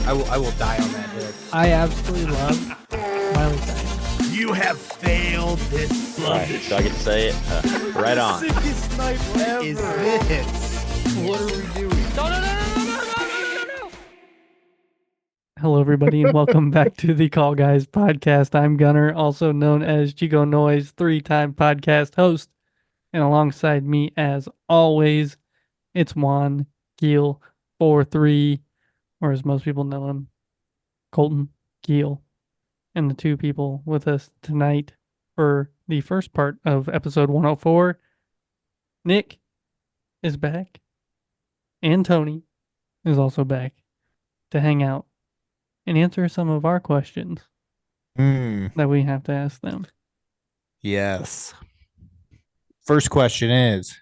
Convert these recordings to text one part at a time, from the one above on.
I will die on that hill. I absolutely love Miley Cyrus. You have failed this. Right. Do I get to say it? Right on. Sickest night ever. Is this? What are we doing? No. Hello, everybody, and welcome back to the Call Guys podcast. I'm Gunner, also known as Chico Noise, 3-time podcast host. And alongside me, as always, it's Juan Giel 43, or as most people know him, Colton Giel. And the two people with us tonight for the first part of episode 104, Nick is back, and Tony is also back to hang out and answer some of our questions that we have to ask them. Yes. First question is,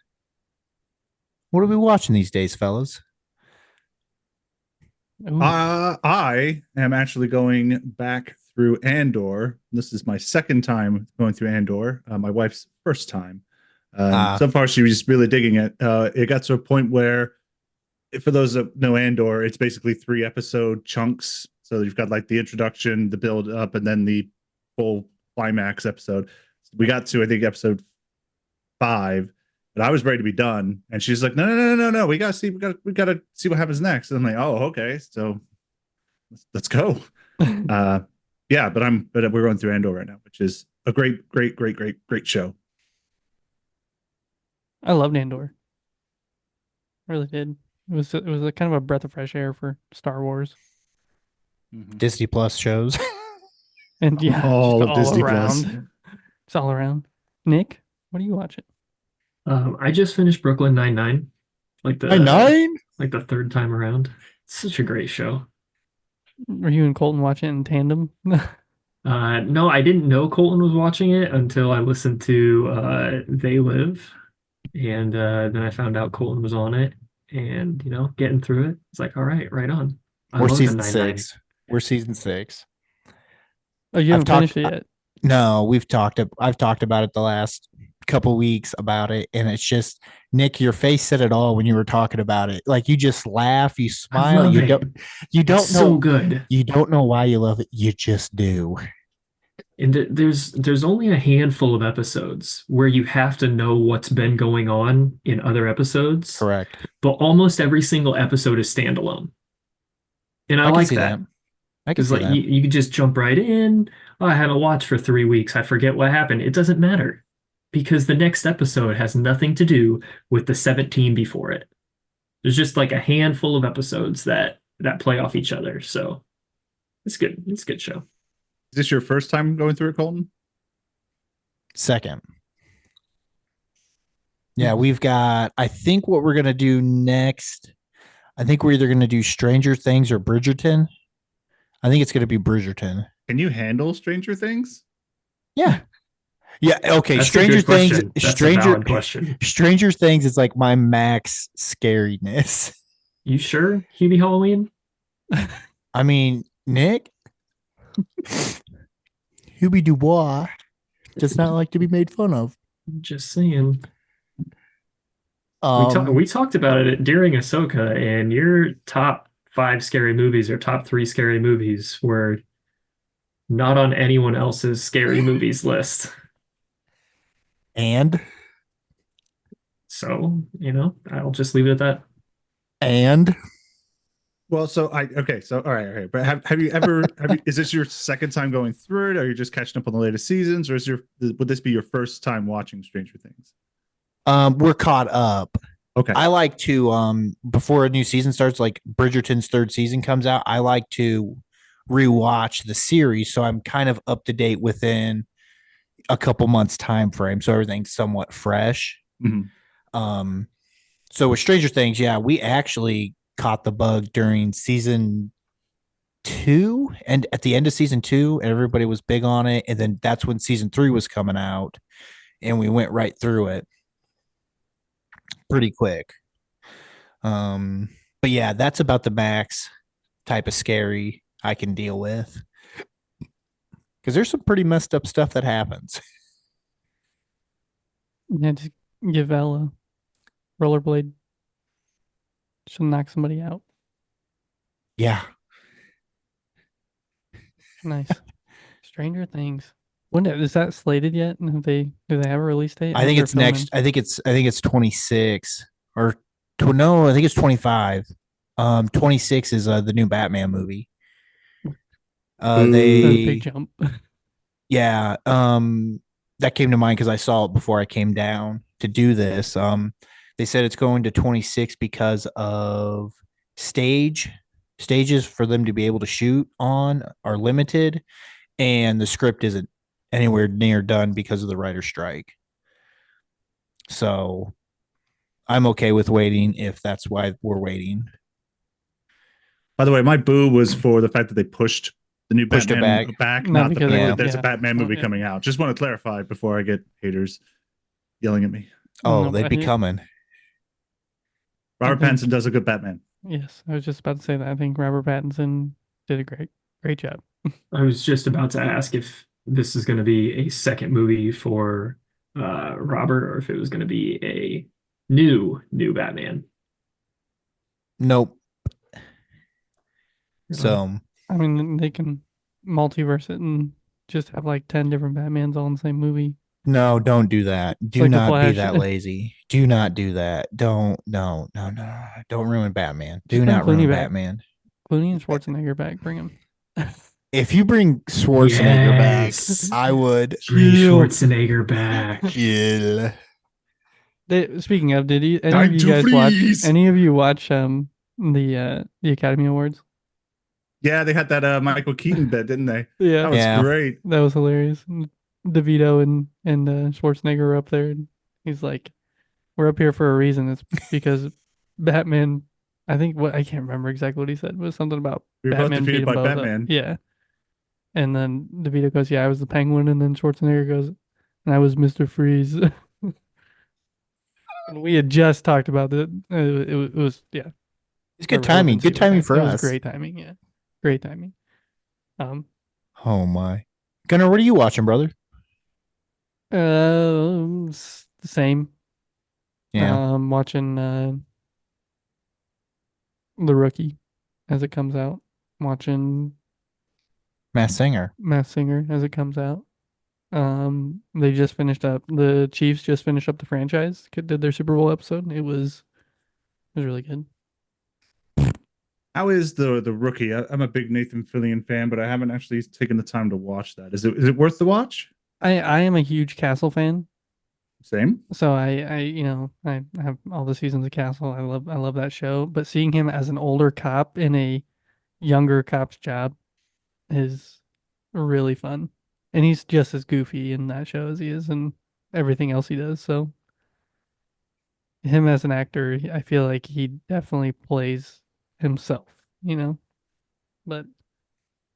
what are we watching these days, fellas? I am actually going back through Andor. This is my second time going through Andor. My wife's first time. So far, she was just really digging it. It got to a point where, for those that know Andor, it's basically 3 episode chunks. So you've got like the introduction, the build up, and then the full climax episode. We got to, I think, episode 5, but I was ready to be done, and she's like, "No, we gotta see what happens next." And I'm like, "Oh, okay, so let's go." Yeah, but we're going through Andor right now, which is a great show. I loved Andor. I really did. It was a kind of a breath of fresh air for Star Wars. Disney Plus shows. And yeah, all of Disney around. Plus. It's all around. Nick, what are you watching? I just finished Brooklyn Nine-Nine, like the third time around. It's such a great show. Were you and Colton watching it in tandem? No, I didn't know Colton was watching it until I listened to They Live, and then I found out Colton was on it, and getting through it. It's like, all right, right on. We're season 6. We're season 6. Oh, you haven't finished it yet? No, I've talked about it the last couple weeks about it, and it's just, Nick, your face said it all when you were talking about it. Like, you just laugh, you smile, you don't know, so good. You don't know why you love it, you just do. And there's only a handful of episodes where you have to know what's been going on in other episodes. Correct. But almost every single episode is standalone. And I like that. I can see that. You can just jump right in. Oh, I haven't watched for 3 weeks. I forget what happened. It doesn't matter, because the next episode has nothing to do with the 17 before it. There's just like a handful of episodes that play off each other. So it's good. It's a good show. Is this your first time going through it, Colton? Second. Yeah, we've got, I think what we're going to do next, I think we're either going to do Stranger Things or Bridgerton. I think it's going to be Bridgerton. Can you handle Stranger Things? Yeah. Yeah. Okay. That's Stranger Things. That's a valid question. Stranger Things is like my max scariness. You sure? Hubie Halloween? I mean, Nick, Hubie Dubois does not like to be made fun of. Just saying. We talked about it during Ahsoka, and your top 5 scary movies or top 3 scary movies were not on anyone else's scary movies list. And so, I'll just leave it at that. And well, so all right. But have you ever is this your second time going through it? Or are you just catching up on the latest seasons, or would this be your first time watching Stranger Things? We're caught up. Okay. I like to before a new season starts, like Bridgerton's 3rd season comes out, I like to rewatch the series, so I'm kind of up to date within a couple months time frame, so everything's somewhat fresh. Mm-hmm. So with Stranger Things, yeah, we actually caught the bug during season 2, and at the end of season 2, everybody was big on it, and then that's when season 3 was coming out, and we went right through it pretty quick. But yeah, that's about the max type of scary I can deal with, because there's some pretty messed up stuff that happens. Yeah, just give Elle a rollerblade. She'll knock somebody out. Yeah. Nice. Stranger Things. Is that slated yet? And do they have a release date? I think it's next. I think it's 26 or no. I think it's 25. 26 is the new Batman movie. That's a big They jump. yeah. That came to mind because I saw it before I came down to do this. They said it's going to 26 because of stages for them to be able to shoot on are limited, and the script isn't anywhere near done because of the writer's strike. So I'm okay with waiting if that's why we're waiting. By the way, my boo was for the fact that they pushed the new Pushed it Batman back. back, Not not the because fact it that would- there's yeah, a Batman movie yeah. coming out. Just want to clarify before I get haters yelling at me. Oh, No, they'd be I- coming. Robert think- Pattinson does a good Batman. Yes, I was just about to say that. I think Robert Pattinson did a great job. I was just about to ask if this is going to be a second movie for Robert, or if it was going to be a new Batman. Nope. Really? So I mean, they can multiverse it and just have like 10 different Batmans all in the same movie. no, don't do that. Do like The not be Flash. that lazy. Do not do that. Don't no. Don't ruin Batman. Just Do bring not Clooney ruin back. Batman. Clooney and Schwarzenegger back. Bring him. If you bring Schwarzenegger Yes. back, I would Bring kill. Schwarzenegger back. Kill. Speaking of, did any Time of you to guys freeze. watch? Any of you watch the Academy Awards? Yeah, they had that Michael Keaton bit, didn't they? Yeah, That was Yeah. great. that was hilarious. DeVito and Schwarzenegger were up there, and he's like, "We're up here for a reason. It's because Batman." I think I can't remember exactly what he said. It was something about We were both Batman defeated beating by both up. Batman. Yeah, and then DeVito goes, "Yeah, I was the Penguin," and then Schwarzenegger goes, "And I was Mr. Freeze." And we had just talked about that. It was yeah. It's good the timing. relevancy Good was timing there. for It was us. great timing. Yeah, great timing. Oh my. Gunnar, what are you watching, brother? The same. Yeah. Watching The Rookie as it comes out. Watching Mass Singer. Masked Singer as it comes out. They just finished up. The Chiefs just finished up the franchise. Did their Super Bowl episode. It was really good. How is the Rookie? I'm a big Nathan Fillion fan, but I haven't actually taken the time to watch that. Is it worth the watch? I am a huge Castle fan. Same. So I have all the seasons of Castle. I love that show. But seeing him as an older cop in a younger cop's job is really fun. And he's just as goofy in that show as he is in everything else he does. So him as an actor, I feel like he definitely plays himself, But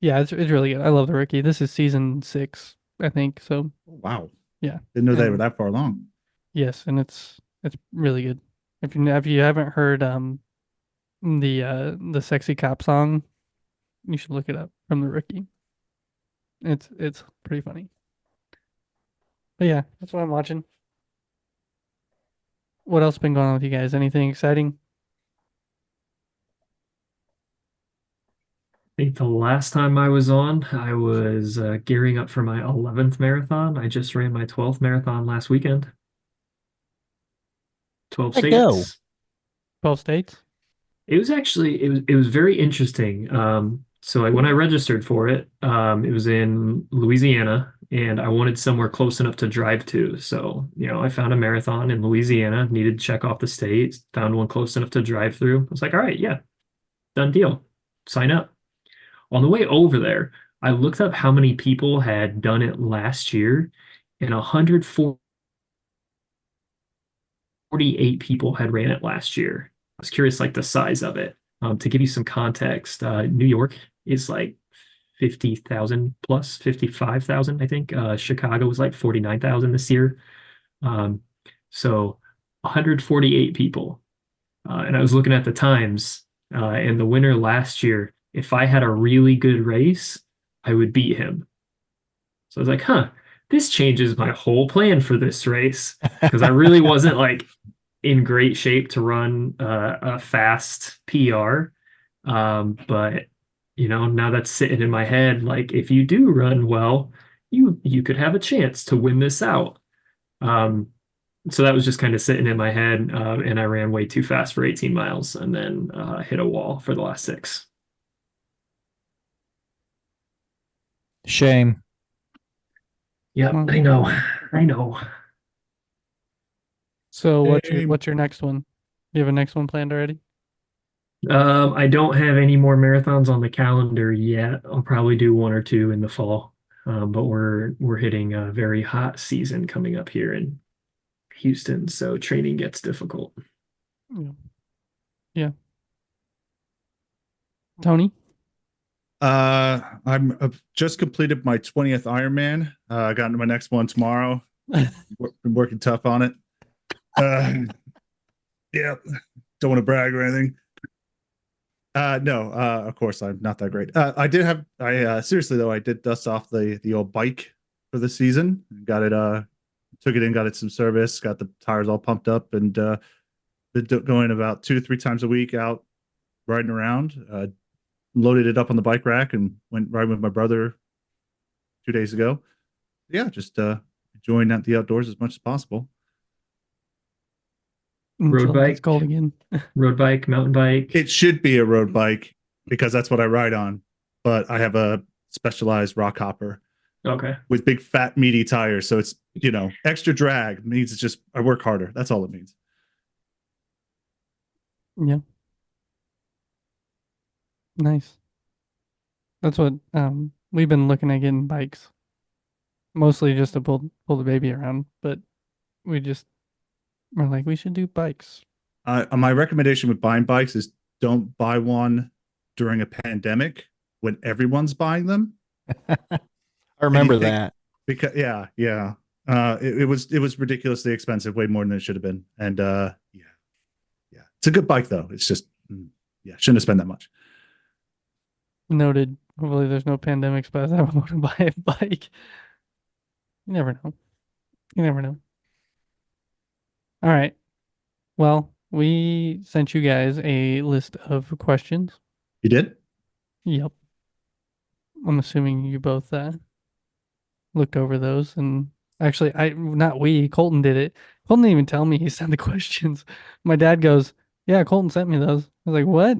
yeah, it's really good. I love The Rookie. This is season 6, I think. So Wow. yeah. Didn't know they And- were that far along. yes, and it's really good. If you haven't heard the sexy cop song, you should look it up from The Rookie. It's pretty funny. But yeah, that's what I'm watching. What else been going on with you guys? Anything exciting? I think the last time I was on, I was gearing up for my 11th marathon. I just ran my 12th marathon last weekend. 12 How'd it go? states. 12 states? It was very interesting. So when I registered for it, it was in Louisiana, and I wanted somewhere close enough to drive to. So, I found a marathon in Louisiana, needed to check off the states, found one close enough to drive through. I was like, all right, yeah, done deal. Sign up. On the way over there, I looked up how many people had done it last year, and 148 people had ran it last year. I was curious, like the size of it. To give you some context, New York is like 50,000 plus, 55,000, I think. Chicago was like 49,000 this year. So 148 people. And I was looking at the times, and the winner last year, if I had a really good race, I would beat him. So I was like, this changes my whole plan for this race, because I really wasn't like in great shape to run a fast PR. But now that's sitting in my head. Like, if you do run well, you could have a chance to win this out. Um, so that was just kind of sitting in my head, and I ran way too fast for 18 miles and then hit a wall for the last 6. Shame. Yep, Well, I know. So Shame. what's your next one? You have a next one planned already? I don't have any more marathons on the calendar yet. I'll probably do 1 or 2 in the fall. But we're hitting a very hot season coming up here in Houston, so training gets difficult. Yeah. Yeah. Tony? I've just completed my 20th Ironman. I got into my next one tomorrow. Been working tough on it. Yeah, don't want to brag or anything. No, of course I'm not that great. I seriously though, I did dust off the old bike for the season. Got it, took it in, got it some service, got the tires all pumped up, and been going about 2 to 3 times a week out riding around. Loaded it up on the bike rack and went riding with my brother 2 days ago. Yeah, just enjoying the outdoors as much as possible. Until Road it gets bike? cold again. Road bike, mountain bike. It should be a road bike because that's what I ride on, but I have a specialized rock hopper Okay. with big fat meaty tires, so it's extra drag means it's just I work harder. That's all it means. Yeah. Nice. That's what we've been looking at getting bikes. Mostly just to pull the baby around, but we're like we should do bikes. My recommendation with buying bikes is don't buy one during a pandemic when everyone's buying them. I remember think- that. Because yeah. It was ridiculously expensive, way more than it should have been. And yeah. It's a good bike though. It's just shouldn't have spent that much. Noted. Hopefully there's no pandemics by the time I want to buy a bike. You never know. You never know. All right. Well, we sent you guys a list of questions. You did? Yep. I'm assuming you both looked over those, and actually Colton did it. Colton didn't even tell me he sent the questions. My dad goes, "Yeah, Colton sent me those." I was like, "What?"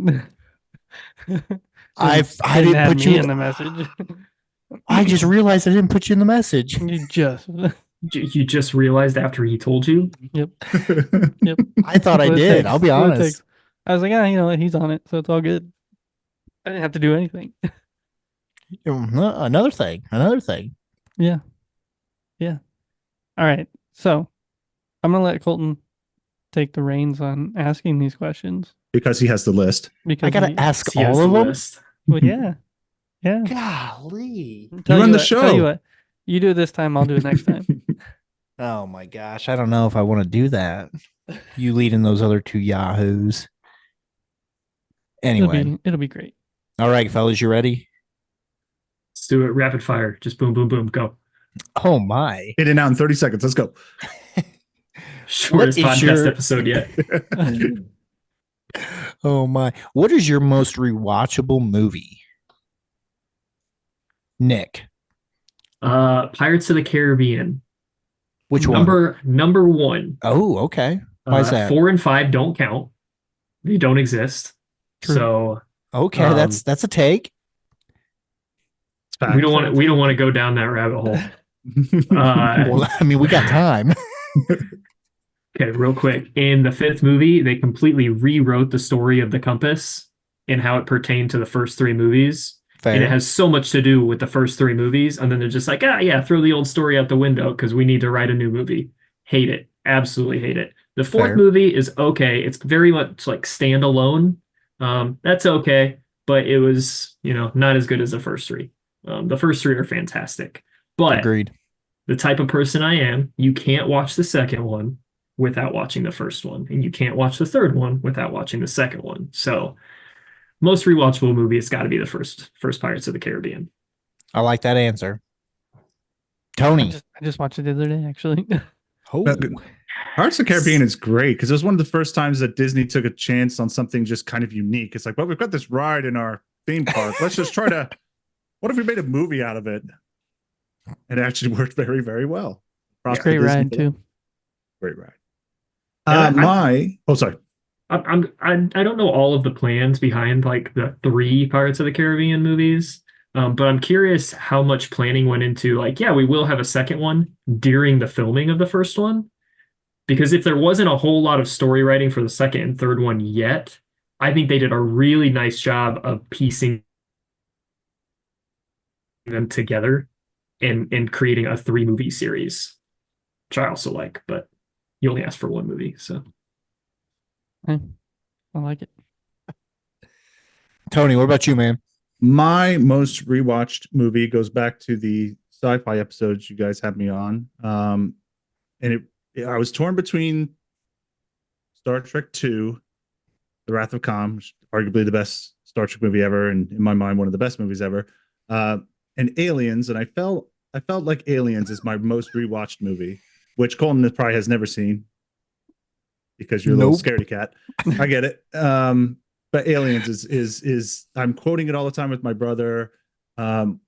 I Didn't didn't add put me you in the message. I just realized I didn't put you in the message. You just You just realized after he told you? Yep. I thought I What it did. takes. I'll be What it honest. takes. I was like, he's on it, so it's all good. I didn't have to do anything. Another thing. Yeah. All right. So I'm gonna let Colton take the reins on asking these questions Because he has the list. because I gotta ask He has all of the them. list. Well, yeah. Golly. Tell run the what, show. Tell you what. You do it this time. I'll do it next time. Oh my gosh. I don't know if I want to do that. You leading those other 2 yahoos. Anyway. It'll be great. All right, fellas, you ready? Let's do it rapid fire. Just boom, boom, boom, go. Oh my. In and out in 30 seconds. Let's go. Shortest is podcast your- episode yet. Oh my. What is your most rewatchable movie? Nick. Pirates of the Caribbean. Which one? Number 1. Oh, okay. Why is that? 4 and 5 don't count. They don't exist. True. So Okay, that's a take. we don't want to go down that rabbit hole. Well, I mean, we got time. Okay, real quick. In the 5th movie, they completely rewrote the story of the compass and how it pertained to the first 3 movies. Fair. And it has so much to do with the first 3 movies. And then they're just like, throw the old story out the window because we need to write a new movie. Hate it. Absolutely hate it. The 4th Fair. movie is okay. It's very much like standalone. That's okay. But it was, not as good as the first 3. The first 3 are fantastic. But Agreed. the type of person I am, you can't watch the second one without watching the first one. And you can't watch the third one without watching the second one. So most rewatchable movie, it's got to be the first Pirates of the Caribbean. I like that answer. Tony. I just watched it the other day, actually. Oh. Pirates of the Caribbean is great because it was one of the first times that Disney took a chance on something just kind of unique. It's like, well, we've got this ride in our theme park. Let's just try to. What if we made a movie out of it? It actually worked very, very well. Yeah. Great ride too. Great ride. Sorry. I don't know all of the plans behind like the 3 Pirates of the Caribbean movies, but I'm curious how much planning went into like, yeah, we will have a second one during the filming of the first one. Because if there wasn't a whole lot of story writing for the second and third one yet, I think they did a really nice job of piecing them together and creating a 3-movie series, which I also like, but you only asked for 1 movie, so. I like it. Tony, what about you, man? My most rewatched movie goes back to the sci-fi episodes you guys had me on. And I was torn between Star Trek II, The Wrath of Khan, which is arguably the best Star Trek movie ever, and in my mind, one of the best movies ever, and Aliens. And I felt like Aliens is my most rewatched movie, which Colton probably has never seen because you're a little scaredy cat. I get it. But Aliens is I'm quoting it all the time with my brother. I'm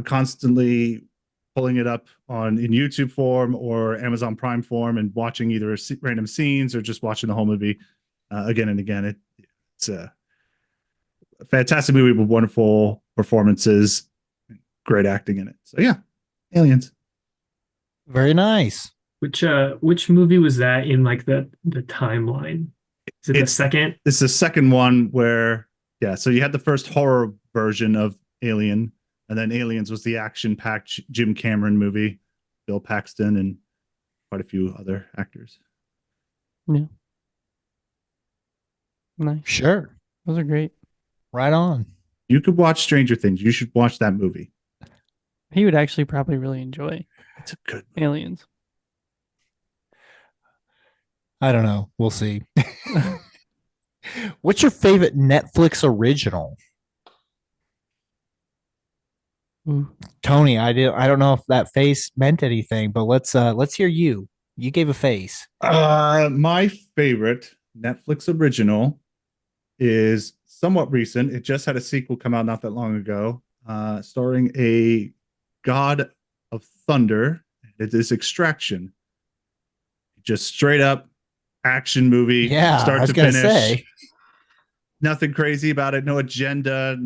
constantly pulling it up in YouTube form or Amazon Prime form and watching either random scenes or just watching the whole movie again and again. It's a fantastic movie with wonderful performances, great acting in it. So yeah, Aliens. Very nice. Which movie was that in like the timeline? Is it the second? It's the second one where, yeah, so you had the first horror version of Alien, and then Aliens was the action-packed Jim Cameron movie, Bill Paxton, and quite a few other actors. Yeah. Nice. Sure. Those are great. Right on. You could watch Stranger Things. You should watch that movie. He would actually probably really enjoy It's a good movie. Aliens. I don't know. We'll see. What's your favorite Netflix original? Ooh. Tony, I don't know if that face meant anything, but let's hear you. You gave a face. My favorite Netflix original is somewhat recent. It just had a sequel come out not that long ago, starring a god of thunder. It is Extraction. Just straight up action movie, Yeah, start I was to gonna finish. say. Nothing crazy about it, no agenda,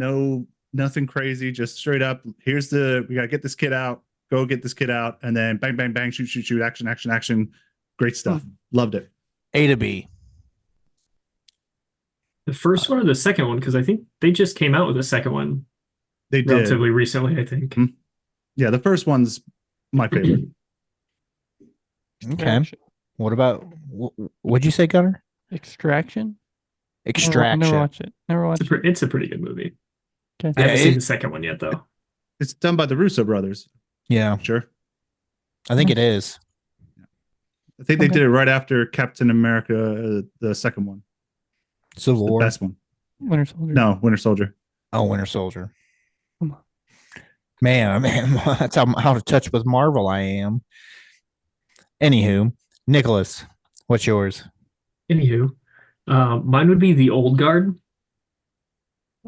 nothing crazy, just straight up. We gotta get this kid out, go get this kid out, and then bang, bang, bang, shoot, shoot, shoot, action, action, action. Great stuff. Loved it. A to B. The first one or the second one? Because I think they just came out with a second one They did. relatively recently, I think. Yeah, the first one's my favorite. Okay. Extraction. What about what'd you say, Gunner? Extraction? Extraction. Never watched it. Never watched it. It's a pretty good movie. Okay. I haven't Yeah, seen the second one yet, though. It's done by the Russo brothers. Yeah, Sure. I think it is. I think they Okay. did it right after Captain America, the second one. Civil The War. best one. Winter Soldier. No, Winter Soldier. Oh, Winter Soldier. Come on. Man, that's how out of touch with Marvel I am. Anywho, Nicholas, what's yours? Anywho, mine would be The Old Guard.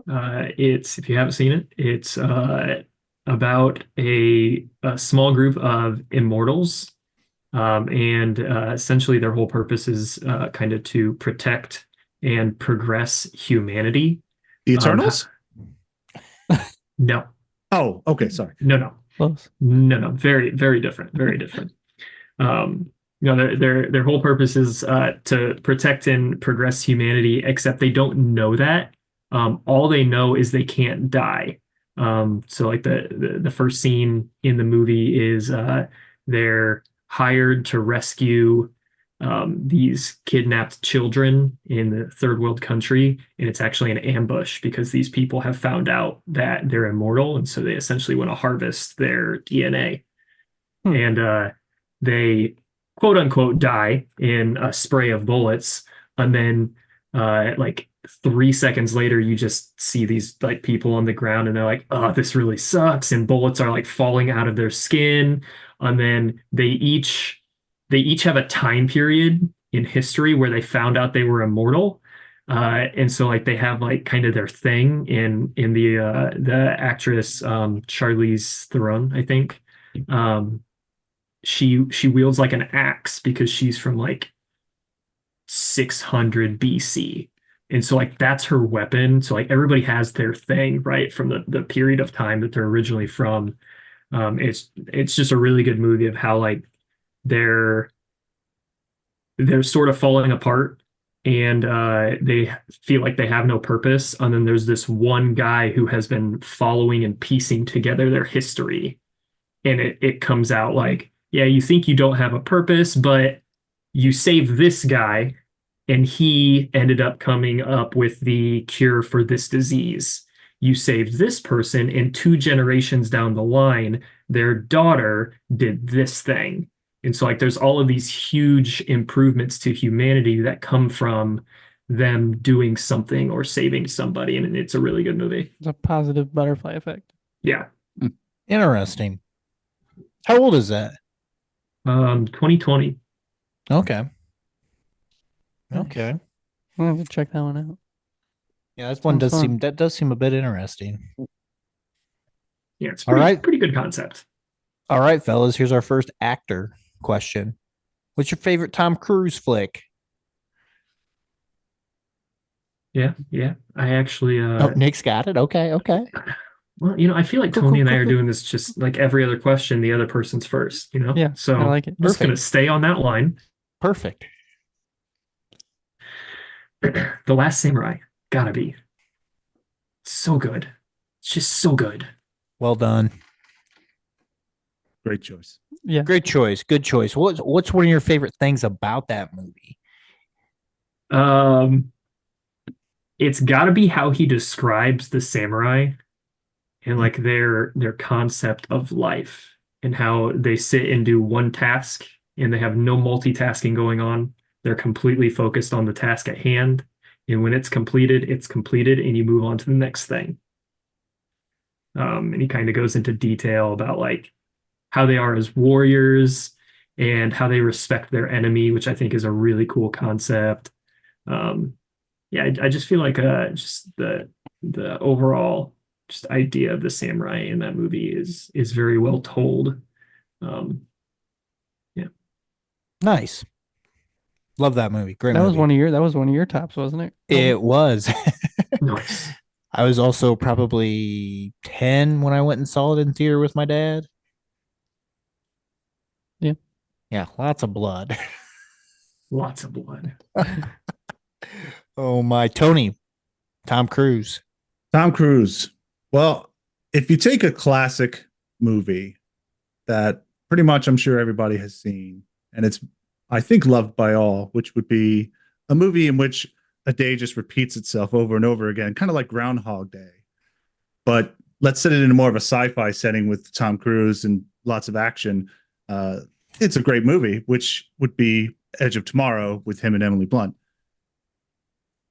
It's, if you haven't seen it, it's about a small group of immortals, and essentially their whole purpose is kind of to protect and progress humanity. The Eternals? No, Oh, okay. Sorry. no. Close. No, very, very different. Very different. Their whole purpose is to protect and progress humanity, except they don't know that. All they know is they can't die. So like the first scene in the movie is they're hired to rescue these kidnapped children in the third world country, and it's actually an ambush because these people have found out that they're immortal, and so they essentially want to harvest their DNA. And they quote unquote die in a spray of bullets, and then like 3 seconds later you just see these like people on the ground and they're like, oh, this really sucks, and bullets are like falling out of their skin. And then they each have a time period in history where they found out they were immortal. And so like they have like kind of their thing in the actress Charlize Theron, I think. Um, she wields like an axe because she's from like 600 BC. And so like that's her weapon. So like everybody has their thing, right? From the period of time that they're originally from. It's just a really good movie of how like they're they're sort of falling apart and they feel like they have no purpose. And then there's this one guy who has been following and piecing together their history. And it comes out like, yeah, you think you don't have a purpose, but you save this guy and he ended up coming up with the cure for this disease. You saved this person, and 2 generations down the line, their daughter did this thing. And so, like, there's all of these huge improvements to humanity that come from them doing something or saving somebody. And it's a really good movie. It's a positive butterfly effect. Yeah. Interesting. How old is that? 2020. Okay. Nice. Okay. I'll have to check that one out. Yeah, that one Sounds does seem a bit interesting. Yeah, it's All right. pretty good concept. All right, fellas. Here's our first actor question. What's your favorite Tom Cruise flick? Yeah. I actually Oh, Nick's got it. Okay. well, I feel like Cool, Tony cool, and I cool, are cool. doing this just like every other question, the other person's first, Yeah, So I like it. I'm just gonna Perfect. stay on that line. Perfect. The Last Samurai, gotta be so good. It's just so good. Well done. Great choice. Yeah. Great choice. Good choice. What's one of your favorite things about that movie? It's gotta be how he describes the samurai and like their concept of life and how they sit and do one task and they have no multitasking going on. They're completely focused on the task at hand. And when it's completed, and you move on to the next thing. And he kind of goes into detail about like how they are as warriors and how they respect their enemy, which I think is a really cool concept. Yeah, I just feel like just the overall just idea of the samurai in that movie is very well told. Yeah. Nice. Love that movie. Great That movie. was one of your tops, wasn't it? It was. Nice. I was also probably 10 when I went and saw it in theater with my dad. Yeah. Yeah, lots of blood. Lots of blood. Oh my, Tony, Tom Cruise. Tom Cruise. Well, if you take a classic movie that pretty much I'm sure everybody has seen, and it's, I think, loved by all, which would be a movie in which a day just repeats itself over and over again, kind of like Groundhog Day. But let's set it in more of a sci-fi setting with Tom Cruise and lots of action. It's a great movie, which would be Edge of Tomorrow with him and Emily Blunt.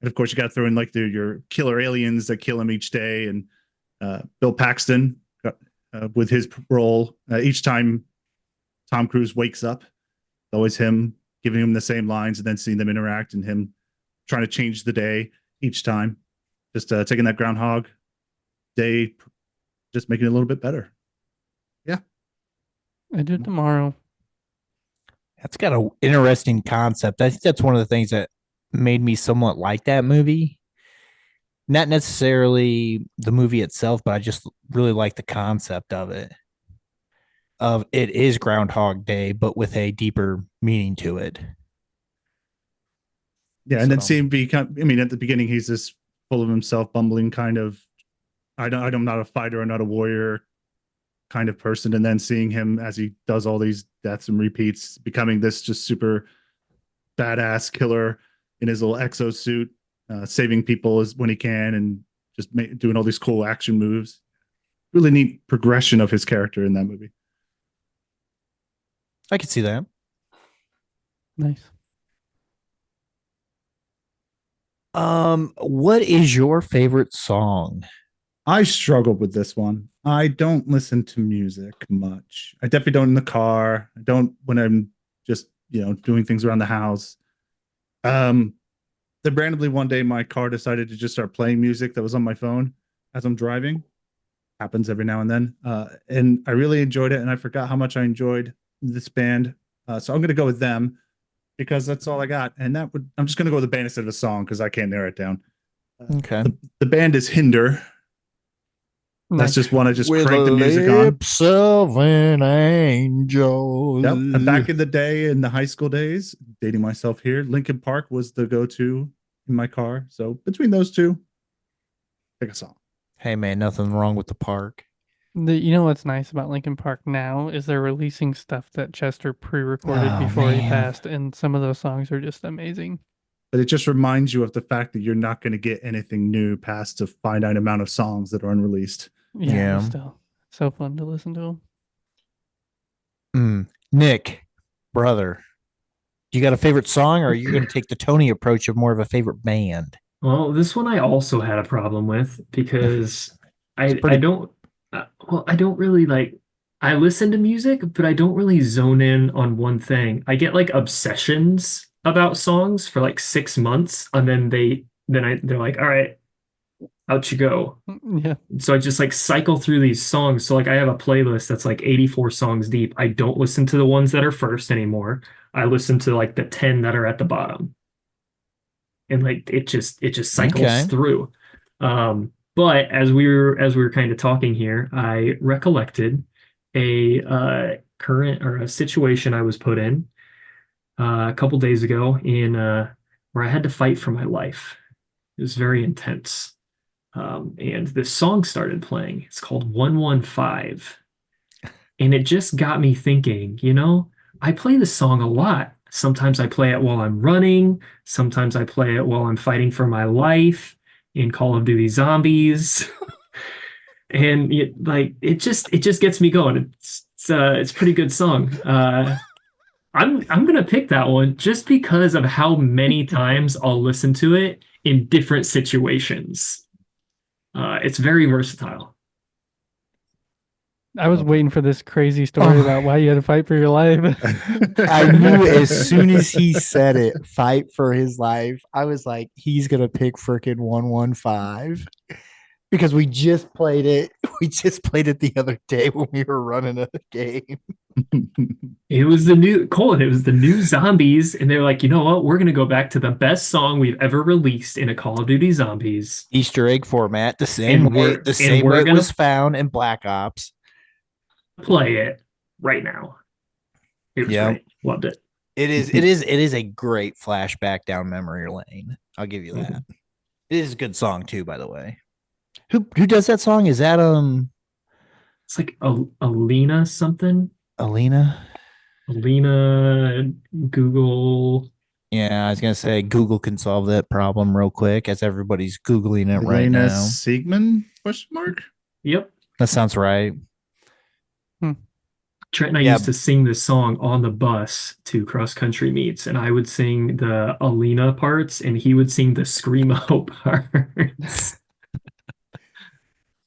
And of course, you got to throw in like your killer aliens that kill him each day, and Bill Paxton with his role each time Tom Cruise wakes up. Always him giving him the same lines and then seeing them interact and him trying to change the day each time. Just taking that Groundhog Day, just making it a little bit better. Yeah. I do it tomorrow. That's got an interesting concept. I think that's one of the things that made me somewhat like that movie. Not necessarily the movie itself, but I just really like the concept of it. Of it is Groundhog Day, but with a deeper meaning to it. Yeah, and then see him become, I mean, at the beginning, he's this full of himself, bumbling kind of, I'm not a fighter, I'm not a warrior kind of person. And then seeing him as he does all these deaths and repeats, becoming this just super badass killer in his little exosuit, saving people when he can, and just doing all these cool action moves. Really neat progression of his character in that movie. I could see that. Nice. What is your favorite song? I struggled with this one. I don't listen to music much. I definitely don't in the car. I don't when I'm just, doing things around the house. The Then randomly one day, my car decided to just start playing music that was on my phone as I'm driving. Happens every now and then. And I really enjoyed it, and I forgot how much I enjoyed this band. So I'm going to go with them because that's all I got. And I'm just going to go with the band instead of a song because I can't narrow it down. Okay. The band is Hinder. That's Nice. just one I just With cranked the music on. lips of an angel. Yep. And back in the day, in the high school days, dating myself here, Linkin Park was the go-to in my car. So between those two, pick a song. Hey man, nothing wrong with the park. You know what's nice about Linkin Park now is they're releasing stuff that Chester pre-recorded Oh, before he man. passed, and some of those songs are just amazing. But it just reminds you of the fact that you're not going to get anything new past a finite amount of songs that are unreleased. Yeah, Yeah. but still so fun to listen to them. Nick, brother, you got a favorite song, or are you going to take the Tony approach of more of a favorite band? Well, this one I also had a problem with because I pretty- don't I don't really like I listen to music, but I don't really zone in on one thing. I get like obsessions about songs for like 6 months, and then they're like, all right, out you go. Yeah. So I just like cycle through these songs. So like I have a playlist that's like 84 songs deep. I don't listen to the ones that are first anymore. I listen to like the 10 that are at the bottom. And like it just cycles Okay. through. But as we were kind of talking here, I recollected a current or a situation I was put in a couple days ago in where I had to fight for my life. It was very intense. And this song started playing. It's called 115. And it just got me thinking, I play this song a lot. Sometimes I play it while I'm running. Sometimes I play it while I'm fighting for my life in Call of Duty Zombies. And it just gets me going. It's a pretty good song. I'm gonna pick that one just because of how many times I'll listen to it in different situations. It's very versatile. I was waiting for this crazy story about why you had to fight for your life. I knew as soon as he said it, fight for his life, I was like, he's going to pick freaking 115 because we just played it. We just played it the other day when we were running a game. It was the new Zombies, and they were like, you know what? We're gonna go back to the best song we've ever released in a Call of Duty Zombies. Easter egg format, the same And way we're it gonna was found in Black Ops. play it right now. It was great. Loved it. It is a great flashback down memory lane. I'll give you that. It is a good song too, by the way. Who does that song? Is that It's like Alina something. Alina Google. Yeah, I was gonna say Google can solve that problem real quick as everybody's Googling it right Elena now. Siegman? Question mark? Yep. That sounds right. Trent and I used to sing this song on the bus to cross country meets, and I would sing the Alina parts, and he would sing the screamo parts.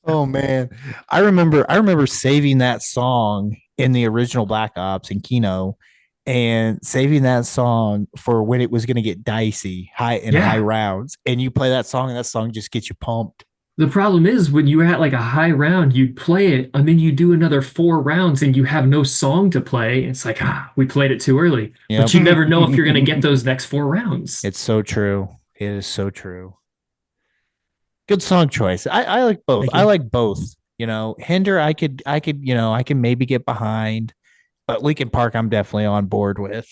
Oh man, I remember saving that song in the original Black Ops in Kino, and saving that song for when it was going to get dicey, high rounds, and you play that song, and that song just gets you pumped. The problem is when you're at like a high round, you'd play it and then you do another 4 rounds and you have no song to play. It's like, we played it too early. Yep. But you never know if you're going to get those next 4 rounds. It's so true. It is so true. Good song choice. I like both. I like both. Hinder, I could, I can maybe get behind, but Linkin Park, I'm definitely on board with.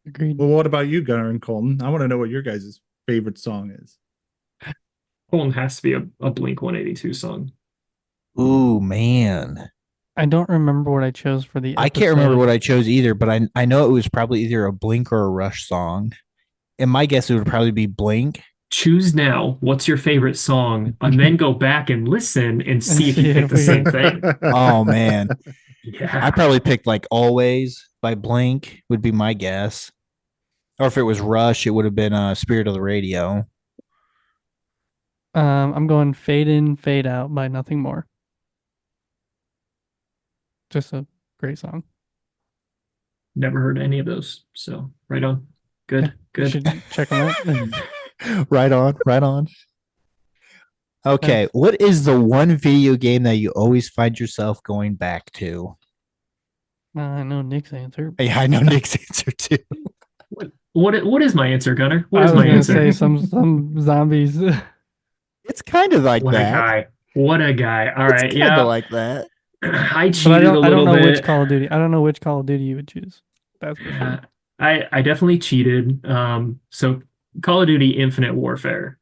Agreed. Well, what about you, Gunnar and Colton? I want to know what your guys' favorite song is. Colton has to be a Blink 182 song. Ooh, man. I don't remember what I chose for the episode. I can't remember what I chose either, but I know it was probably either a Blink or a Rush song. And my guess it would probably be Blink. Choose now. What's your favorite song? And then go back and listen and see if you pick the same thing. Oh, man. Yeah. I probably picked like Always by Blink would be my guess. Or if it was Rush, it would have been Spirit of the Radio. I'm going Fade In, Fade Out by Nothing More. Just a great song. Never heard any of those. So right on. Good. You Good. should check them out. Right on, right on. Okay, Nice. what is the one video game that you always find yourself going back to? I know Nick's answer. Yeah, I know Nick's answer too. What is my answer, Gunner? What I is was my gonna answer? say some zombies. It's kind of like What a that. guy. What a guy. All right. It's kind Yeah. of like that. I But cheated a I don't little know which bit. Call of Duty. I don't know which Call of Duty you would choose. That's for sure. I definitely cheated. So Call of Duty Infinite Warfare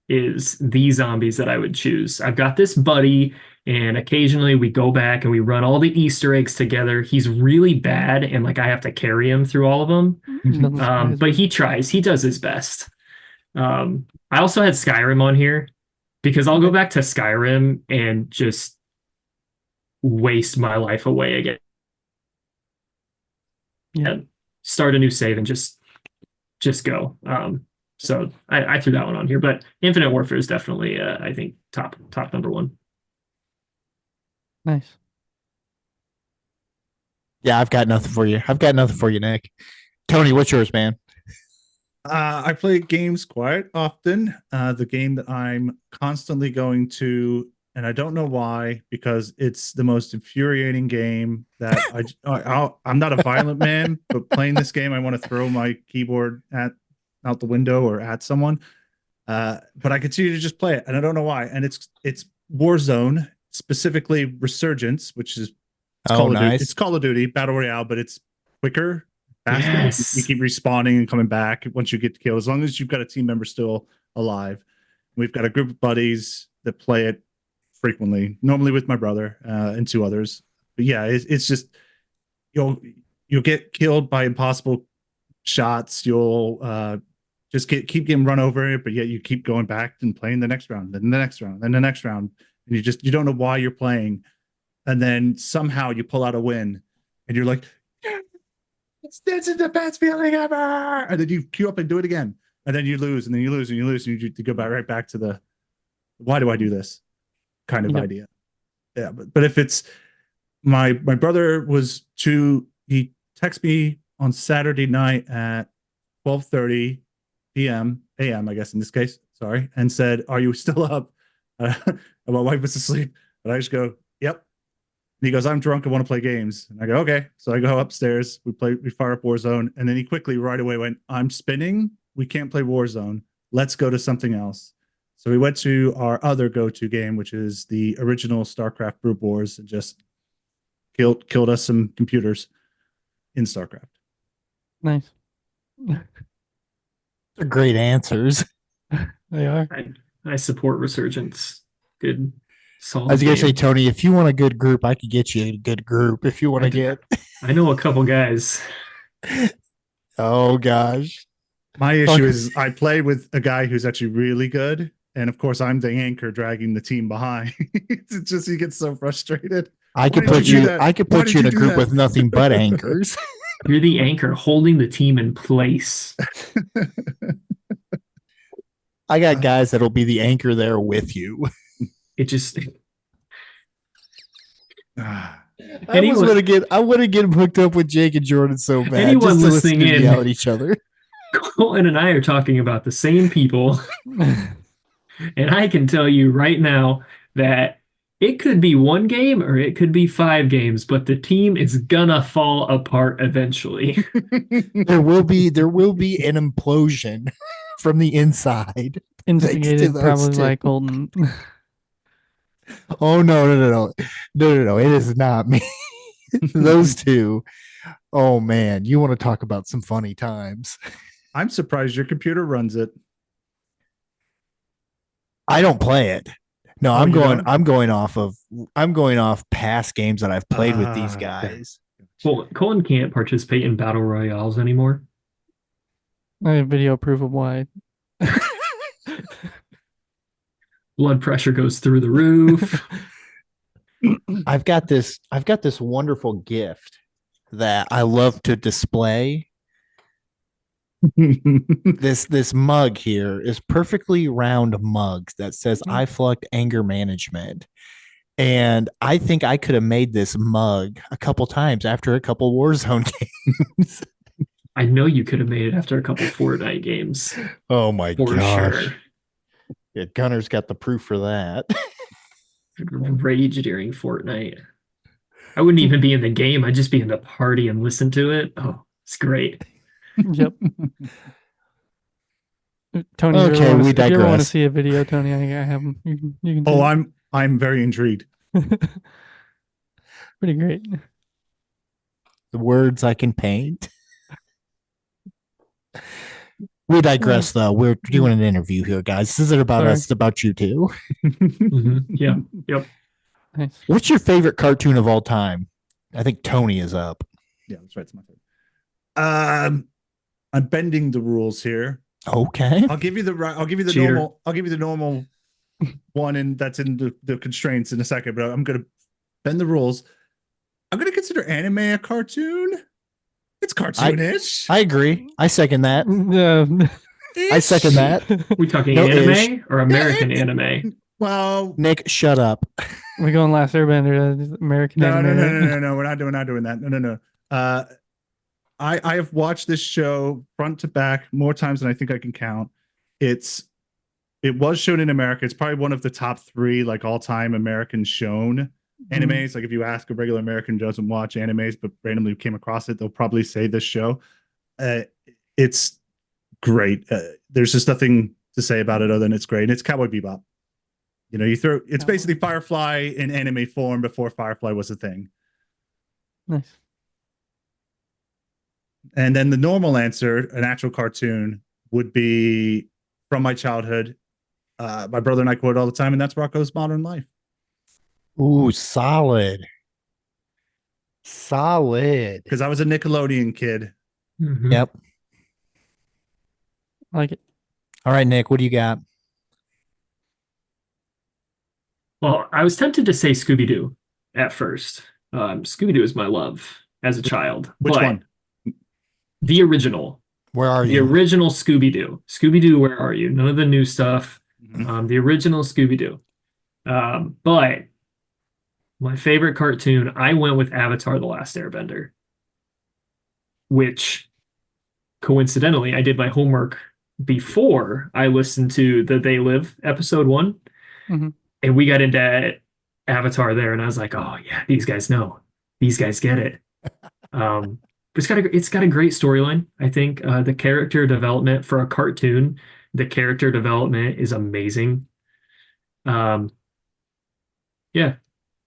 is the zombies that I would choose. I've got this buddy, and occasionally we go back and we run all the Easter eggs together. He's really bad, and like I have to carry him through all of them. Doesn't surprise But me. he tries. He does his best. I also had Skyrim on here because I'll go back to Skyrim and just waste my life away again. Yeah. And start a new save and just go. So I threw that one on here, but Infinite Warfare is definitely I think top number one. Nice. Yeah, I've got nothing for you. I've got nothing for you, Nick. Tony, what's yours, man? I play games quite often. The game that I'm constantly going to, and I don't know why, because it's the most infuriating game that I'm not a violent man, but playing this game, I want to throw my keyboard out the window or at someone. But I continue to just play it, and I don't know why. And it's Warzone, specifically Resurgence, which is Call of Duty. It's Call of Duty Battle Royale, but it's quicker, faster. Yes. You keep respawning and coming back once you get to kill, as long as you've got a team member still alive. We've got a group of buddies that play it frequently, normally with my brother and two others. But yeah, it's just you'll get killed by impossible shots. You'll just keep getting run over, but yet you keep going back and playing the next round, then the next round, then the next round, and you don't know why you're playing, and then somehow you pull out a win, and you're like, this is the best feeling ever, and then you queue up and do it again, and then you lose, and then you lose, and you lose, and you go right back to the why do I do this kind of idea. Yeah, but if it's my brother he texted me on Saturday night at 12:30 p.m. a.m. I guess in this case, sorry, and said, "Are you still up?" And my wife was asleep, and I just go, "Yep." And he goes, "I'm drunk. I want to play games." And I go, "Okay." So I go upstairs. We fire up Warzone, and then he quickly right away went, "I'm spinning. We can't play Warzone. Let's go to something else." So we went to our other go-to game, which is the original StarCraft Brood Wars, and just killed us some computers in StarCraft. Nice. They're great answers. They are. I support Resurgence. Good, solid. I was gonna say, game. Tony, if you want a good group, I could get you a good group. If you want to get, I know a couple guys. oh gosh, My issue is I play with a guy who's actually really good, and of course I'm the anchor dragging the team behind. It's just he gets so frustrated. I could Why did put you do you. that? I could Why put did you in you a do group that? with nothing but anchors. You're the anchor holding the team in place. I got guys that'll be the anchor there with you. It just I want to get him hooked up with Jake and Jordan so bad. Anyone just to listening listen to in- yell at each other. Colin and I are talking about the same people. And I can tell you right now that it could be one game or it could be 5 games, but the team is gonna fall apart eventually. There will be an implosion from the inside. Instigated those probably two. by Colton. Oh no! It is not me. Those two. Oh man, you want to talk about some funny times? I'm surprised your computer runs it. I don't play it. No, Oh, I'm you going. don't? I'm going off past games that I've played with these Okay. guys. Well, Colin can't participate in battle royales anymore. I have video proof of why. Blood pressure goes through the roof. I've got this wonderful gift that I love to display. This mug here is perfectly round mug that says I flunked anger management. And I think I could have made this mug a couple times after a couple Warzone games. I know you could have made it after a couple Fortnite games. Oh my For gosh. sure. Yeah, Gunner's got the proof for that. Rage during Fortnite. I wouldn't even be in the game. I'd just be in the party and listen to it. Oh, it's great. Yep. Tony, Okay, we if you ever want to digress. see a video, Tony, I have them. You can Oh, see I'm very intrigued. it. Pretty great. The words I can paint. We digress, though. We're doing an interview here, guys. This isn't about Sorry. us. It's about you two. Yeah. Yep. Nice. What's your favorite cartoon of all time? I think Tony is up. Yeah, that's right. It's my favorite. I'm bending the rules here. Okay. I'll give you the Cheater. normal one, and that's in the constraints in a second. But I'm gonna bend the rules. I'm gonna consider anime a cartoon. It's cartoonish. I agree. I second that. I second that. We talking No anime ish. or American anime? Well, Nick, shut up. We're going Last Airbender, American no, anime. no. We're not doing that. No. I have watched this show front to back more times than I think I can count. It was shown in America. It's probably one of the top 3 like all time American shown animes. Like if you ask a regular American who doesn't watch animes but randomly came across it, they'll probably say this show. It's great. There's just nothing to say about it other than it's great. And it's Cowboy Bebop. You know, it's basically Firefly in anime form before Firefly was a thing. Nice. And then the normal answer, an actual cartoon, would be from my childhood. My brother and I quote all the time, and that's Rocko's Modern Life. Ooh, solid. Solid. Because I was a Nickelodeon kid. Mhm. Yep. I like it. All right, Nick, what do you got? Well, I was tempted to say Scooby-Doo at first. Scooby-Doo is my love as a child. Which but one? The original. Where are The you? original Scooby-Doo. Scooby-Doo, where are you? None of the new stuff. Mhm. The original Scooby-Doo. But my favorite cartoon, I went with Avatar: The Last Airbender, which coincidentally, I did my homework before I listened to the They Live episode 1. Mhm. And we got into Avatar there, and I was like, oh yeah, these guys know. These guys get it. It's got a great storyline. I think the character development for a cartoon, the character development is amazing. Yeah,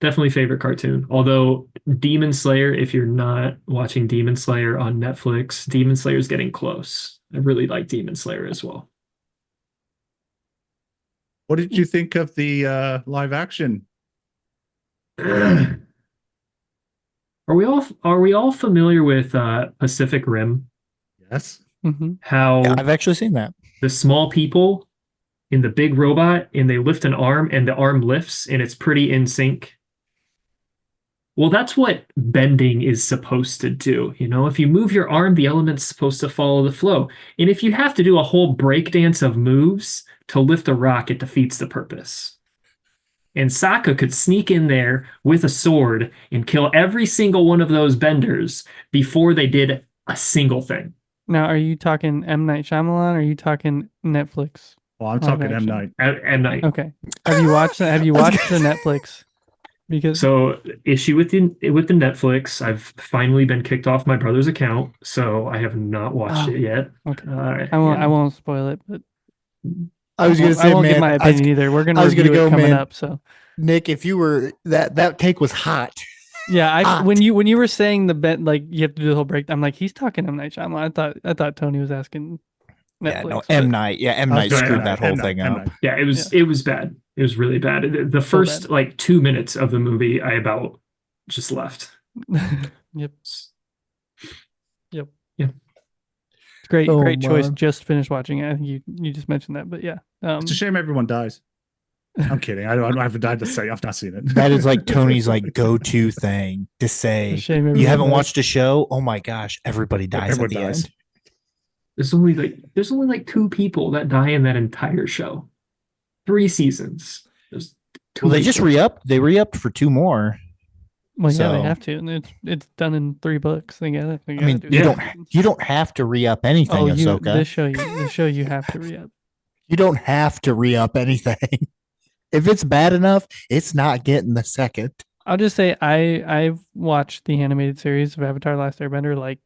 definitely favorite cartoon. Although Demon Slayer, if you're not watching Demon Slayer on Netflix, Demon Slayer is getting close. I really like Demon Slayer as well. What did you think of the live action? Are we all familiar with Pacific Rim? Yes. Mm-hmm. How Yeah, I've actually seen that. the small people in the big robot and they lift an arm and the arm lifts and it's pretty in sync. Well, that's what bending is supposed to do. You know, if you move your arm, the element's supposed to follow the flow. And if you have to do a whole breakdance of moves to lift a rock, it defeats the purpose. And Sokka could sneak in there with a sword and kill every single one of those benders before they did a single thing. Now, are you talking M. Night Shyamalan or are you talking Netflix? Well, I'm Live talking M. action. Night. At night. Okay. Have you watched the Netflix? Because So issue with the Netflix, I've finally been kicked off my brother's account, so I have not watched Oh, it yet. okay. I won't spoil it, but I was going to say, I won't man, give my opinion either. We're gonna I was gonna review it go, coming man. up. So Nick, if you were that take was hot. yeah, Hot. when you were saying the bet, like you have to do the whole break, I'm like, he's talking M. Night Shyamalan. I thought Tony was asking Netflix. Yeah, no, but- M. Night. Yeah, M. Night sorry, screwed that whole M. Night, thing M. up. Night. Yeah, it was bad. It was really bad. The first bad. like 2 minutes of the movie, I about just left. Yep. Yeah. Great, Oh, great choice. man. Just finished watching it. I think you just mentioned that, but yeah. It's a shame everyone dies. I'm kidding. I haven't died to say I've not seen it. That is like Tony's like go-to thing to say. a shame You everyone haven't dies. watched a show? Oh my gosh, everybody dies Everyone at the dies. end. There's only like 2 people that die in that entire show. 3 seasons. There's 2 Well, they just people. re-upped. They re-upped for 2 more. Well, yeah, they So, have to, and it's done in 3 books. They gotta I mean, do you Yeah. that. you don't have to re-up anything, Oh, Ahsoka. this show you have to re-up. You don't have to re-up anything. If it's bad enough, it's not getting the second. I'll just say I've watched the animated series of Avatar: Last Airbender like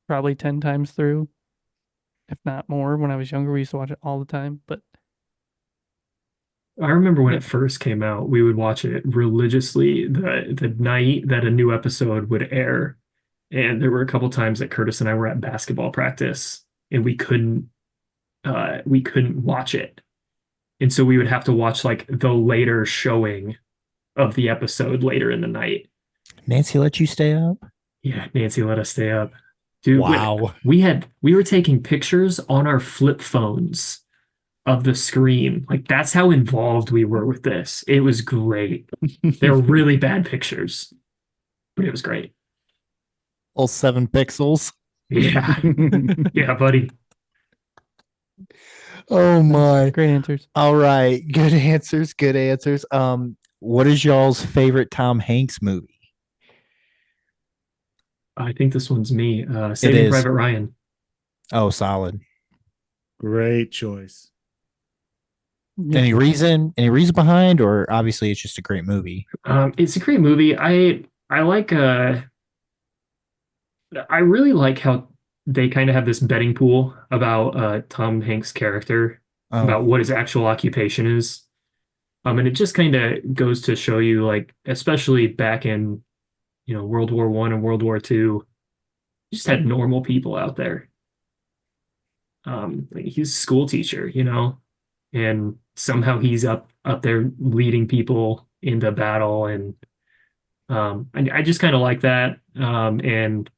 probably 10 times through, if not more. When I was younger, we used to watch it all the time. But I remember when yeah, it first came out, we would watch it religiously the night that a new episode would air. And there were a couple times that Curtis and I were at basketball practice and we couldn't watch it. And so we would have to watch like the later showing of the episode later in the night. Nancy let you stay up? Yeah, Nancy let us stay up. Dude, Wow. we were taking pictures on our flip phones of the screen. Like that's how involved we were with this. It was great. They were really bad pictures, but it was great. All 7 pixels. Yeah. Yeah, buddy. Oh my. great answers. All right. Good answers. Good answers. What is y'all's favorite Tom Hanks movie? I think this one's me. It Saving is. Private Ryan. Oh, solid. Great choice. Yeah. Any reason? Any reason behind, or obviously it's just a great movie? It's a great movie. I like I really like how they kind of have this betting pool about Tom Hanks' character, Oh, about what his actual occupation is. And it just kind of goes to show you, like, especially back in, World War I and World War II, you just had normal people out there. Like he's a school teacher, and somehow he's up there leading people into battle, and I just kind of like that. And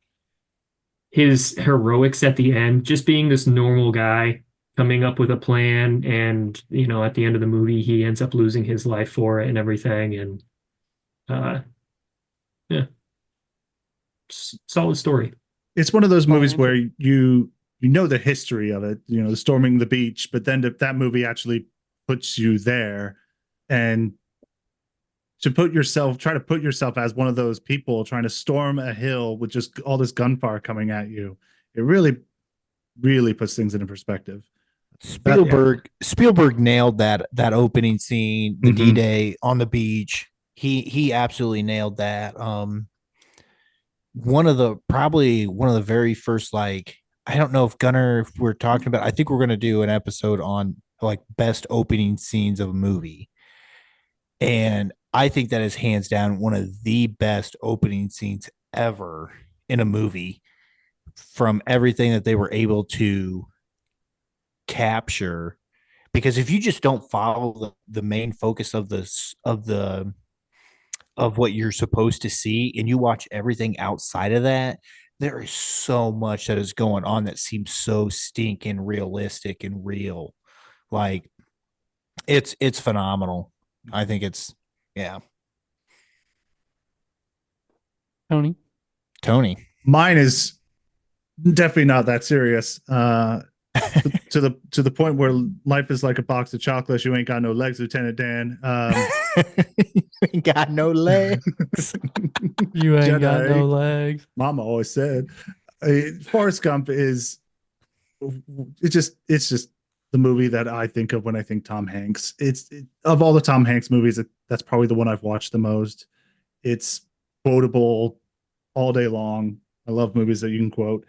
his heroics at the end, just being this normal guy coming up with a plan, and at the end of the movie, he ends up losing his life for it and everything, and uh, yeah, solid story. It's one of those movies answer. where you know the history of it, the storming the beach, but then that movie actually puts you there, and try to put yourself as one of those people trying to storm a hill with just all this gunfire coming at you. It really, really puts things into perspective. Spielberg nailed that opening scene, the Mhm. D-Day on the beach. He absolutely nailed that. Probably one of the very first, like, I don't know if Gunner, if we're talking about, I think we're gonna do an episode on like best opening scenes of a movie. And I think that is hands down one of the best opening scenes ever in a movie, from everything that they were able to capture. Because if you just don't follow the main focus of what you're supposed to see, and you watch everything outside of that, there is so much that is going on that seems so stinking realistic and real. Like, it's phenomenal. I think it's, yeah. Tony. Mine is definitely not that serious. To the point where life is like a box of chocolates. You ain't got no legs, Lieutenant Dan. You ain't got no legs. You ain't Jedi. got no legs. Mama always said. Forrest Gump is it's just the movie that I think of when I think Tom Hanks. Of all the Tom Hanks movies, that's probably the one I've watched the most. It's quotable all day long. I love movies that you can quote.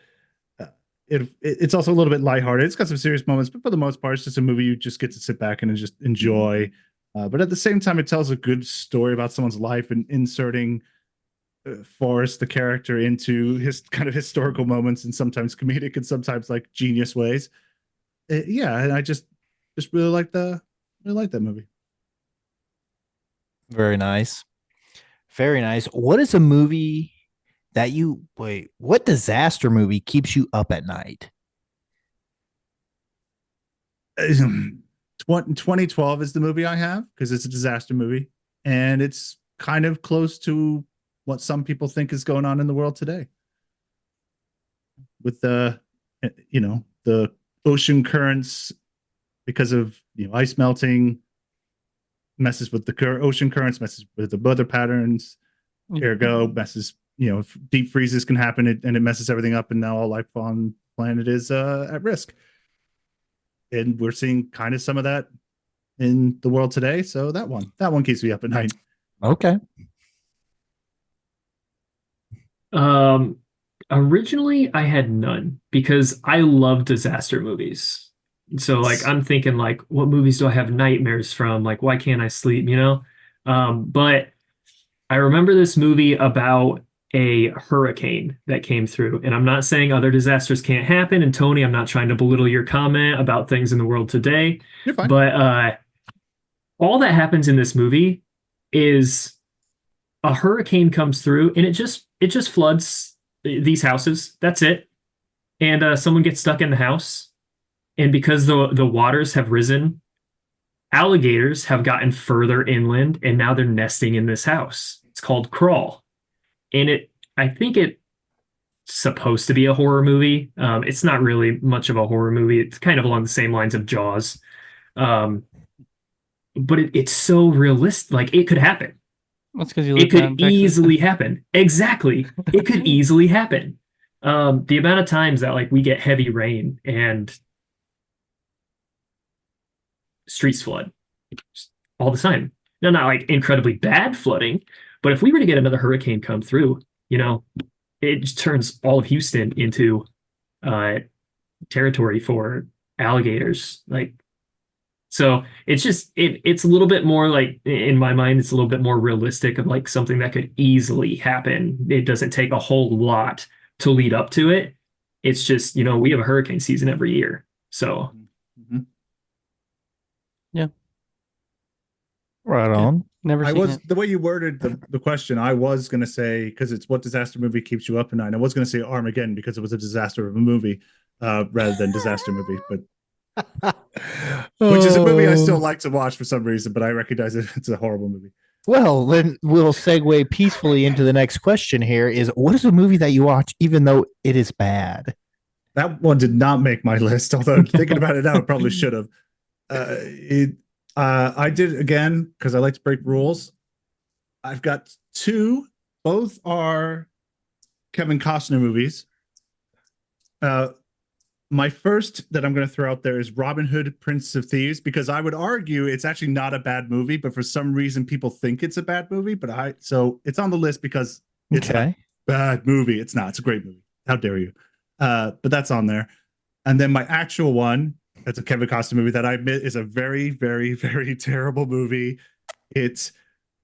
It's also a little bit lighthearted. It's got some serious moments, but for the most part, it's just a movie you just get to sit back and just enjoy. But at the same time, it tells a good story about someone's life, and inserting Forrest, the character, into his kind of historical moments, and sometimes comedic and sometimes like genius ways. Yeah, and I just really like that movie. Very nice. Very nice. What is a movie that what disaster movie keeps you up at night? 2012 is the movie I have, because it's a disaster movie, and it's kind of close to what some people think is going on in the world today, with the ocean currents, because of ice melting, messes with the ocean currents, messes with the weather patterns. Ergo messes, if deep freezes can happen and it messes everything up, and now all life on the planet is at risk. And we're seeing kind of some of that in the world today. So that one keeps me up at night. Okay. Originally I had none because I love disaster movies. So like I'm thinking like, what movies do I have nightmares from? Like, why can't I sleep? But I remember this movie about a hurricane that came through, and I'm not saying other disasters can't happen. And Tony, I'm not trying to belittle your comment about things in the world today, You're fine. but all that happens in this movie is a hurricane comes through and it just floods these houses. That's it. And someone gets stuck in the house. And because the waters have risen, alligators have gotten further inland and now they're nesting in this house. It's called Crawl. And I think it's supposed to be a horror movie. It's not really much of a horror movie. It's kind of along the same lines of Jaws. But it's so realistic. Like it could happen. That's because you It live down in could Texas. easily happen. Exactly. It could easily happen. The amount of times that like we get heavy rain and streets flood all the time. Now, not like incredibly bad flooding, but if we were to get another hurricane come through, it just turns all of Houston into territory for alligators. Like, so it's just it's a little bit more like, in my mind, it's a little bit more realistic of like something that could easily happen. It doesn't take a whole lot to lead up to it. It's just, we have a hurricane season every year. So Yeah. Right on. Never I seen was it. the way you worded the question. I was going to say, because it's what disaster movie keeps you up at night. I was going to say Armageddon because it was a disaster of a movie rather than disaster movie, but which is a movie I still like to watch for some reason, but I recognize it's a horrible movie. Well, then we'll segue peacefully into the next question here is what is a movie that you watch even though it is bad? That one did not make my list, although thinking about it now, it probably should have. I did again because I like to break rules. I've got two. Both are Kevin Costner movies. My first that I'm going to throw out there is Robin Hood, Prince of Thieves, because I would argue it's actually not a bad movie, but for some reason people think it's a bad movie. So it's on the list because it's a bad movie. It's not. It's a great movie. How dare you? But that's on there. And then my actual one, that's a Kevin Costner movie that I admit is a very, very, very terrible movie. It,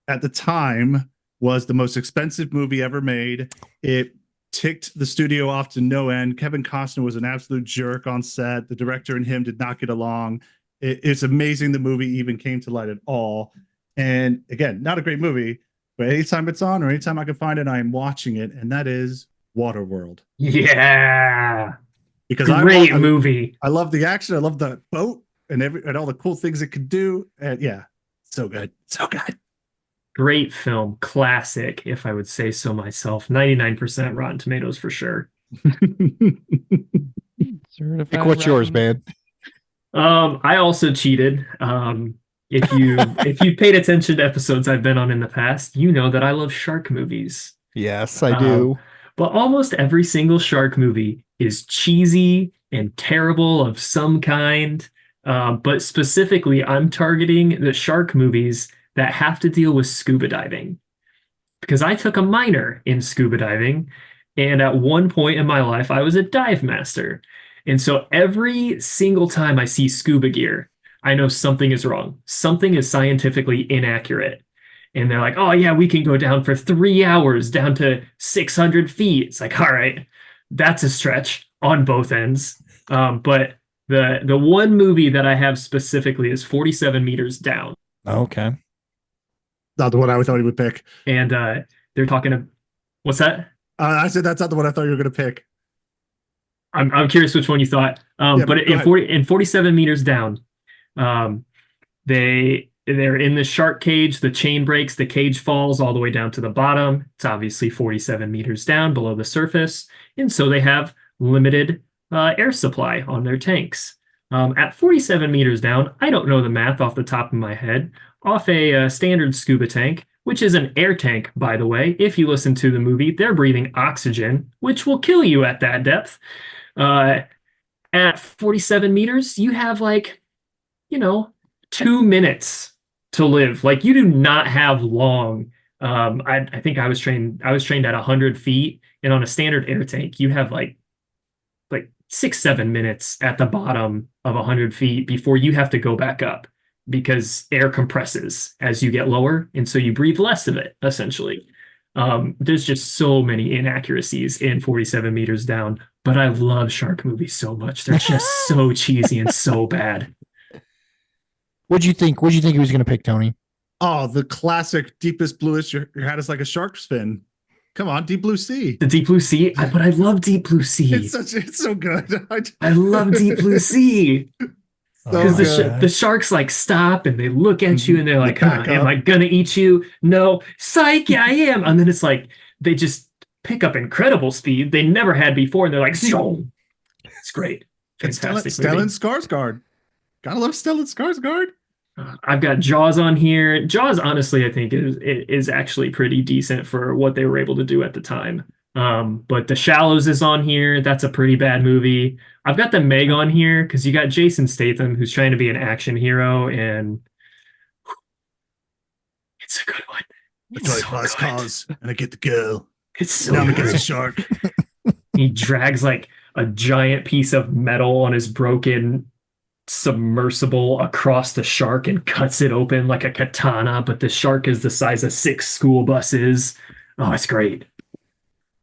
at the time, was the most expensive movie ever made. It ticked the studio off to no end. Kevin Costner was an absolute jerk on set. The director and him did not get along. It's amazing the movie even came to light at all. And again, not a great movie, but anytime it's on or anytime I can find it, I am watching it. And that is Waterworld. yeah, Because great movie. I love the action. I love the boat and all the cool things it could do. And yeah, so good. So good. Great film, classic, if I would say so myself. 99% Rotten Tomatoes for sure. Certified What's yours, rotten. man? I also cheated. If you paid attention to episodes I've been on in the past, you know that I love shark movies. Yes, I do. But almost every single shark movie is cheesy and terrible of some kind. But specifically, I'm targeting the shark movies that have to deal with scuba diving. Because I took a minor in scuba diving, and at one point in my life, I was a dive master. And so every single time I see scuba gear, I know something is wrong. Something is scientifically inaccurate. And they're like, oh, yeah, we can go down for 3 hours, down to 600 feet. It's like, all right, that's a stretch on both ends. But the one movie that I have specifically is 47 meters down. Okay. Not the one I thought he would pick. And they're talking what's that? I said that's not the one I thought you were going to pick. I'm curious which one you thought. But in 47 meters down, they're in the shark cage. The chain breaks. The cage falls all the way down to the bottom. It's obviously 47 meters down below the surface, and so they have limited air supply on their tanks. At 47 meters down, I don't know the math off the top of my head. Off a standard scuba tank, which is an air tank, by the way. If you listen to the movie, they're breathing oxygen, which will kill you at that depth. At 47 meters, you have 2 minutes to live. Like, you do not have long. I think I was trained at 100 feet, and on a standard air tank, you have like 6-7 minutes at the bottom of 100 feet before you have to go back up because air compresses as you get lower, and so you breathe less of it, essentially. There's just so many inaccuracies in 47 meters down, but I love shark movies so much. They're just so cheesy and so bad. What'd you think he was going to pick, Tony? Oh, the classic deepest, bluest. Your head is like a shark's fin. Come on, Deep Blue Sea. The Deep Blue Sea, but I love Deep Blue Sea. It's so good. I love Deep Blue Sea. Because So the sharks stop and they look at you and they're like, Back am up. I gonna eat you? No, psych, yeah, I am. And then it's like they just pick up incredible speed they never had before, and they're like, zoom. It's great. Fantastic Stellan movie. Skarsgård. Gotta love Stellan Skarsgård. I've got Jaws on here. Jaws, honestly, I think is actually pretty decent for what they were able to do at the time. But The Shallows is on here. That's a pretty bad movie. I've got The Meg on here because you got Jason Statham, who's trying to be an action hero, and it's a good one. I drive fast cars and I get the girl. It's so Now I'm good. against a shark. He drags a giant piece of metal on his broken submersible across the shark and cuts it open like a katana, but the shark is the size of 6 school buses. Oh, it's great.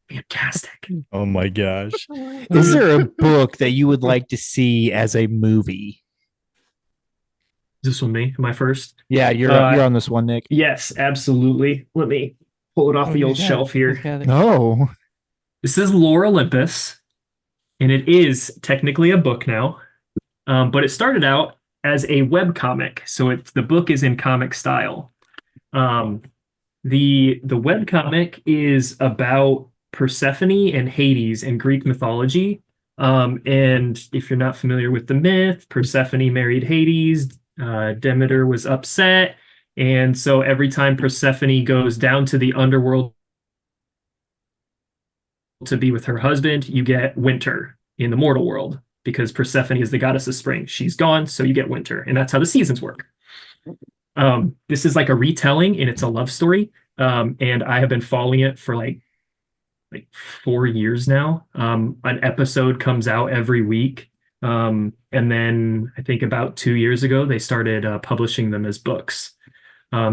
Fantastic. Oh my gosh. Is there a book that you would like to see as a movie? Is this one me? Am I first? Yeah, you're on this one, Nick. Yes, absolutely. Let me pull it off the old shelf here. No. This is Lore Olympus, and it is technically a book now, but it started out as a web comic, so the book is in comic style. The web comic is about Persephone and Hades in Greek mythology. And if you're not familiar with the myth, Persephone married Hades. Demeter was upset, and so every time Persephone goes down to the underworld to be with her husband, you get winter in the mortal world because Persephone is the goddess of spring. She's gone, so you get winter, and that's how the seasons work. This is like a retelling, and it's a love story. And I have been following it for like 4 years now. An episode comes out every week. And then I think about 2 years ago, they started publishing them as books.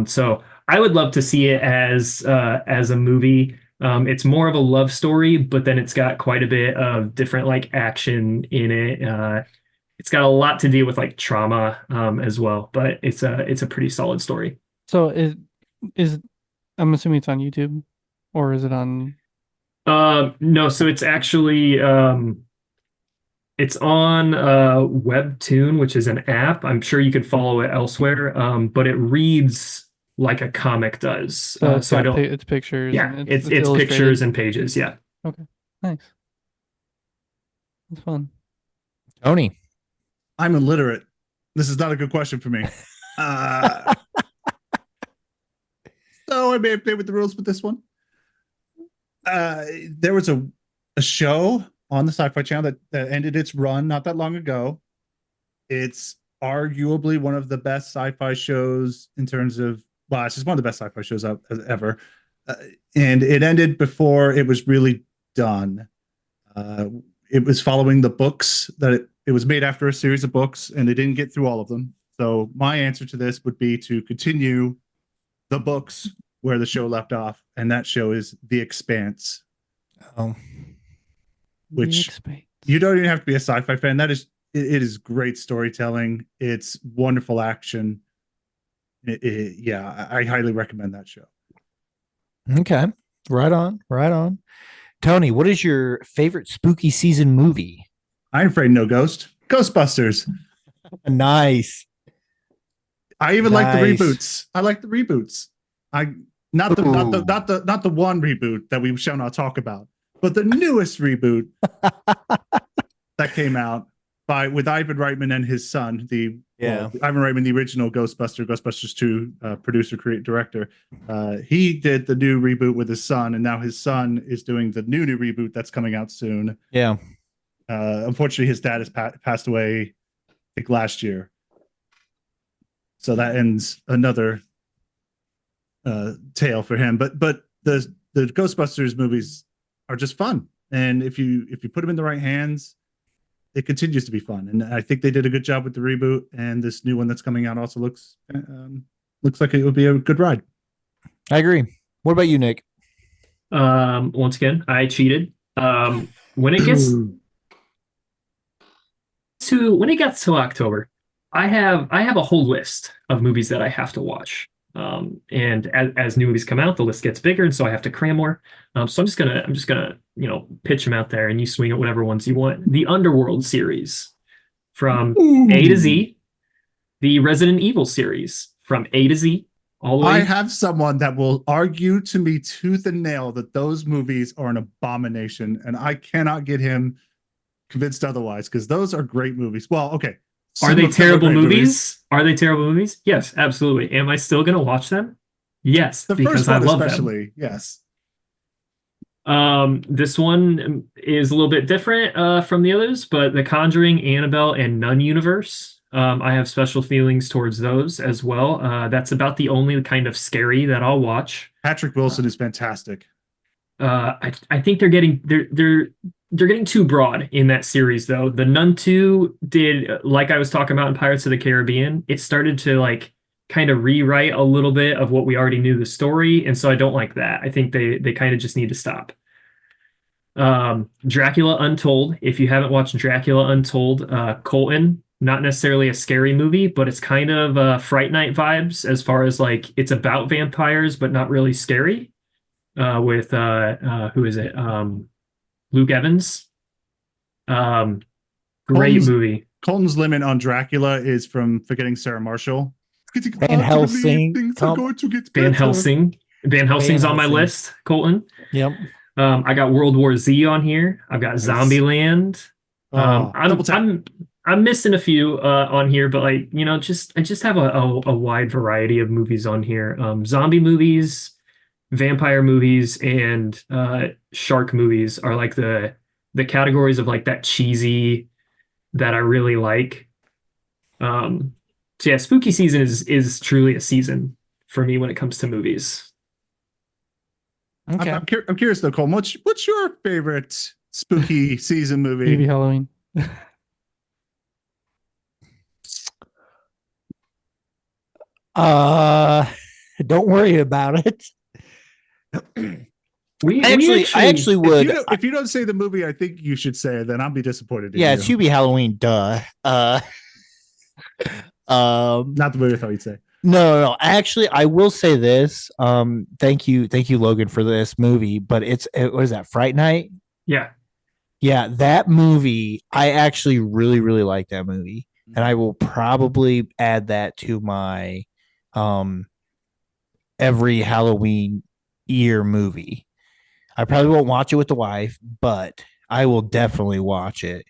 So I would love to see it as a movie. It's more of a love story, but then it's got quite a bit of different action in it. It's got a lot to do with trauma as well, but it's a pretty solid story. So I'm assuming it's on YouTube, or is it on? No, so it's actually it's on Webtoon, which is an app. I'm sure you could follow it elsewhere, but it reads like a comic does. So it's pictures. Yeah, and it's illustrated. pictures and pages. Yeah. Okay, nice. It's fun. Tony. I'm illiterate. This is not a good question for me. So I may have played with the rules with this one. There was a show on the Sci-Fi Channel that ended its run not that long ago. It's arguably one of the best sci-fi shows in terms of, well, it's just one of the best sci-fi shows ever. And it ended before it was really done. It was following the books that it was made after a series of books, and they didn't get through all of them. So my answer to this would be to continue the books where the show left off, and that show is The Expanse. Oh. Which you don't even have to be a sci-fi fan. It is great storytelling. It's wonderful action. Yeah, I highly recommend that show. Okay. Right on. Tony, what is your favorite spooky season movie? I'm Afraid No Ghost. Ghostbusters. Nice. I even like the reboots. I like the reboots. Not the one reboot that we shall not talk about, but the newest reboot that came out with Ivan Reitman and his son, Yeah. Ivan Reitman, the original Ghostbusters 2 producer, creator, director. He did the new reboot with his son, and now his son is doing the new reboot that's coming out soon. Yeah. Unfortunately, his dad has passed away, I think, last year. So that ends another tale for him. But the Ghostbusters movies are just fun, and if you put them in the right hands, it continues to be fun. And I think they did a good job with the reboot, and this new one that's coming out also looks like it would be a good ride. I agree. What about you, Nick? Once again, I cheated. When it gets to October, I have a whole list of movies that I have to watch. And as new movies come out, the list gets bigger, and so I have to cram more. So I'm just gonna pitch them out there, and you swing at whatever ones you want. The Underworld series from A to Z, the Resident Evil series from A to Z, all the way. I have someone that will argue to me tooth and nail that those movies are an abomination, and I cannot get him convinced otherwise, because those are great movies. Well, okay. Are they terrible movies? Are they terrible movies? Yes, absolutely. Am I still going to watch them? Yes, the because first one I love especially. them. Yes. This one is a little bit different from the others, but The Conjuring, Annabelle, and Nun universe, I have special feelings towards those as well. That's about the only kind of scary that I'll watch. Patrick Wilson is fantastic. I think they're getting too broad in that series, though. The Nun 2 did, like I was talking about in Pirates of the Caribbean, it started to like kind of rewrite a little bit of what we already knew the story, and so I don't like that. I think they kind of just need to stop. Dracula Untold. If you haven't watched Dracula Untold, Colton, not necessarily a scary movie, but it's kind of Fright Night vibes, as far as like it's about vampires but not really scary. With who is it? Luke Evans. Great movie. Colton's limit on Dracula is from Forgetting Sarah Marshall. Van Helsing. Van Helsing. Van Helsing's on my list, Colton. Yep. I got World War Z on here. I've got Zombieland. I'm missing a few on here, but I just have a wide variety of movies on here. Zombie movies, vampire movies, and shark movies are like the categories of like that cheesy that I really like. So yeah, spooky season is truly a season for me when it comes to movies. Okay. I'm curious though, Cole. What's your favorite spooky season movie? Maybe Halloween. Don't worry about it. I actually would. If you don't say the movie I think you should say, then I'll be disappointed. Yeah, it's Hubie Halloween. Duh. Not the movie I thought you'd say. No. Actually, I will say this. Thank you, Logan, for this movie. But what is that? Fright Night? Yeah. Yeah, that movie. I actually really, really like that movie, and I will probably add that to my every Halloween year movie. I probably won't watch it with the wife, but I will definitely watch it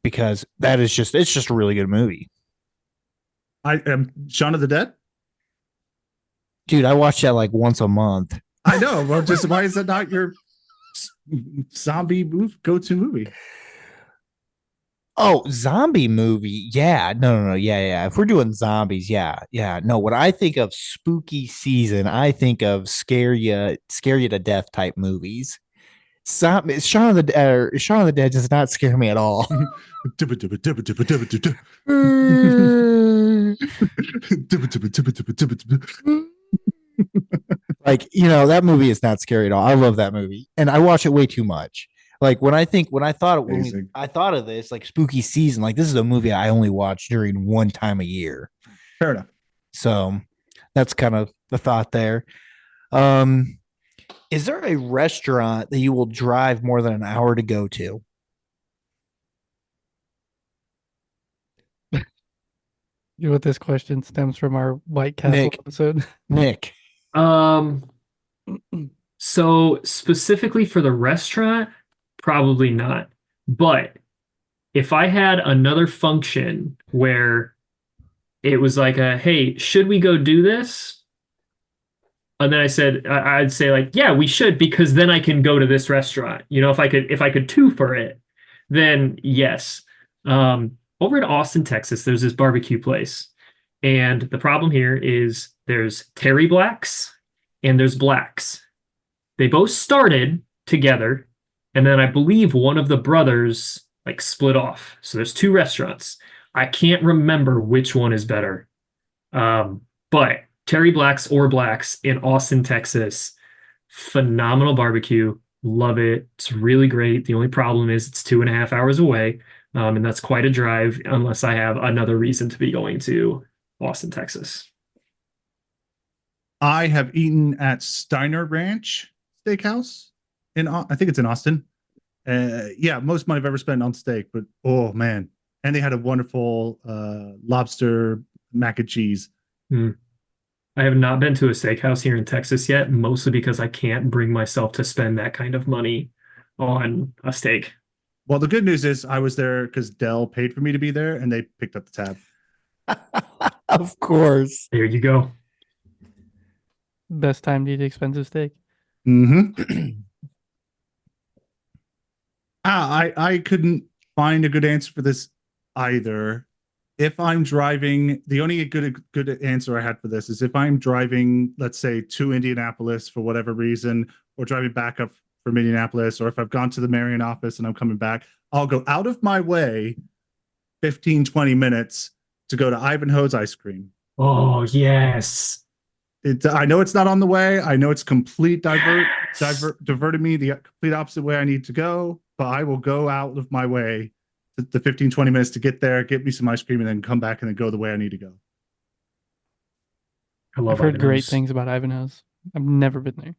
because it's just a really good movie. I am Shaun of the Dead. Dude, I watch that like once a month. I know. Well, just why is that not your zombie go-to movie? Oh, zombie movie. Yeah. No. Yeah. If we're doing zombies, yeah. No, when I think of spooky season, I think of scare you to death type movies. Shaun of the Dead does not scare me at all. Like, that movie is not scary at all. I love that movie, and I watch it way too much. Like when I thought of this like spooky season, like this is a movie I only watch during one time a year. Fair enough. So that's kind of the thought there. Is there a restaurant that you will drive more than an hour to go to? You know what this question stems from our White Castle episode? Nick. So specifically for the restaurant, probably not. But if I had another function where it was like hey, should we go do this? And then I'd say like, yeah, we should, because then I can go to this restaurant. If I could two for it, then yes. Over in Austin, Texas, there's this barbecue place. And the problem here is there's Terry Blacks and there's Blacks. They both started together, and then I believe one of the brothers like split off. So there's two restaurants. I can't remember which one is better. But Terry Blacks or Blacks in Austin, Texas, phenomenal barbecue. Love it. It's really great. The only problem is it's 2.5 hours away. And that's quite a drive unless I have another reason to be going to Austin, Texas. I have eaten at Steiner Ranch Steakhouse I think it's in Austin. Yeah, most money I've ever spent on steak, but oh man. And they had a wonderful lobster mac and cheese. I have not been to a steakhouse here in Texas yet, mostly because I can't bring myself to spend that kind of money on a steak. Well, the good news is I was there because Dell paid for me to be there, and they picked up the tab. Of course. There you go. Best time to eat expensive steak. Mm-hmm. I couldn't find a good answer for this either. If I'm driving, the only good answer I had for this is if I'm driving, let's say, to Indianapolis for whatever reason, or driving back up from Indianapolis, or if I've gone to the Marion office and I'm coming back, I'll go out of my way 15, 20 minutes to go to Ivanhoe's Ice Cream. Oh, yes. I know it's not on the way. I know it's diverted me the complete opposite way I need to go, but I will go out of my way the 15, 20 minutes to get there, get me some ice cream, and then come back and then go the way I need to go. I've heard great things about Ivanhoe's. I've never been there.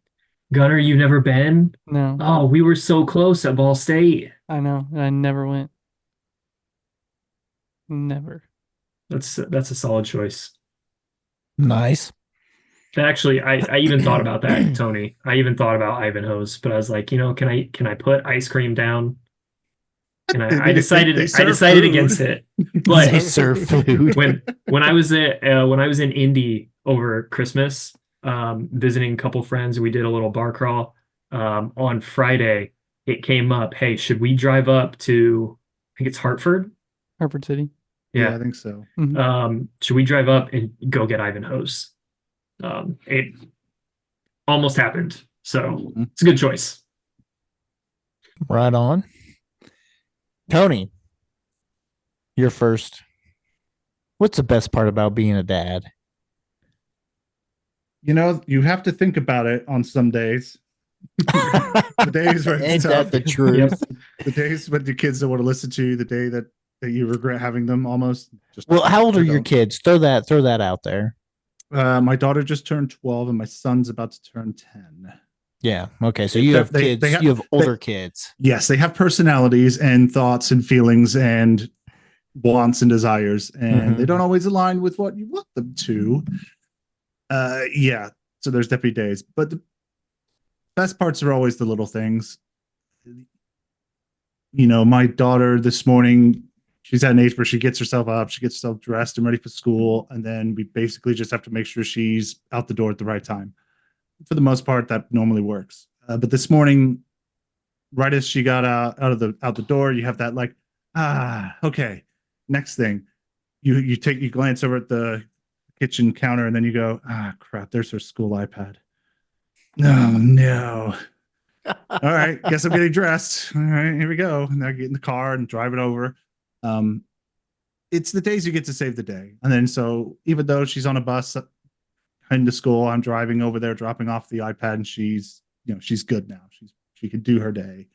Gunner, you've never been? No. Oh, we were so close at Ball State. I know, and I never went. Never. That's a solid choice. Nice. Actually, I even thought about that, Tony. I even thought about Ivanhoe's, but I was like, can I put ice cream down? And I decided against it. But they serve food. when I was in Indy over Christmas, visiting a couple friends, we did a little bar crawl. On Friday, it came up, hey, should we drive up to, I think it's Hartford City? Yeah, I think so. Mm-hmm. Should we drive up and go get Ivanhoe's? It almost happened, so it's a good choice. Right on. Tony, you're first. What's the best part about being a dad? You have to think about it on some days. The days where it's tough. That the truth? Yep. The days when the kids don't want to listen to you, the day that you regret having them almost. Well, how old are your kids? Throw that out there. My daughter just turned 12 and my son's about to turn 10. Yeah. Okay. So you have kids. You have older kids. Yes, they have personalities and thoughts and feelings and wants and desires, and they don't always align with what you want them to. Yeah. So there's definitely days, but the best parts are always the little things. My daughter this morning, she's at an age where she gets herself up, she gets herself dressed and ready for school, and then we basically just have to make sure she's out the door at the right time. For the most part, that normally works. But this morning, right as she got out the door, you have that like, okay. Next thing, you glance over at the kitchen counter, and then you go, crap, there's her school iPad. No. All right, guess I'm getting dressed. All right, here we go. And I get in the car and drive it over. It's the days you get to save the day. And then so even though she's on a bus into school, I'm driving over there, dropping off the iPad, and she's good now. She can do her day.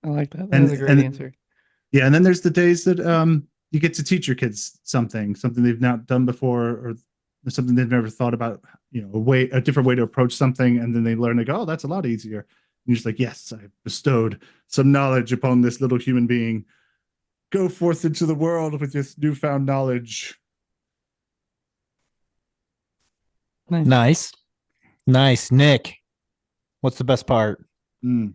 I like that. That's a great answer. Yeah, and then there's the days that you get to teach your kids something they've not done before, or something they've never thought about, a different way to approach something, and then they learn, they go, oh, that's a lot easier. And you're just like, yes, I bestowed some knowledge upon this little human being. Go forth into the world with this newfound knowledge. Nice. Nick, what's the best part? You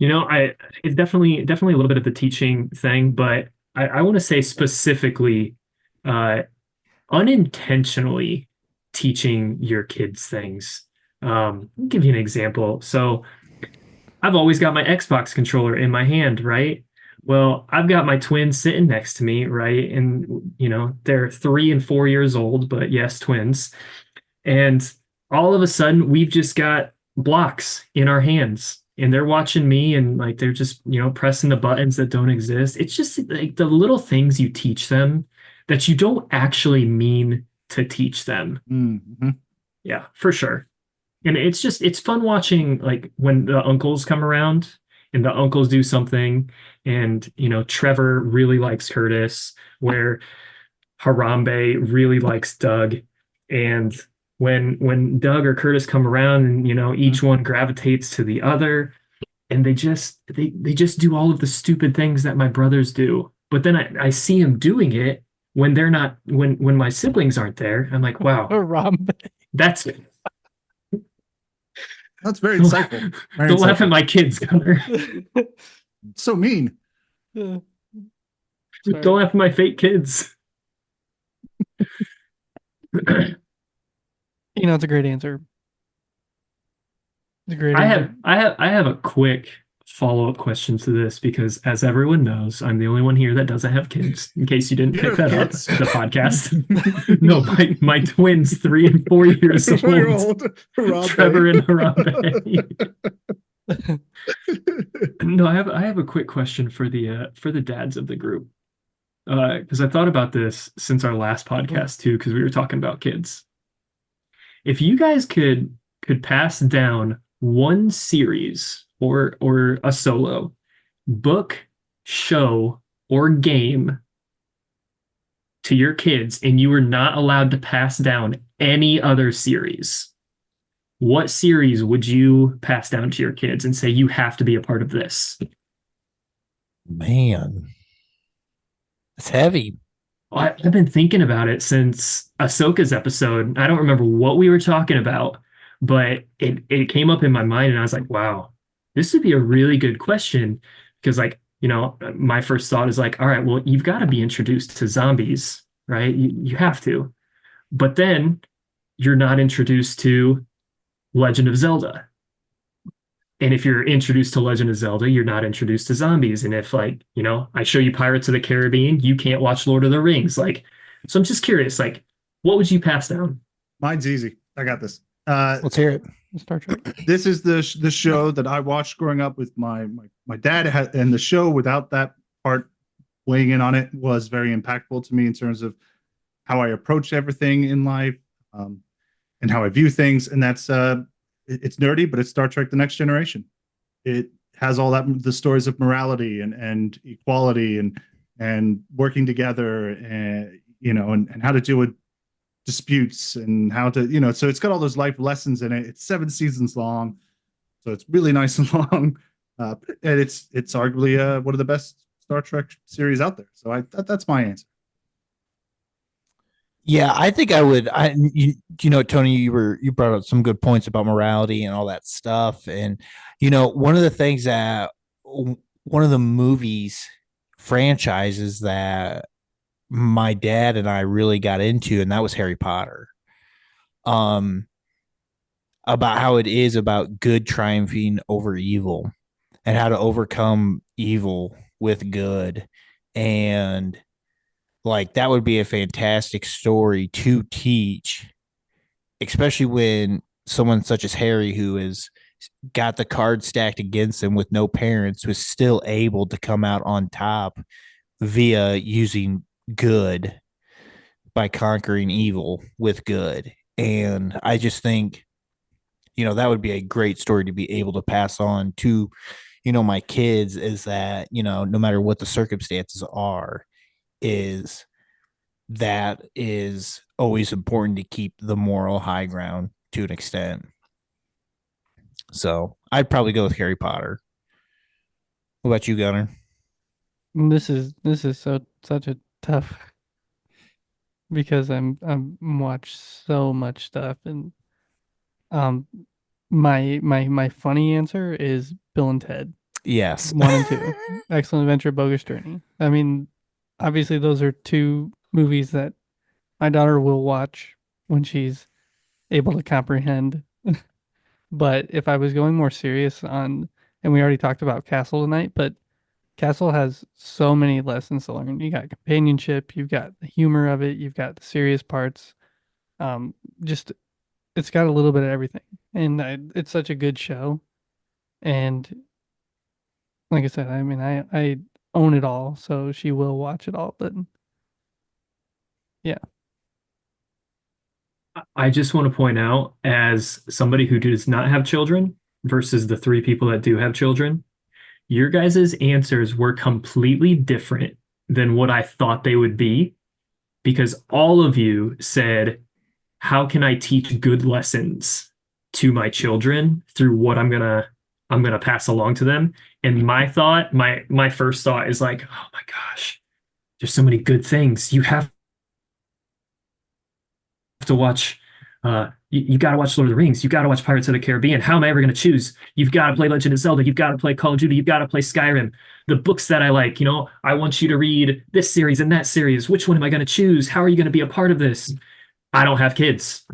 It's definitely a little bit of the teaching thing, but I want to say specifically, uh, unintentionally teaching your kids things. I'll give you an example. So I've always got my Xbox controller in my hand, right? Well, I've got my twins sitting next to me, right? And they're 3 and 4 years old, but yes, twins. And all of a sudden, we've just got blocks in our hands, and they're watching me, and like they're just, pressing the buttons that don't exist. It's just like the little things you teach them that you don't actually mean to teach them. Mm-hmm. Yeah, for sure. And it's fun watching like when the uncles come around and the uncles do something, and Trevor really likes Curtis, where Harambe really likes Doug. And when Doug or Curtis come around, and each one gravitates to the other, and they just do all of the stupid things that my brothers do. But then I see them doing it when they're not, when my siblings aren't there. I'm like, wow, Harambe. that's very insightful. Don't laugh at my kids, Gunner. So mean. Don't laugh at my fake kids. It's a great answer. It's a great answer. I have a quick follow-up question to this, because as everyone knows, I'm the only one here that doesn't have kids, in case you didn't pick that up, the podcast. No, my twins, 3 and 4 years old, Trevor and Harambe. No, I have a quick question for the dads of the group. Because I thought about this since our last podcast too, because we were talking about kids. If you guys could pass down one series or a solo book, show, or game to your kids, and you were not allowed to pass down any other series, what series would you pass down to your kids and say you have to be a part of this? Man, it's heavy. I've been thinking about it since Ahsoka's episode. I don't remember what we were talking about, but it came up in my mind, and I was like, wow, this would be a really good question, because my first thought is like, all right, well, you've got to be introduced to zombies, right? You have to. But then you're not introduced to Legend of Zelda. And if you're introduced to Legend of Zelda, you're not introduced to zombies. And if I show you Pirates of the Caribbean, you can't watch Lord of the Rings. So I'm just curious, what would you pass down? Mine's easy. I got this. Let's hear it. Star Trek. This is the show that I watched growing up with my dad, and the show, without that part weighing in on it, was very impactful to me in terms of how I approach everything in life, and how I view things. And that's it's nerdy, but it's Star Trek: The Next Generation. It has all the stories of morality and equality and working together, and how to deal with disputes, and how to, so it's got all those life lessons in it. It's 7 seasons long, so it's really nice and long, and it's arguably one of the best Star Trek series out there. So that's my answer. Yeah, I think I would. Tony, you brought up some good points about morality and all that stuff. And one of the things that one of the movies franchises that my dad and I really got into, and that was Harry Potter. About how it is about good triumphing over evil, and how to overcome evil with good. And that would be a fantastic story to teach, especially when someone such as Harry, who has got the cards stacked against him with no parents, was still able to come out on top via using good, by conquering evil with good. And I just think, that would be a great story to be able to pass on to, my kids, is that, no matter what the circumstances are, is always important to keep the moral high ground to an extent. So I'd probably go with Harry Potter. What about you, Gunnar? This is such a tough, because I'm watched so much stuff, and my funny answer is Bill and Ted. Yes. 1 and 2. Excellent Adventure, Bogus Journey. I mean, obviously those are two movies that my daughter will watch when she's able to comprehend. But if I was going more serious on, and we already talked about Castle tonight, but Castle has so many lessons to learn. You got companionship, you've got the humor of it, you've got the serious parts. Just it's got a little bit of everything, and it's such a good show. And like I said, I mean, I own it all, so she will watch it all. But yeah, I just want to point out, as somebody who does not have children versus the three people that do have children, your guys' answers were completely different than what I thought they would be, because all of you said, how can I teach good lessons to my children through what I'm gonna pass along to them? And my first thought is like, oh my gosh, there's so many good things. You have to watch you got to watch Lord of the Rings. You got to watch Pirates of the Caribbean. How am I ever going to choose? You've got to play Legend of Zelda. You've got to play Call of Duty. You've got to play Skyrim. The books that I like, I want you to read this series and that series. Which one am I going to choose? How are you going to be a part of this? I don't have kids.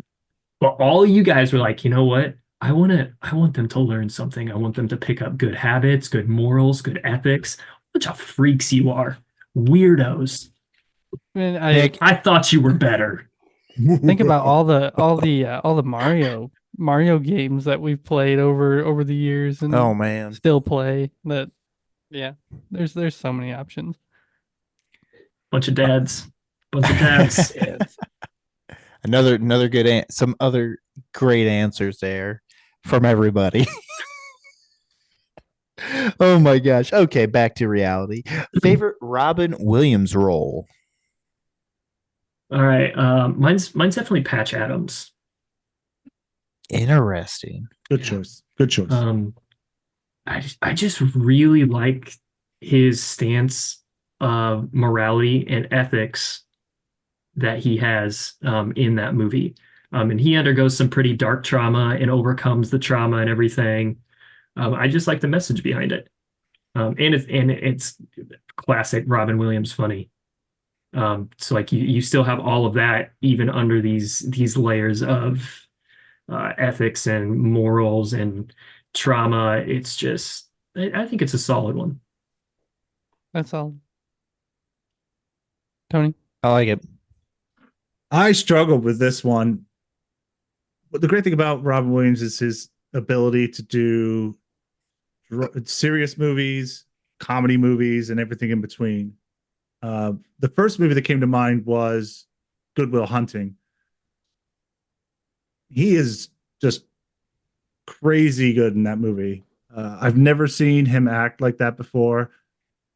But all you guys were like, you know what? I want them to learn something. I want them to pick up good habits, good morals, good ethics. Bunch of freaks you are. Weirdos. and I thought you were better. think about all the Mario games that we've played over the years and Oh man. still play. That yeah, there's so many options. Bunch of dads. Bunch of dads. Another good some other great answers there from everybody. Oh my gosh. Okay, back to reality. Favorite Robin Williams role? All right. Mine's definitely Patch Adams. Interesting. Good choice. Good choice. I just really like his stance of morality and ethics that he has in that movie. And he undergoes some pretty dark trauma and overcomes the trauma and everything. I just like the message behind it. And it's classic Robin Williams funny. So like you still have all of that even under these layers of ethics and morals and trauma. It's just I think it's a solid one. That's all. Tony? I like it. I struggled with this one. But the great thing about Robin Williams is his ability to do serious movies, comedy movies, and everything in between. The first movie that came to mind was Good Will Hunting. He is just crazy good in that movie. I've never seen him act like that before.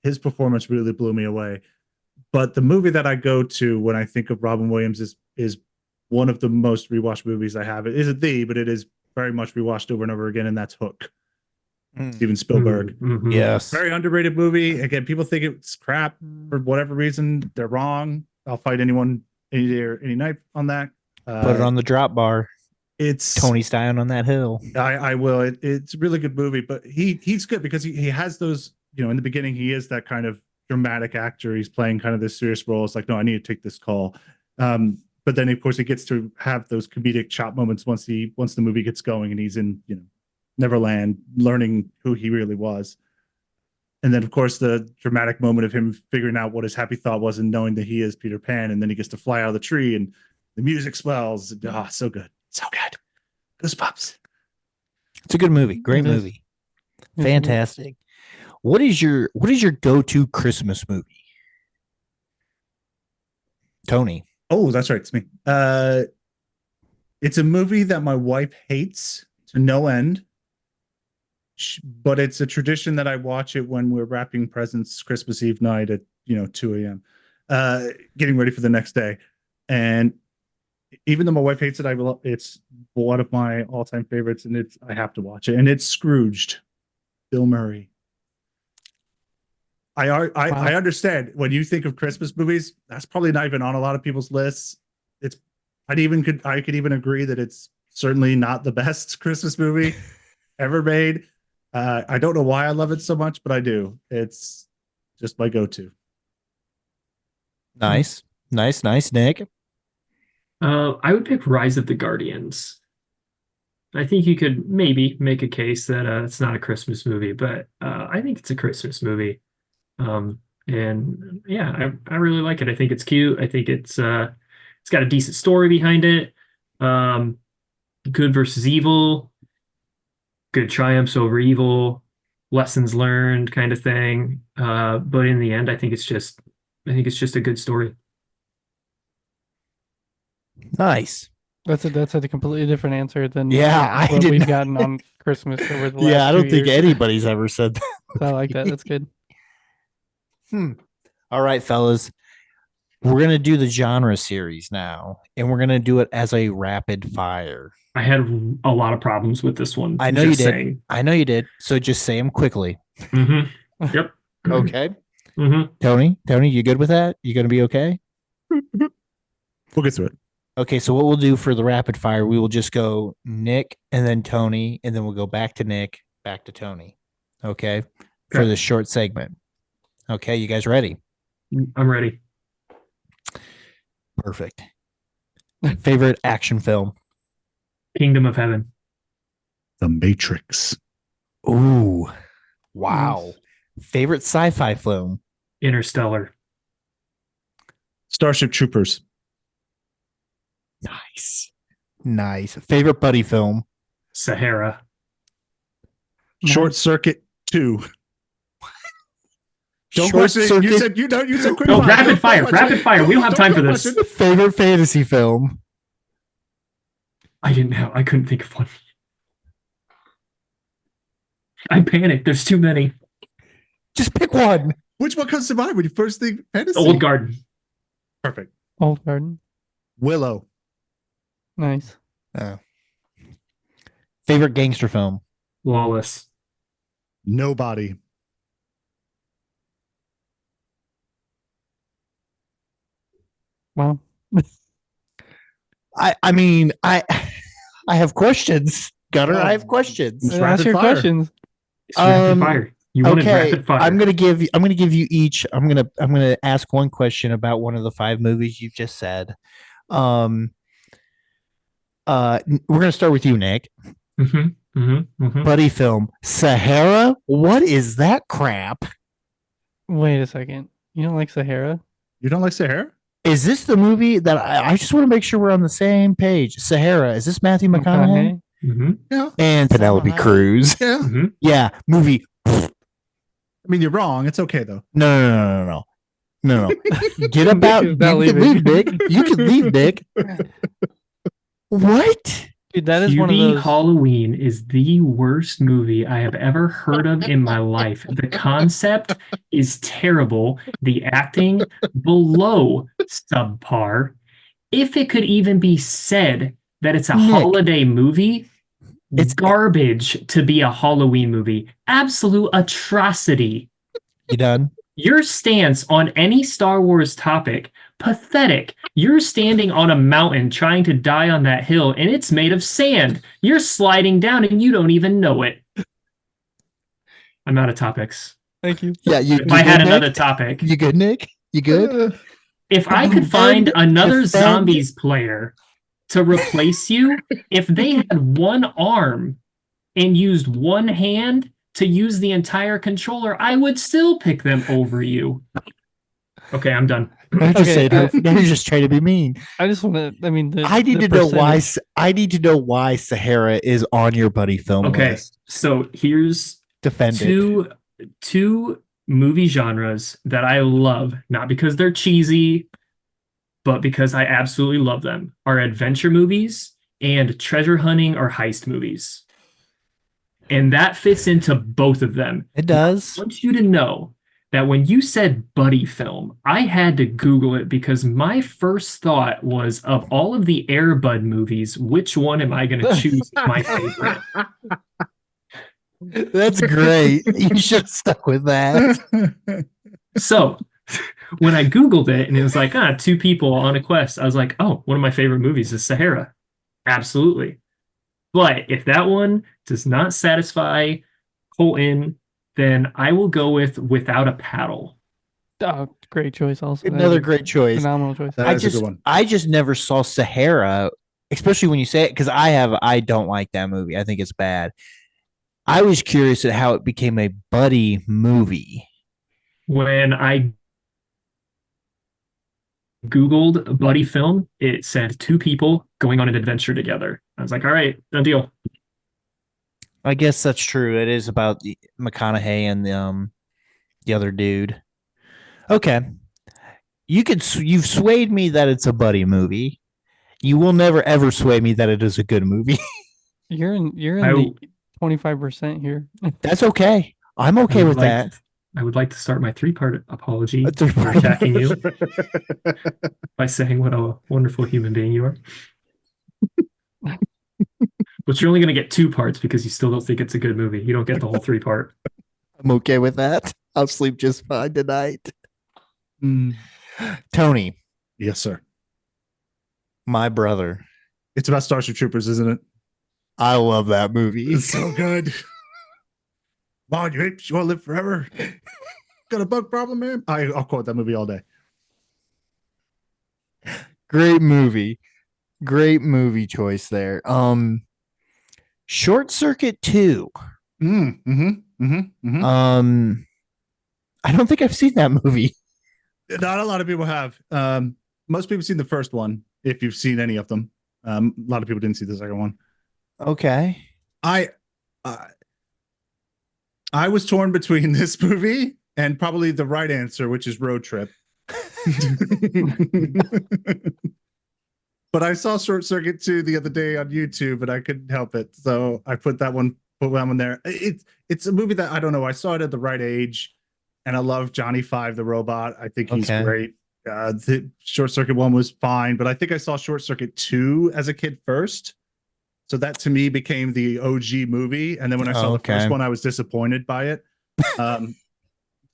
His performance really blew me away. But the movie that I go to when I think of Robin Williams is one of the most rewatched movies I have. It isn't but it is very much rewatched over and over again, and that's Hook. Steven Spielberg. Mm-hmm. Yes. Very underrated movie. Again, people think it's crap for whatever reason. They're wrong. I'll fight anyone any day or any night on that. Put it on the drop bar. It's Tony's dying on that hill. I will. It's a really good movie, but he's good because he has those, in the beginning, he is that kind of dramatic actor. He's playing kind of this serious role. It's like, no, I need to take this call. But then of course he gets to have those comedic chop moments once the movie gets going and he's in, Neverland, learning who he really was. And then of course the dramatic moment of him figuring out what his happy thought was and knowing that he is Peter Pan, and then he gets to fly out of the tree and the music swells. So good. So good. Goosebumps. It's a good movie. Great movie. Fantastic. What is your go-to Christmas movie? Tony. Oh, that's right. It's me. It's a movie that my wife hates to no end, but it's a tradition that I watch it when we're wrapping presents Christmas Eve night at 2 a.m. Getting ready for the next day. And even though my wife hates it, it's one of my all-time favorites, and I have to watch it. And it's Scrooged, Bill Murray. I understand when you think of Christmas movies, that's probably not even on a lot of people's lists. I could even agree that it's certainly not the best Christmas movie ever made. I don't know why I love it so much, but I do. It's just my go-to. Nice. Nick. I would pick Rise of the Guardians. I think you could maybe make a case that it's not a Christmas movie, but I think it's a Christmas movie. And yeah, I really like it. I think it's cute. I think it's got a decent story behind it. Good versus evil, good triumphs over evil, lessons learned kind of thing. But in the end, I think it's just a good story. Nice. That's a completely different answer than Yeah, what we've gotten on Christmas over the last Yeah, I don't think years. anybody's ever said that. So I like that. That's good. All right, fellas. We're going to do the genre series now, and we're going to do it as a rapid fire. I had a lot of problems with this one. I know you just did. saying. I know you did. So just say them quickly. Mm-hmm. Yep. Okay. Mm-hmm. Tony, you good with that? You going to be okay? We'll get through it. Okay, so what we'll do for the rapid fire, we will just go Nick and then Tony, and then we'll go back to Nick, back to Tony. Okay. For this short segment. Okay, you guys ready? I'm ready. Perfect. Favorite action film? Kingdom of Heaven. The Matrix. Ooh. Wow. Favorite sci-fi film? Interstellar. Starship Troopers. Nice. Favorite buddy film? Sahara. Short Circuit 2. Don't Short question it. You Circuit. said quick No, fire. rapid fire. Don't question Rapid it. fire. We don't have time for this. question it. Favorite fantasy film? I couldn't think of one. I panicked. There's too many. Just pick one. Which one comes to mind when you first think fantasy? Old Garden. Perfect. Old Garden. Willow. Nice. Favorite gangster film? Lawless. Nobody. Wow. I mean, I have questions. Gunner, I have questions. It's Ask rapid your fire. questions. It's rapid fire. You wanted Okay, rapid fire. I'm gonna give you each. I'm gonna ask one question about one of the 5 movies you've just said. We're gonna start with you, Nick. Buddy film Sahara. What is that crap? Wait a second. You don't like Sahara? You don't like Sahara? Is this the movie that I just want to make sure we're on the same page? Sahara. Is this Matthew McConaughey? Yeah. And Penelope Cruz? Yeah. Yeah, movie. I mean, you're wrong. It's okay though. No. Get about. You can leave, Nick. You can leave, Nick. What? Dude, that is one of QB those. Halloween is the worst movie I have ever heard of in my life. The concept is terrible. The acting below subpar. If it could even be said that it's a Nick, holiday movie, it's garbage to be a Halloween movie. Absolute atrocity. You done? Your stance on any Star Wars topic, pathetic. You're standing on a mountain trying to die on that hill, and it's made of sand. You're sliding down, and you don't even know it. I'm out of topics. Thank you. Yeah, If I had another topic. You good, Nick? You good? If I could find another defend. zombies player to replace you, if they had one arm and used one hand to use the entire controller, I would still pick them over you. Okay, I'm done. Now you're just trying to be mean. I just want to. I mean, I need to know why. I need to know why Sahara is on your buddy film Okay, list. so here's Defend it. two movie genres that I love, not because they're cheesy, but because I absolutely love them, are adventure movies and treasure hunting or heist movies. And that fits into both of them. It does. I want you to know that when you said buddy film, I had to Google it because my first thought was, of all of the Air Bud movies, which one am I going to choose as my favorite? That's great. You should have stuck with that. So when I Googled it and it was like, 2 people on a quest, I was like, oh, one of my favorite movies is Sahara. Absolutely. But if that one does not satisfy pull in, then I will go with Without a Paddle. Oh, great choice. Also, Another great choice. phenomenal choice. That is a good one. I just never saw Sahara, especially when you say it, because I don't like that movie. I think it's bad. I was curious at how it became a buddy movie. When I Googled buddy film, it said two people going on an adventure together. I was like, all right, done deal. I guess that's true. It is about McConaughey and the other dude. Okay, you've swayed me that it's a buddy movie. You will never ever sway me that it is a good movie. You're in the 25% here. That's okay. I'm okay with that. I would like to start my three-part apology A for three-part- attacking you by saying what a wonderful human being you are. But you're only going to get 2 parts because you still don't think it's a good movie. You don't get the whole 3-part. I'm okay with that. I'll sleep just fine tonight. Mm. Tony, Yes, sir. my brother. It's about Starship Troopers, isn't it? I love that movie. It's so good. Mom, you want to live forever? Got a bug problem, man? I'll quote that movie all day. Great movie. Great movie choice there. Short Circuit 2. I don't think I've seen that movie. Not a lot of people have. Most people have seen the first one, if you've seen any of them. A lot of people didn't see the second one. Okay. I was torn between this movie and probably the right answer, which is Road Trip. But I saw Short Circuit 2 the other day on YouTube, and I couldn't help it, so I put that one there. It's a movie that I don't know. I saw it at the right age, and I love Johnny Five, the robot. I think he's great. The Short Circuit 1 was fine, but I think I saw Short Circuit 2 as a kid first. So that to me became the OG movie. And then when I saw the first one, I was disappointed by it.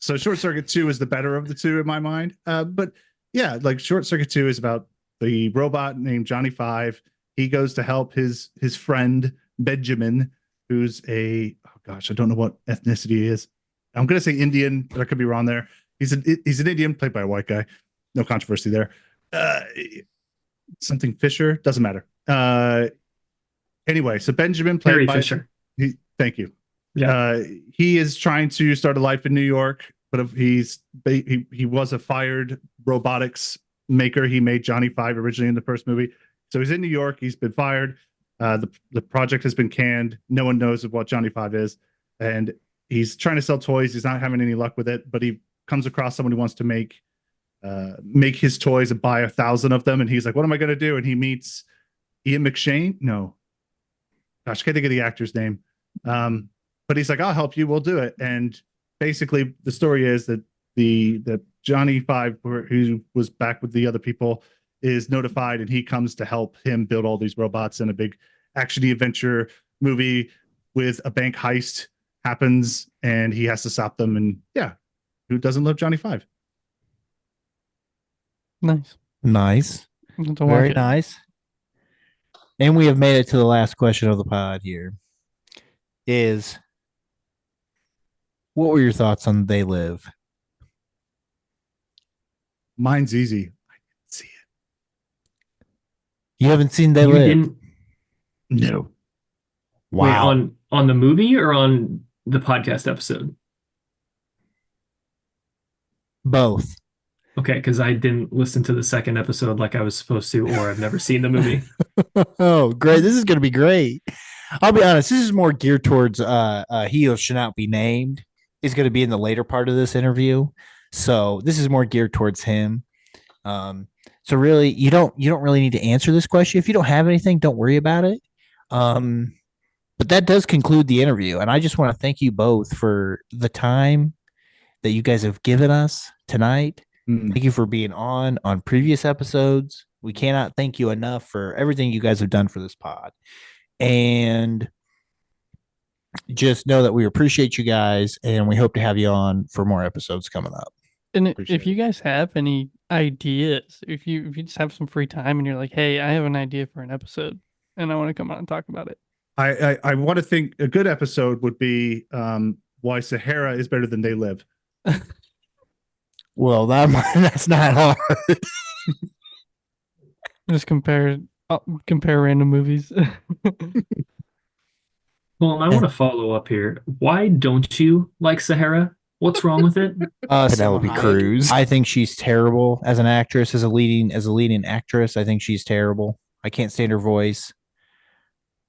So Short Circuit 2 is the better of the two in my mind. But yeah, like Short Circuit 2 is about the robot named Johnny Five. He goes to help his friend Benjamin, who's I don't know what ethnicity he is. I'm going to say Indian, but I could be wrong there. He's an Indian played by a white guy. No controversy there. Something Fisher, doesn't matter. Anyway, so Benjamin played Harry by Fisher. Thank you. Yeah. He is trying to start a life in New York, but he was a fired robotics maker. He made Johnny Five originally in the first movie. So he's in New York. He's been fired. The project has been canned. No one knows what Johnny Five is, and he's trying to sell toys. He's not having any luck with it, but he comes across someone who wants to make his toys and buy 1,000 of them. And he's like, "What am I going to do?" And he meets Ian McShane. No, gosh, I can't think of the actor's name. But he's like, "I'll help you. We'll do it." And basically, the story is that the Johnny Five, who was back with the other people, is notified, and he comes to help him build all these robots. In a big action-y adventure movie with a bank heist happens, and he has to stop them. And yeah, who doesn't love Johnny Five? Nice. Very nice. And we have made it to the last question of the pod here. What were your thoughts on They Live? Mine's easy. I didn't see it. You haven't seen They Live? No. Wow. Wait, on the movie or on the podcast episode? Both. Okay, because I didn't listen to the second episode like I was supposed to, or I've never seen the movie. Oh, great. This is going to be great. I'll be honest. This is more geared towards He Who Shall Not Be Named is going to be in the later part of this interview. So this is more geared towards him. So really, you don't really need to answer this question. If you don't have anything, don't worry about it. But that does conclude the interview. And I just want to thank you both for the time that you guys have given us tonight. Thank you for being on previous episodes. We cannot thank you enough for everything you guys have done for this pod. And just know that we appreciate you guys, and we hope to have you on for more episodes coming up. And if you guys have any ideas, if you just have some free time and you're like, hey, I have an idea for an episode and I want to come on and talk about it, I want to think a good episode would be why Sahara is better than They Live. Well, that's not hard. Just compare random movies. Well, I want to follow up here. Why don't you like Sahara? What's wrong with it? Penelope Cruz. I think she's terrible as an actress, as a leading actress. I think she's terrible. I can't stand her voice.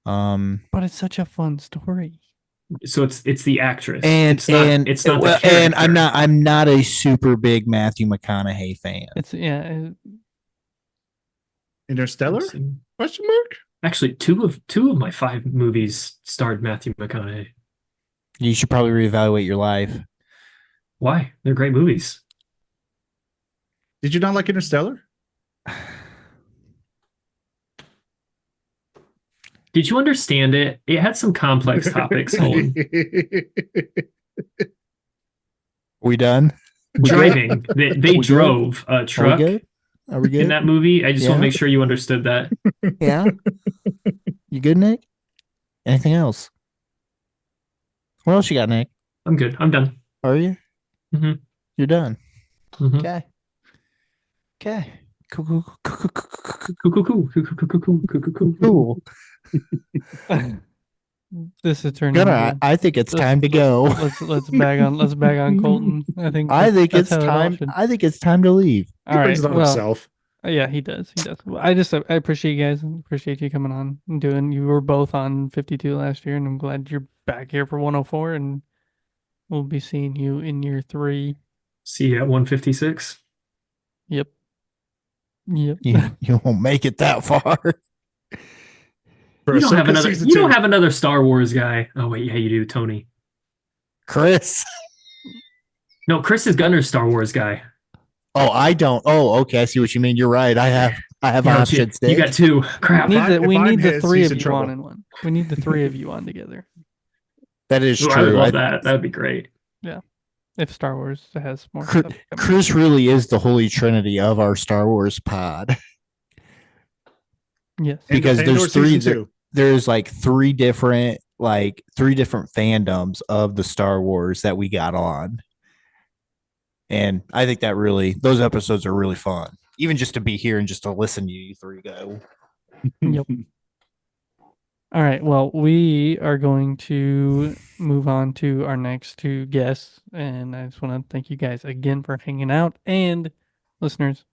But it's such a fun story. So it's the actress. And it's not the character. and I'm not a super big Matthew McConaughey fan. It's Interstellar? Question mark? Actually, two of my 5 movies starred Matthew McConaughey. You should probably reevaluate your life. Why? They're great movies. Did you not like Interstellar? Did you understand it? It had some complex topics. Hold. We done? Driving. They We drove a truck Are we good? in that movie. I just want to Yeah. make sure you understood that. Yeah. You good, Nick? Anything else? What else you got, Nick? I'm good. I'm done. Are you? Mhm. You're done. Mhm. Okay. Okay. Cool. Cool. this is turning. Gunnar, I think it's time to go. Let's bag on Colton. I think it's how it all time. should- I think it's time to leave. All right. Brings it on Well, himself. yeah, he does. Well, I appreciate you guys. Appreciate you coming on and doing. You were both on 52 last year, and I'm glad you're back here for 104. And we'll be seeing you in year 3. See you at 156. Yep. You won't make it that far. For You don't have Ahsoka another. season You don't 2. have another Star Wars guy. Oh wait, yeah, you do, Tony. Chris. No, Chris is Gunner's Star Wars guy. Oh, I don't. Oh, okay. I see what you mean. You're right. I have Yeah, options. you got 2. Crap. We I'm need the his, 3 he's of in you on trouble. in one. We need the 3 of you on together. That is Ooh, I would true. love that. That would be great. If Star Wars has more Chris, stuff coming. Chris really is the holy trinity of our Star Wars pod. Yes. Because Andor there's 3 season 2. there's like 3 different fandoms of the Star Wars that we got on. And I think that those episodes are really fun. Even just to be here and just to listen to you 3 go. Yep. All right. Well, we are going to move on to our next 2 guests. And I just want to thank you guys again for hanging out. And listeners,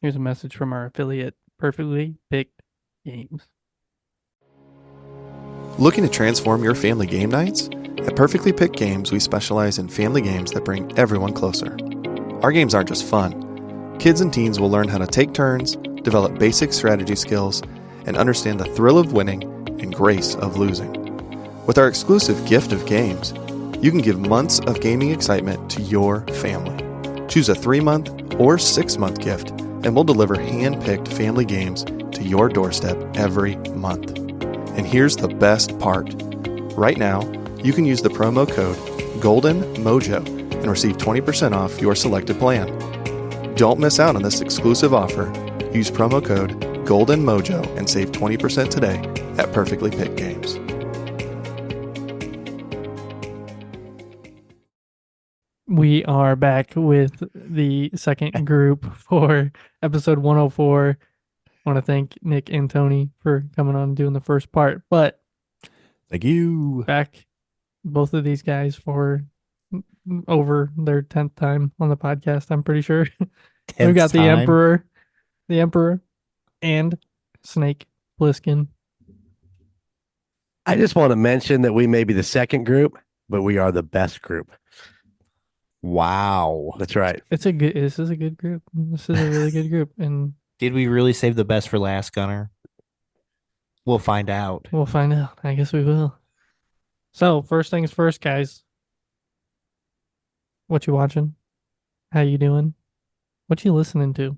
here's a message from our affiliate, Perfectly Picked Games. Looking to transform your family game nights? At Perfectly Picked Games, we specialize in family games that bring everyone closer. Our games aren't just fun. Kids and teens will learn how to take turns, develop basic strategy skills, and understand the thrill of winning and grace of losing. With our exclusive gift of games, you can give months of gaming excitement to your family. Choose a 3-month or 6-month gift, and we'll deliver hand-picked family games to your doorstep every month. And here's the best part. Right now, you can use the promo code GOLDENMOJO and receive 20% off your selected plan. Don't miss out on this exclusive offer. Use promo code GOLDENMOJO and save 20% today at Perfectly Picked Games. We are back with the second group for episode 104. I want to thank Nick and Tony for coming on and doing the first part. But Thank you. back both of these guys for over their 10th time on the podcast, I'm pretty sure. We've got the Emperor, and Snake Plissken. I just want to mention that we may be the second group, but we are the best group. Wow. That's right. This is a good group. This is a really good group. And Did we really save the best for last, Gunner? We'll find out. we'll find out. I guess we will. So, first things first, guys. What you watching? How you doing? What you listening to?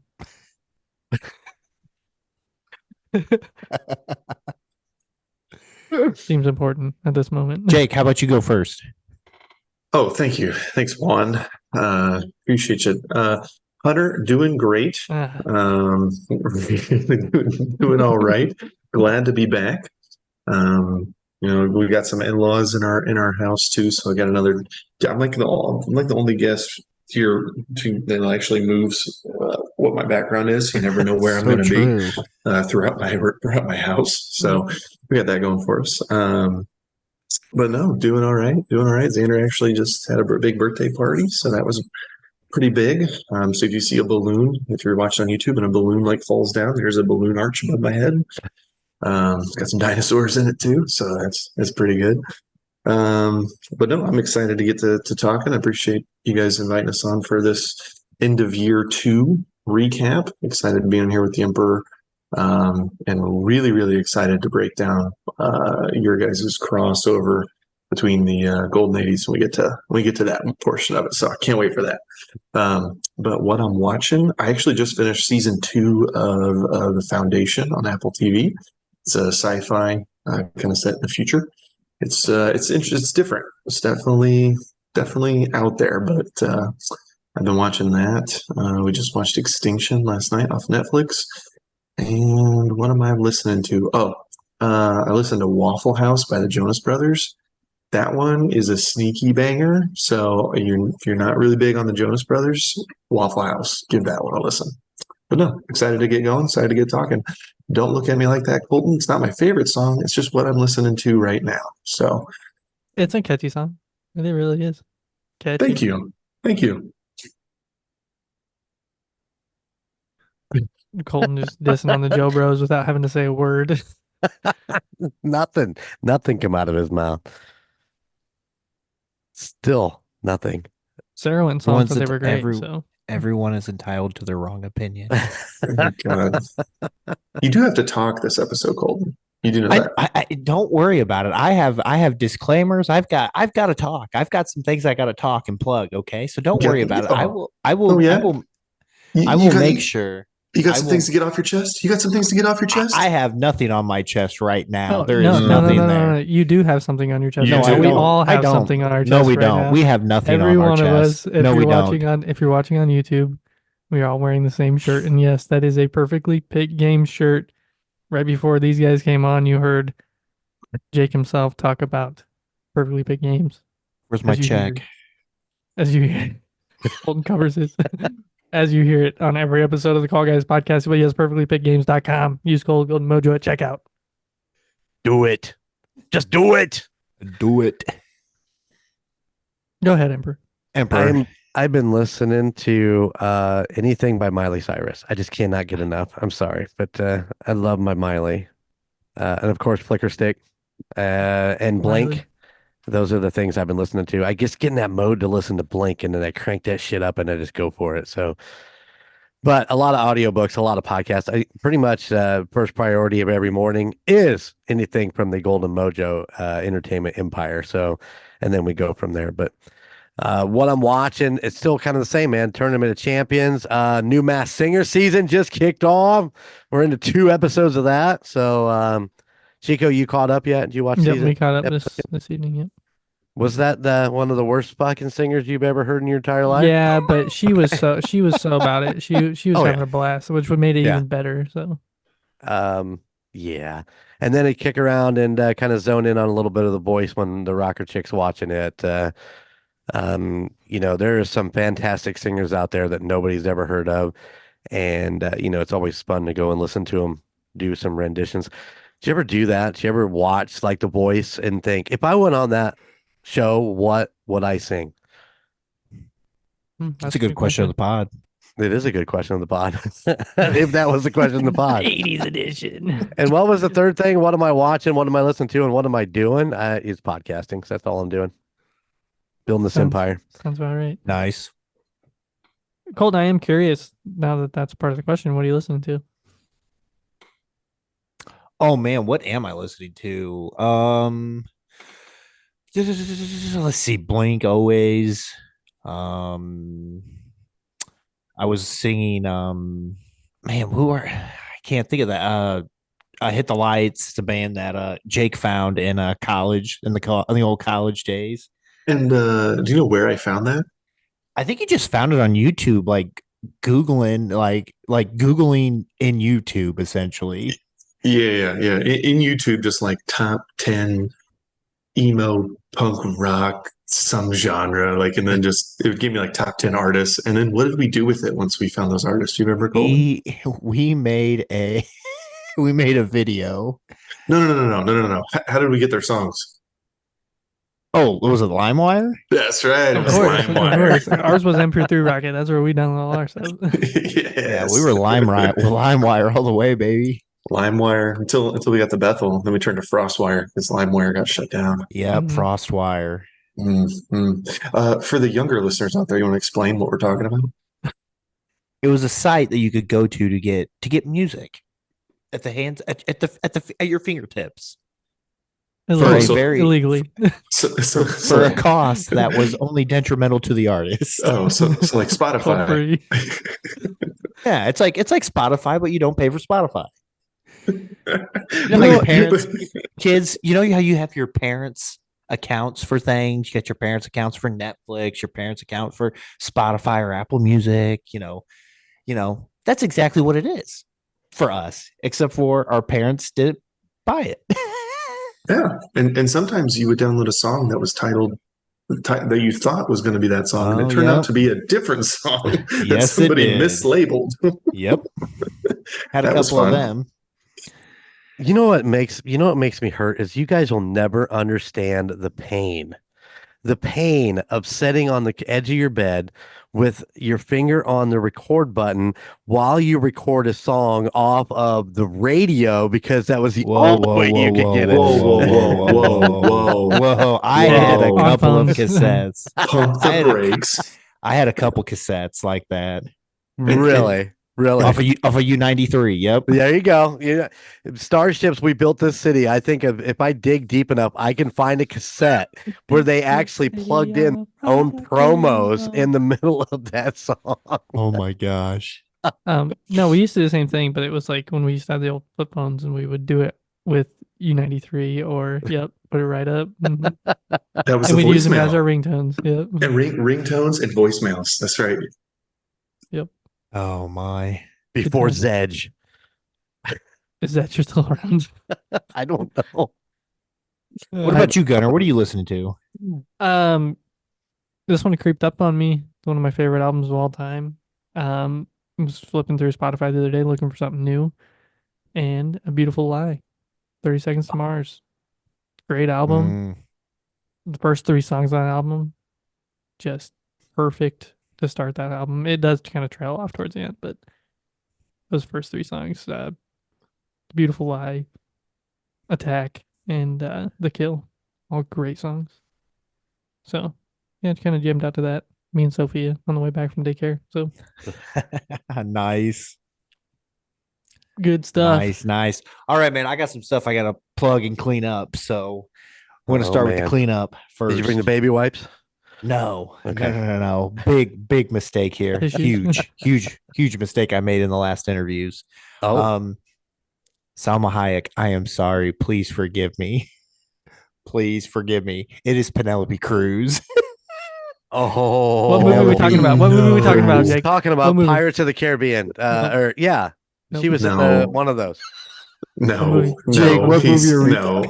Seems important at this moment. Jake, how about you go first? Oh, thank you. Thanks, Juan. Appreciate you. Hunter, doing great. Ah, Doing all right. Glad to be back. We got some in-laws in our house too, so I got another. I'm like the only guest here that actually moves what my background is. You never know where I'm So going to be true. throughout my house. So we got that going for us. But no, doing all right, doing all right. Xander actually just had a big birthday party, so that was pretty big. So if you see a balloon, if you're watching on YouTube and a balloon like falls down, there's a balloon arch above my head. It's got some dinosaurs in it too, so that's pretty good. But no, I'm excited to get to talking. I appreciate you guys inviting us on for this end of year 2 recap. Excited to be on here with the Emperor, and really, really excited to break down your guys' crossover between the Golden 80s when we get to that portion of it. So I can't wait for that. But what I'm watching, I actually just finished season 2 of The Foundation on Apple TV. It's a sci-fi kind of set in the future. It's interesting. It's different. It's definitely out there. But I've been watching that. We just watched Extinction last night off Netflix. And what am I listening to? Oh, I listened to Waffle House by the Jonas Brothers. That one is a sneaky banger. So if you're not really big on the Jonas Brothers, Waffle House, give that one a listen. But no, excited to get going, excited to get talking. Don't look at me like that, Colton. It's not my favorite song. It's just what I'm listening to right now. So It's a catchy song. It really is. Catchy. thank you. Thank you. Colton just dissing on the Joe Bros without having to say a word. Nothing come out of his mouth. Still nothing. Sarah went and saw them, so they were great. Everyone is entitled to their wrong opinion. Oh, God. You do have to talk this episode, Colton. You do know that. I don't worry about it. I have disclaimers. I've got to talk. I've got some things I got to talk and plug. Okay, so don't worry about it. I will make sure. You got some things to get off your chest? You got some things to get off your chest? I have nothing on my chest right now. There is nothing there. No. You do have something on your chest. No, we all have something on our chest. No, we don't. Now. We have nothing Every on our one chest. Of us, if you're watching on don't. YouTube, we are all wearing the same shirt. And yes, that is a perfectly picked game shirt. Right before these guys came on, you heard Jake himself talk about perfectly picked games. Where's my check? As you hear, Colton covers his. As you hear it on every episode of the Call Guys podcast, but yes, perfectlypickgames.com. Use code Golden Mojo at checkout. Do it. Just do it. Do it. Go ahead, Emperor. I've been listening to anything by Miley Cyrus. I just cannot get enough. I'm sorry, but I love my Miley. And of course, Flicker Stick and Blink. Miley. Those are the things I've been listening to. I just get in that mode to listen to Blink, and then I crank that shit up and I just go for it. So, but a lot of audiobooks, a lot of podcasts. I pretty much first priority of every morning is anything from the Golden Mojo Entertainment Empire. So, and then we go from there. But what I'm watching, it's still kind of the same, man. Tournament of Champions, new Masked Singer season just kicked off. We're into 2 episodes of that. So, Chico, you caught up yet? Did you watch season? We caught up this evening, yep. Was that one of the worst fucking singers you've ever heard in your entire life? Yeah, but she was so about it. She was having a blast, which made it even better. So, yeah. And then I kick around and kind of zone in on a little bit of The Voice when the rocker chick's watching it. There are some fantastic singers out there that nobody's ever heard of, and it's always fun to go and listen to them do some renditions. Did you ever do that? Did you ever watch like The Voice and think, if I went on that show, what would I sing? That's a good question of the pod. It is a good question of the pod. If that was the question of the pod. 80s edition. And what was the third thing? What am I watching? What am I listening to? And what am I doing? It's podcasting. So that's all I'm doing. Building this empire. Sounds about right. Nice. Colton, I am curious, now that that's part of the question, what are you listening to? Oh, man, what am I listening to? Let's see, Blink always. I was singing I can't think of that. Hit the Lights. It's a band that Jake found in college in the old college days. And do you know where I found that? I think he just found it on YouTube, like Googling, like Googling in YouTube, essentially. Yeah. In YouTube, just like top 10 emo punk rock, some genre, like, and then just it would give me like top 10 artists. And then what did we do with it once we found those artists? Do you remember, Colton? We made a we made a video. No. How did we get their songs? Oh, was it LimeWire? That's right. It Of was course, of LimeWire. course. Ours was MP3 Rocket. That's where we download all our stuff. Yes. Yeah, we were LimeWire all the way, baby. LimeWire until we got to Bethel. Then we turned to FrostWire because LimeWire got shut down. Yep, Mhm. FrostWire. For the younger listeners out there, you want to explain what we're talking about? It was a site that you could go to get music at the hands at your fingertips Illegally. for a cost that was only detrimental to the artist. So like For Spotify. free. Yeah, it's like Spotify, but you don't pay for Spotify. You know how Like, your parents, kids, you know how you have your parents' accounts for things. You got your parents' accounts for Netflix, your parents' account for Spotify or Apple Music. You know that's exactly what it is for us, except for our parents didn't buy it. Yeah, and sometimes you would download a song that was titled that you thought was going to be that song, and it turned out to be a different song that Yes, it somebody did. mislabeled. Yep, had a That was couple of fun. them. You know what makes me hurt is you guys will never understand the pain of sitting on the edge of your bed with your finger on the record button while you record a song off of the radio because that was the only way you could get it. Whoa. I had a Whoa. couple of Phones. cassettes. Pump the brakes. I had a couple cassettes like that Really? off of U93. Yep. There you go. Yeah. Starships, we built this city. I think if I dig deep enough, I can find a cassette where they actually plugged in their own promos in the middle of that song. Oh my gosh. No, we used to do the same thing, but it was like when we used to have the old flip phones and we would do it with U93 or put it right up. Mhm. That was And the we'd use them as voicemail. our ringtones. Yep. And ringtones and voicemails. That's right. Oh my. Before Good Zedge. Is that you're still around? I don't know. What about you, Gunnar? What are you listening to? This one creeped up on me. It's one of my favorite albums of all time. I was flipping through Spotify the other day looking for something new, and A Beautiful Lie, 30 Seconds to Mars. Great album. The first 3 songs on the album, just perfect to start that album. It does kind of trail off towards the end, but those first 3 songs, Beautiful Lie, Attack, and The Kill, all great songs. So yeah, kind of jammed out to that. Me and Sophia on the way back from daycare. So Nice. good stuff. Nice. All right, man. I got some stuff I got to plug and clean up. So we're going to start with the man. cleanup first. Did you bring the baby wipes? No. Okay. No. Big mistake here. Tissues. Huge mistake I made in the last interviews. Oh, Salma Hayek, I am sorry. Please forgive me. Please forgive me. It is Penelope Cruz. What movie are we talking about? What movie are we talking about, Jake? Talking What about movie? Pirates of the Caribbean. Nope. Nope. She was in No. one of those. No, Jake, what movie are we- no,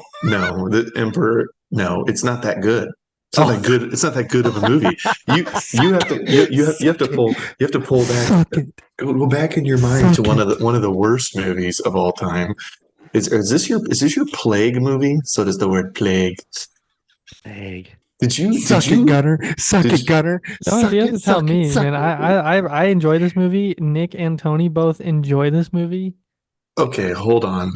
the Emperor. No, it's not that good. It's not that good. It's not that good of a movie. You have to pull back. Go back in your mind to one of the worst movies of all time. Is this your Plague movie? So does the word plague. Egg. Did you Gunner. Suck Did it, you- Gunner. Don't you have to tell me, man. I enjoy this movie. Nick and Tony both enjoy this movie. Okay, hold on.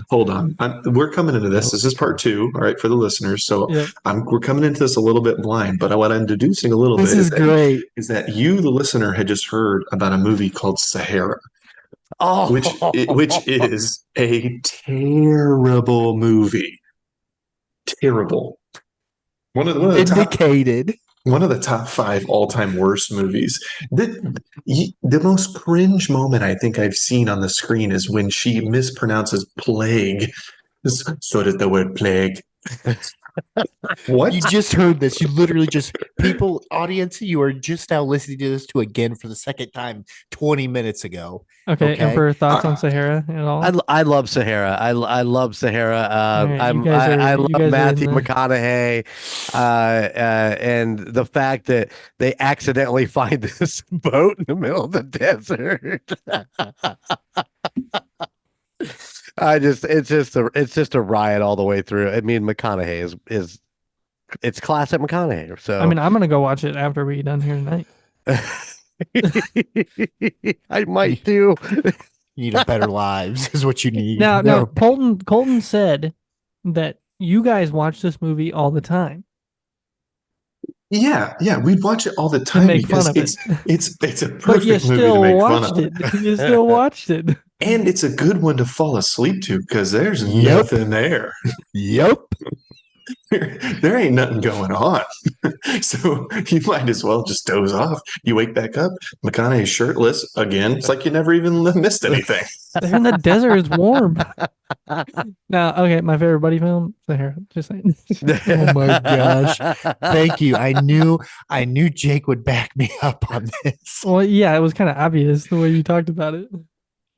We're coming into this. This is part 2, all right, for the listeners. So Yep. we're coming into this a little bit blind, but what I'm introducing a little This bit is great. is that you, the listener, had just heard about a movie called Sahara, Oh, which is a terrible movie. Terrible. One of the top 5 all-time worst movies. The most cringe moment I think I've seen on the screen is when she mispronounces plague. So did the word plague. What? You just heard this. You literally just people, audience, you are just now listening to this again for the second time 20 minutes ago. Okay, Okay. Emperor, thoughts on Sahara at all? I love Sahara. I love Sahara. All right, I you love guys are in Matthew the- McConaughey, and the fact that they accidentally find this boat in the middle of the desert. It's just a riot all the way through. I mean, McConaughey is it's classic McConaughey. So I mean, I'm gonna go watch it after we done here tonight. I might too. You need a better lives is what you need. Now, Colton said that you guys watch this movie all the time Yeah, we'd watch it all the to time make fun because of it. it's a But you perfect movie to still make fun watched of. it. You still watched it. And it's a good one to fall asleep to because there's Yep. nothing there. Yep. There ain't nothing going on. So you might as well just doze off. You wake back up, McConaughey's shirtless again. It's like you never even missed anything. They're in the desert. It's warm. Now, okay, my favorite buddy film, Sahara. Just saying. Oh my gosh. Thank you. I knew Jake would back me up on this. Well, yeah, it was kind of obvious the way you talked about it.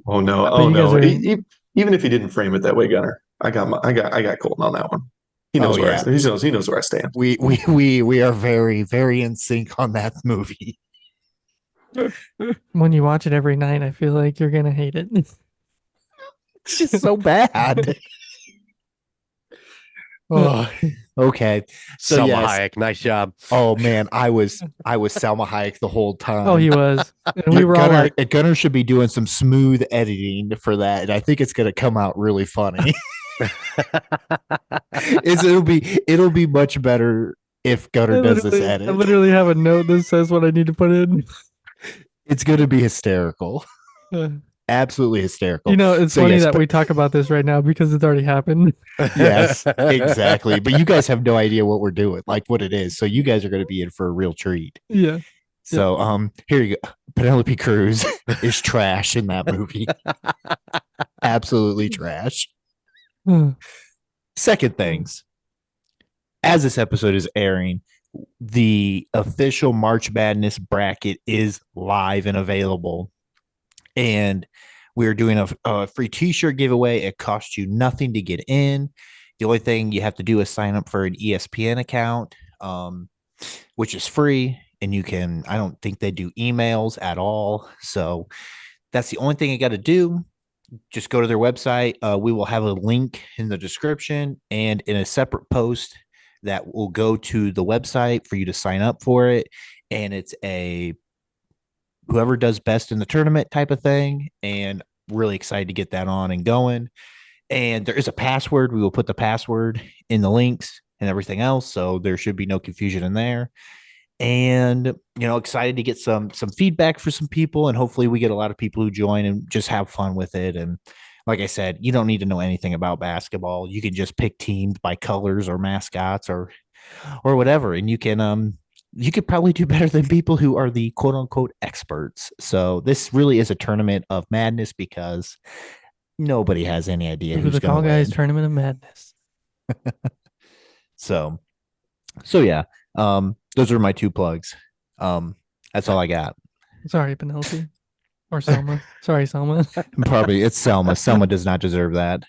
Oh no! But Oh you guys no! are- Even if he didn't frame it that way, Gunner, I got Colton on that one. He knows Oh, where yeah. he knows where I stand. We are very, very in sync on that movie. When you watch it every night, I feel like you're gonna hate it. It's just so bad. Oh, okay. So Selma yes. Hayek, nice job. Oh man, I was Salma Hayek the whole time. Oh, he was, and we were all Gunner, like, Gunner should be doing some smooth editing for that, and I think it's going to come out really funny. It'll be much better if Gunner does this edit. I literally have a note that says what I need to put in. It's going to be hysterical. Absolutely hysterical. You know, it's So, funny yes, that but- we talk about this right now because it's already happened. Yes, exactly. But you guys have no idea what we're doing, like what it is. So you guys are going to be in for a real treat. Yeah. So here you go. Penelope Cruz is trash in that movie. Absolutely trash. Second things. As this episode is airing, the official March Madness bracket is live and available. And we're doing a free t-shirt giveaway. It costs you nothing to get in. The only thing you have to do is sign up for an ESPN account, which is free. And you can, I don't think they do emails at all. So that's the only thing you got to do. Just go to their website. We will have a link in the description and in a separate post that will go to the website for you to sign up for it. And it's a whoever does best in the tournament type of thing. And really excited to get that on and going. And there is a password. We will put the password in the links and everything else. So there should be no confusion in there. And, excited to get some feedback for some people. And hopefully we get a lot of people who join and just have fun with it. And like I said, you don't need to know anything about basketball. You can just pick teams by colors or mascots or whatever. And you could probably do better than people who are the quote unquote experts. So this really is a tournament of madness because nobody has any idea who's the going Call to Guys win. Tournament of Madness. So yeah, those are my two plugs. That's all I got. Sorry, Penelope. Or Selma. Sorry, Selma. Probably it's Selma. Selma does not deserve that.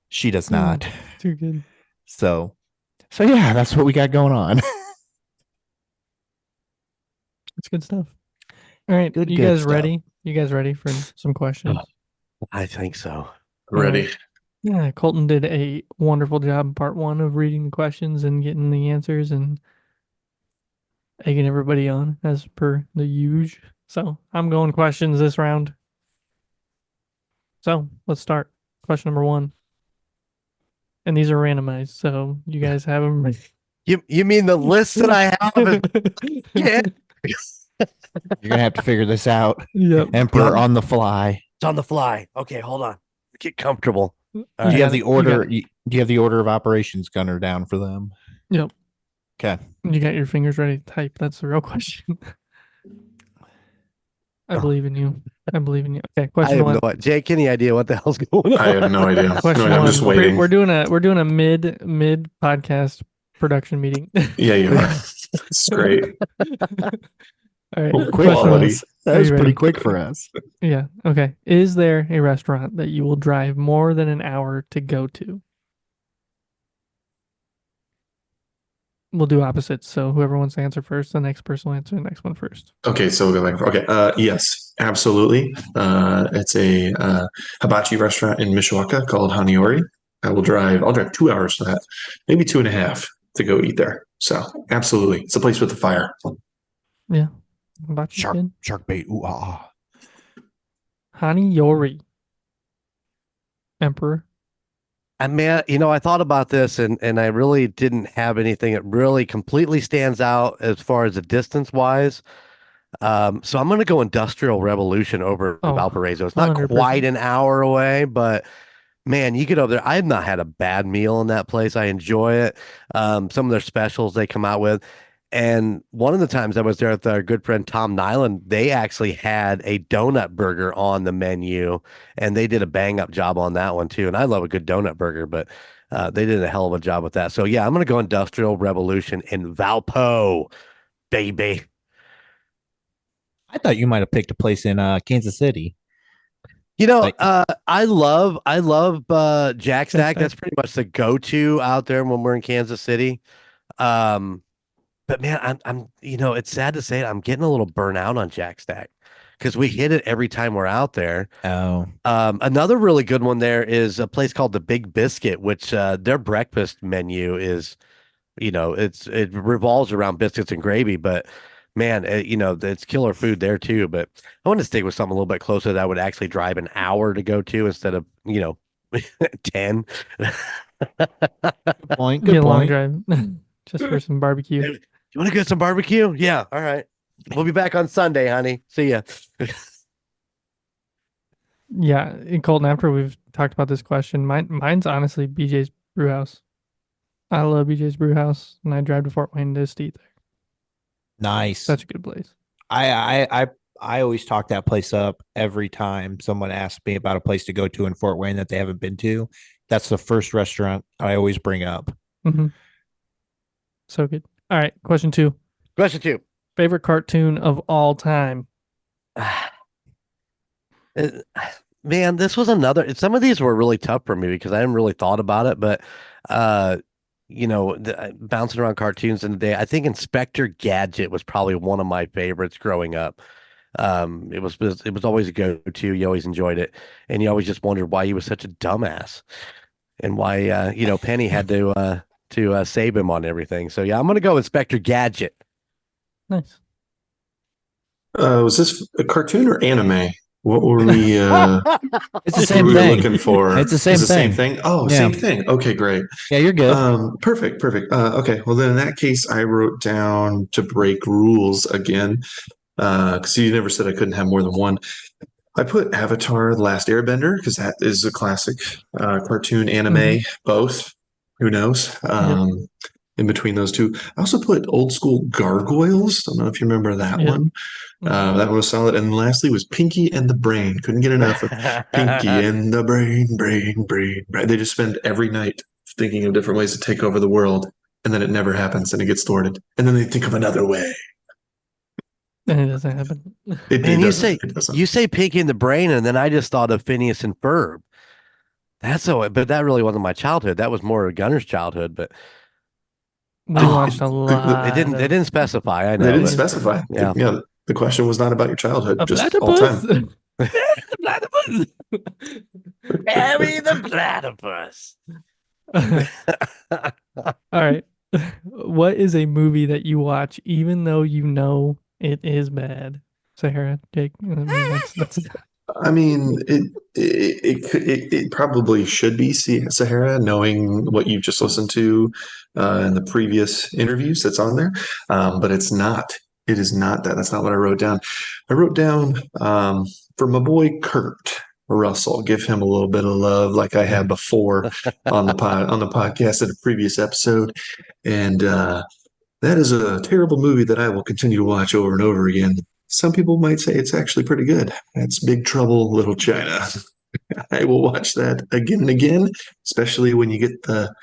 She does not. Too good. So yeah, that's what we got going on. It's good stuff. All right. Good you guys stuff. ready? You guys ready for some questions? I think so. Ready? Yeah, Colton did a wonderful job in part one of reading the questions and getting the answers and egging everybody on as per the usual. So I'm going questions this round. So let's start. Question number 1. And these are randomized, so you guys have them. You mean the list that I have? Yeah. You're gonna have to figure this out. Yep. Emperor on the fly. It's on the fly. Okay, hold on. Get comfortable. Do you have the order? Do you have the order of operations, Gunner, down for them? Yep. Okay. You got your fingers ready to type. That's the real question. I believe in you. I believe in you. Okay, I question have one. no Jake, any idea what the hell's going on? I have no idea. Question I'm one. just waiting. We're doing a mid podcast production meeting. Yeah, you are. It's great. All right. Well, Quick for quality. us. That Are was you pretty ready? quick for us. Yeah. Okay. Is there a restaurant that you will drive more than an hour to go to? We'll do opposites. So whoever wants to answer first, the next person will answer the next one first. Okay, so we'll go back. Okay, yes, absolutely. It's a hibachi restaurant in Mishawaka called Haniori. I'll drive 2 hours for that, maybe 2.5 to go eat there. So absolutely. It's a place with a fire. Yeah. How about you, Shark, kid? shark bait. Ooh, ah. Haniori. Emperor. I mean, I thought about this and I really didn't have anything that really completely stands out as far as the distance wise. So I'm going to go Industrial Revolution over Oh, Valparaiso. It's not 100%. quite an hour away, but man, you get over there. I have not had a bad meal in that place. I enjoy it. Some of their specials they come out with. And one of the times I was there with our good friend Tom Nyland, they actually had a donut burger on the menu, and they did a bang up job on that one too. And I love a good donut burger, but they did a hell of a job with that. So yeah, I'm gonna go Industrial Revolution in Valpo, baby. I thought you might have picked a place in Kansas City. Like- I love Jack Jack Stack. Stack. That's pretty much the go-to out there when we're in Kansas City. But man, I'm it's sad to say it, I'm getting a little burnt out on Jack Stack because we hit it every time we're out there. Oh, Another really good one there is a place called the Big Biscuit, which their breakfast menu is, it revolves around biscuits and gravy, but man, it's killer food there too. But I want to stick with something a little bit closer that I would actually drive an hour to go to instead of 10. good point. Get Good a long point. drive just for some barbecue. You want to get some barbecue? Yeah. All right. We'll be back on Sunday, honey. See ya. Yeah, in Colton, after we've talked about this question, mine's honestly BJ's Brewhouse. I love BJ's Brewhouse, and I drive to Fort Wayne to eat there. Nice. Such a good place. I always talk that place up every time someone asks me about a place to go to in Fort Wayne that they haven't been to. That's the first restaurant I always bring up. Mm-hmm. So good. All right, question 2. Question 2. Favorite cartoon of all time? Man, this was some of these were really tough for me because I hadn't really thought about it, but bouncing around cartoons in the day, I think Inspector Gadget was probably one of my favorites growing up. It was always a go-to. You always enjoyed it, and you always just wondered why he was such a dumbass, and why Penny had to save him on everything. So yeah, I'm gonna go Inspector Gadget. Nice. Was this a cartoon or anime? What were we? It's the same we thing. were looking for. It's the same Same thing. thing. Oh, Yeah. same thing. Okay, great. Yeah, you're good. Perfect. Okay, well then in that case, I wrote down to break rules again, because you never said I couldn't have more than one. I put Avatar: The Last Airbender because that is a classic cartoon, anime, both. Who knows? In between those two, I also put Old School Gargoyles. Don't know if you remember that one. That one was solid. And lastly was Pinky and the Brain. Couldn't get enough of Pinky and the Brain. They just spend every night thinking of different ways to take over the world, and then it never happens, and it gets thwarted, and then they think of another way. And it doesn't happen. Man, It doesn't. you say Pinky and the Brain, and then I just thought of Phineas and Ferb. But that really wasn't my childhood. That was more of Gunner's childhood. But We watched a lot. They didn't specify. I know. They didn't but- specify. Yeah. The question was not about your childhood, A just all time. platypus. Harry the platypus. All right. What is a movie that you watch even though you know it is bad? Sahara, Jake. That's I mean, it probably should be Sahara, knowing what you just listened to in the previous interviews that's on there. But it's not. It is not that. That's not what I wrote down. I wrote down for my boy Kurt Russell. Give him a little bit of love, like I had before on the podcast in a previous episode, and that is a terrible movie that I will continue to watch over and over again. some people might say it's actually pretty good. That's Big Trouble Little China. I will watch that again and again, especially when you get the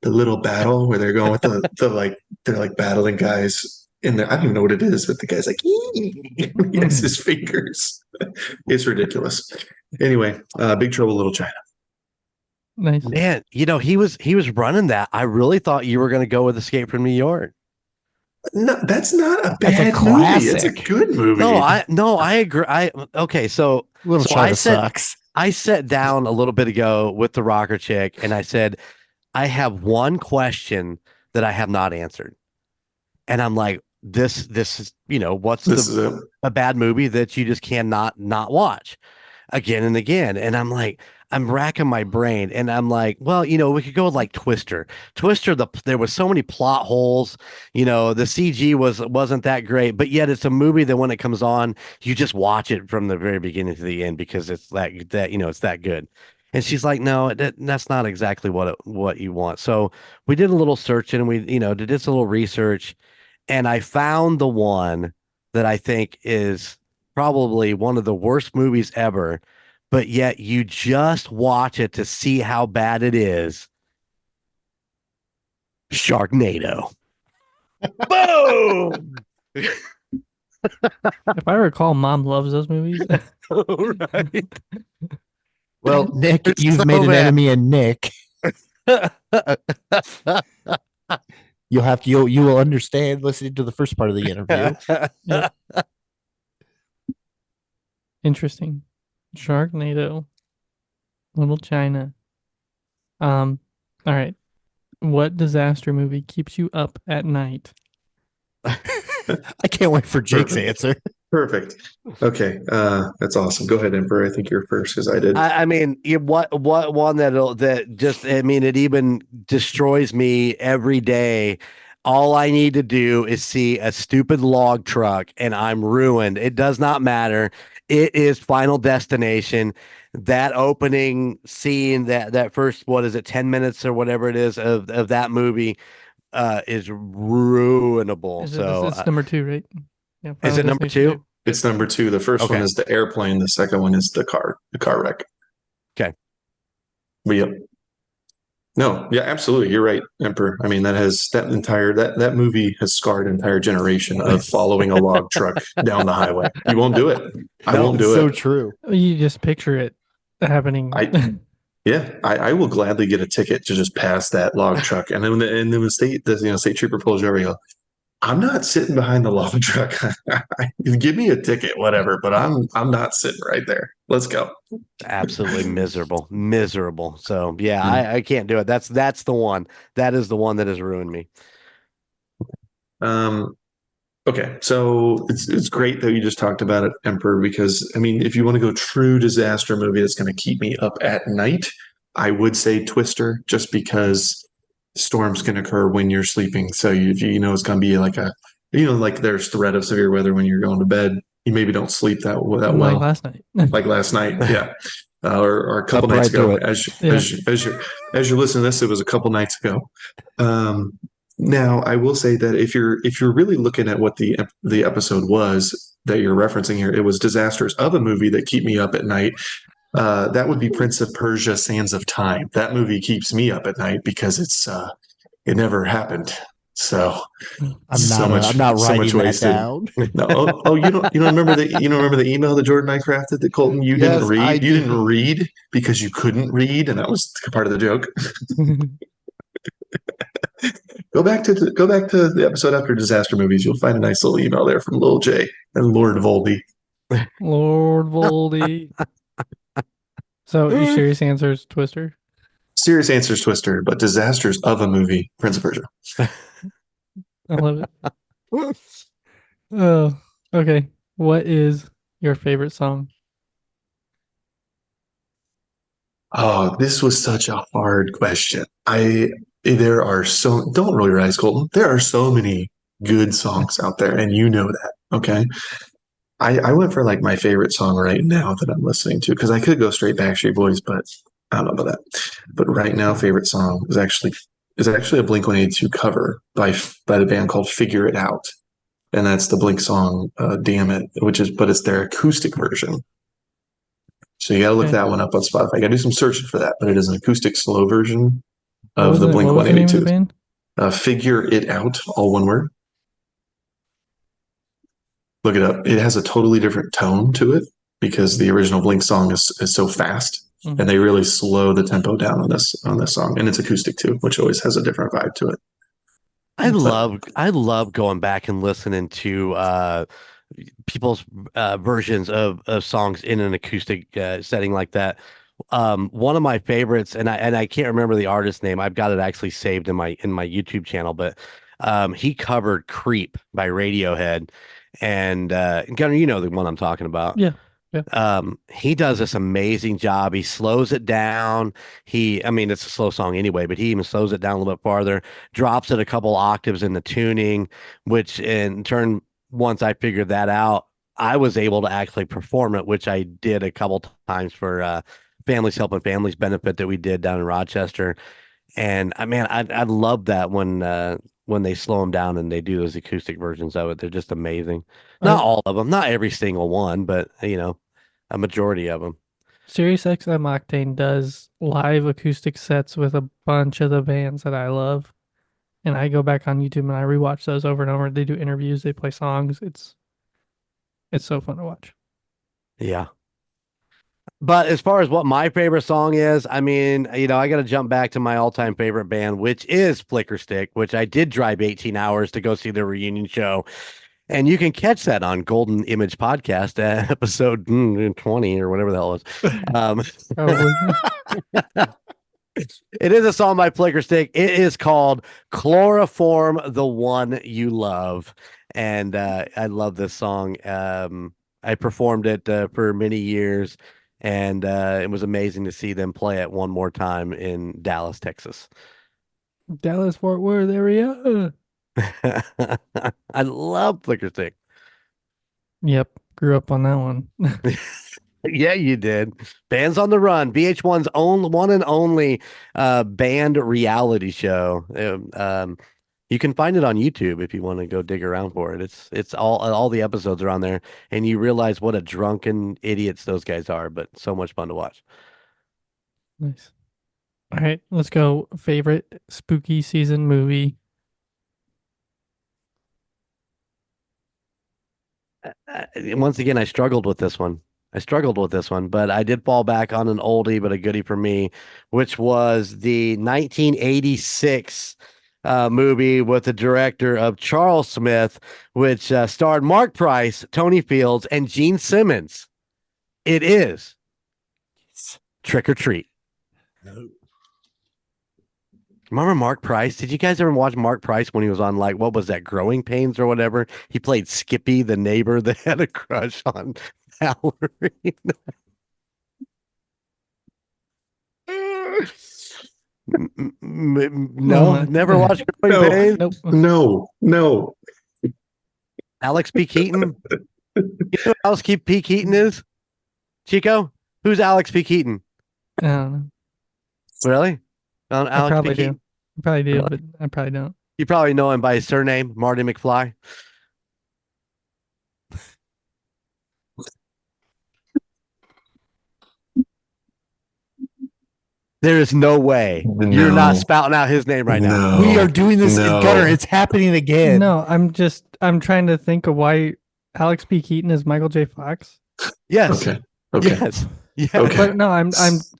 little battle where they're going with the like they're like battling guys in there. I don't even know what it is, but the guy's like he has his fingers. It's ridiculous. Anyway, Big Trouble Little China. Nice. Man, he was running that. I really thought you were going to go with Escape from New York. No, that's not a That's a bad movie. It's a classic. good movie. No, I agree. Okay, so Little so China sucks. I sat down a little bit ago with the rocker chick and I said, I have one question that I have not answered. And I'm like, this is, what's a bad movie that you just cannot not watch again and again? And I'm like, I'm racking my brain and I'm like, well, we could go with like Twister. There was so many plot holes, the CG wasn't that great, but yet it's a movie that when it comes on, you just watch it from the very beginning to the end because it's it's that good. And she's like, no, that's not exactly what you want. So we did a little searching and we, did this little research and I found the one that I think is probably one of the worst movies ever, but yet you just watch it to see how bad it is. Sharknado. Boom! If I recall, Mom loves those movies. Right. Well, Nick, It's you've so made an bad. enemy in Nick. You will understand listening to the first part of the interview. Yep. Interesting. Sharknado. Little China. All right. What disaster movie keeps you up at night? I can't wait for Jake's answer. Perfect. Okay, that's awesome. Go ahead, Emperor. I think you're first because I did. I mean, what one it even destroys me every day. All I need to do is see a stupid log truck and I'm ruined. It does not matter. It is Final Destination. That opening scene, that first, 10 minutes or whatever it is of that movie, is ruinable. It's number 2, right? Yeah. Is it number 2? It's number 2. The first one Okay. is the airplane. The second one is the car wreck. Okay. But yep. No, yeah, absolutely. You're right, Emperor. I mean, that movie has scarred an entire generation of following a log truck down the highway. You won't do it. I won't do so it. true. You just picture it happening. I will gladly get a ticket to just pass that log truck. And then the state trooper pulls you over, you go, I'm not sitting behind the log truck. Give me a ticket, whatever, but I'm not sitting right there. Let's go. Absolutely miserable. So yeah, I can't do it. That's the one. That is the one that has ruined me. Okay, so it's great that you just talked about it, Emperor, because I mean, if you want to go true disaster movie that's going to keep me up at night, I would say Twister, just because storms can occur when you're sleeping. So you know it's going to be like like there's threat of severe weather when you're going to bed. You maybe don't sleep that well. Like last night. Like last night, yeah, or a couple nights ago. As you're listening to this, it was a couple nights ago. Now, I will say that if you're really looking at what the episode was that you're referencing here, it was disasters of a movie that keep me up at night. That would be Prince of Persia: Sands of Time. That movie keeps me up at night because it never happened. So I'm not writing that down. No, you don't remember the email that Jordan and I crafted that Colton didn't read. You didn't read because you couldn't read, and that was part of the joke. Go back to the episode after disaster movies. You'll find a nice little email there from Lil J and Lord Voldy. Lord Voldy. So your serious answer is Twister? Serious answer is Twister, but disasters of a movie, Prince of Persia. I love it. Oh, okay. What is your favorite song? Oh, this was such a hard question. Don't roll your eyes, Colton. There are so many good songs out there, and you know that. Okay. I went for like my favorite song right now that I'm listening to, because I could go straight Backstreet Boys, but I don't know about that. But right now, favorite song is actually a Blink-182 cover by the band called Figure It Out. and that's the Blink song "Damn It," but it's their acoustic version. So you got to look that one up on Spotify. You got to do some searching for that, but it is an acoustic slow version of the Blink What was the name of the 182. band? Figure It Out, all one word. Look it up. It has a totally different tone to it because the original Blink song is so fast, and they really slow the tempo down on this song, and it's acoustic too, which always has a different vibe to it. I love going back and listening to people's versions of songs in an acoustic setting like that. One of my favorites, and I can't remember the artist's name. I've got it actually saved in my YouTube channel, but he covered "Creep" by Radiohead, and Gunnar, you know the one I'm talking about. Yeah. He does this amazing job. He slows it down. I mean, it's a slow song anyway, but he even slows it down a little bit farther, drops it a couple octaves in the tuning, which in turn, once I figured that out, I was able to actually perform it, which I did a couple times for Families Helping Families benefit that we did down in Rochester. And I love that when they slow them down and they do those acoustic versions of it. They're just amazing. Not all of them, not every single one, but a majority of them. SiriusXM Octane does live acoustic sets with a bunch of the bands that I love, and I go back on YouTube and I rewatch those over and over. They do interviews, they play songs. It's so fun to watch. Yeah. But as far as what my favorite song is, I mean, I got to jump back to my all-time favorite band, which is Flicker Stick, which I did drive 18 hours to go see the reunion show. And you can catch that on Golden Image Podcast, episode 20 or whatever the hell it is. It is a song by Flicker Stick. It is called Chloroform the One You Love. And I love this song. I performed it for many years, and it was amazing to see them play it one more time in Dallas, Texas. Dallas, Fort Worth area. I love Flicker Stick. Yep, grew up on that one. Yeah, you did. Bands on the Run, VH1's own one and only band reality show. You can find it on YouTube if you want to go dig around for it. It's all the episodes are on there, and you realize what a drunken idiots those guys are, but so much fun to watch. Nice. All right, let's go. Favorite spooky season movie. Once again, I struggled with this one. But I did fall back on an oldie but a goodie for me, which was the 1986 movie with the director of Charles Smith, which starred Mark Price, Tony Fields, and Gene Simmons. It is Trick or Treat. No. Remember Mark Price? Did you guys ever watch Mark Price when he was on, like, what was that, Growing Pains or whatever? He played Skippy, the neighbor that had a crush on Valerie. No, never watched Growing Pains? Nope. No. Alex P. Keaton? You know who Alex P. Keaton is? Chico? Who's Alex P. Keaton? I don't know. Really? I Alex probably P. Keaton? do. I probably do, but I probably don't. You probably know him by his surname, Marty McFly. There is no way you're not spouting out his name right now. We are doing this in Gutter. It's happening again. No, I'm trying to think of why Alex P. Keaton is Michael J. Fox. Yes. Okay. Yes. Okay. But no,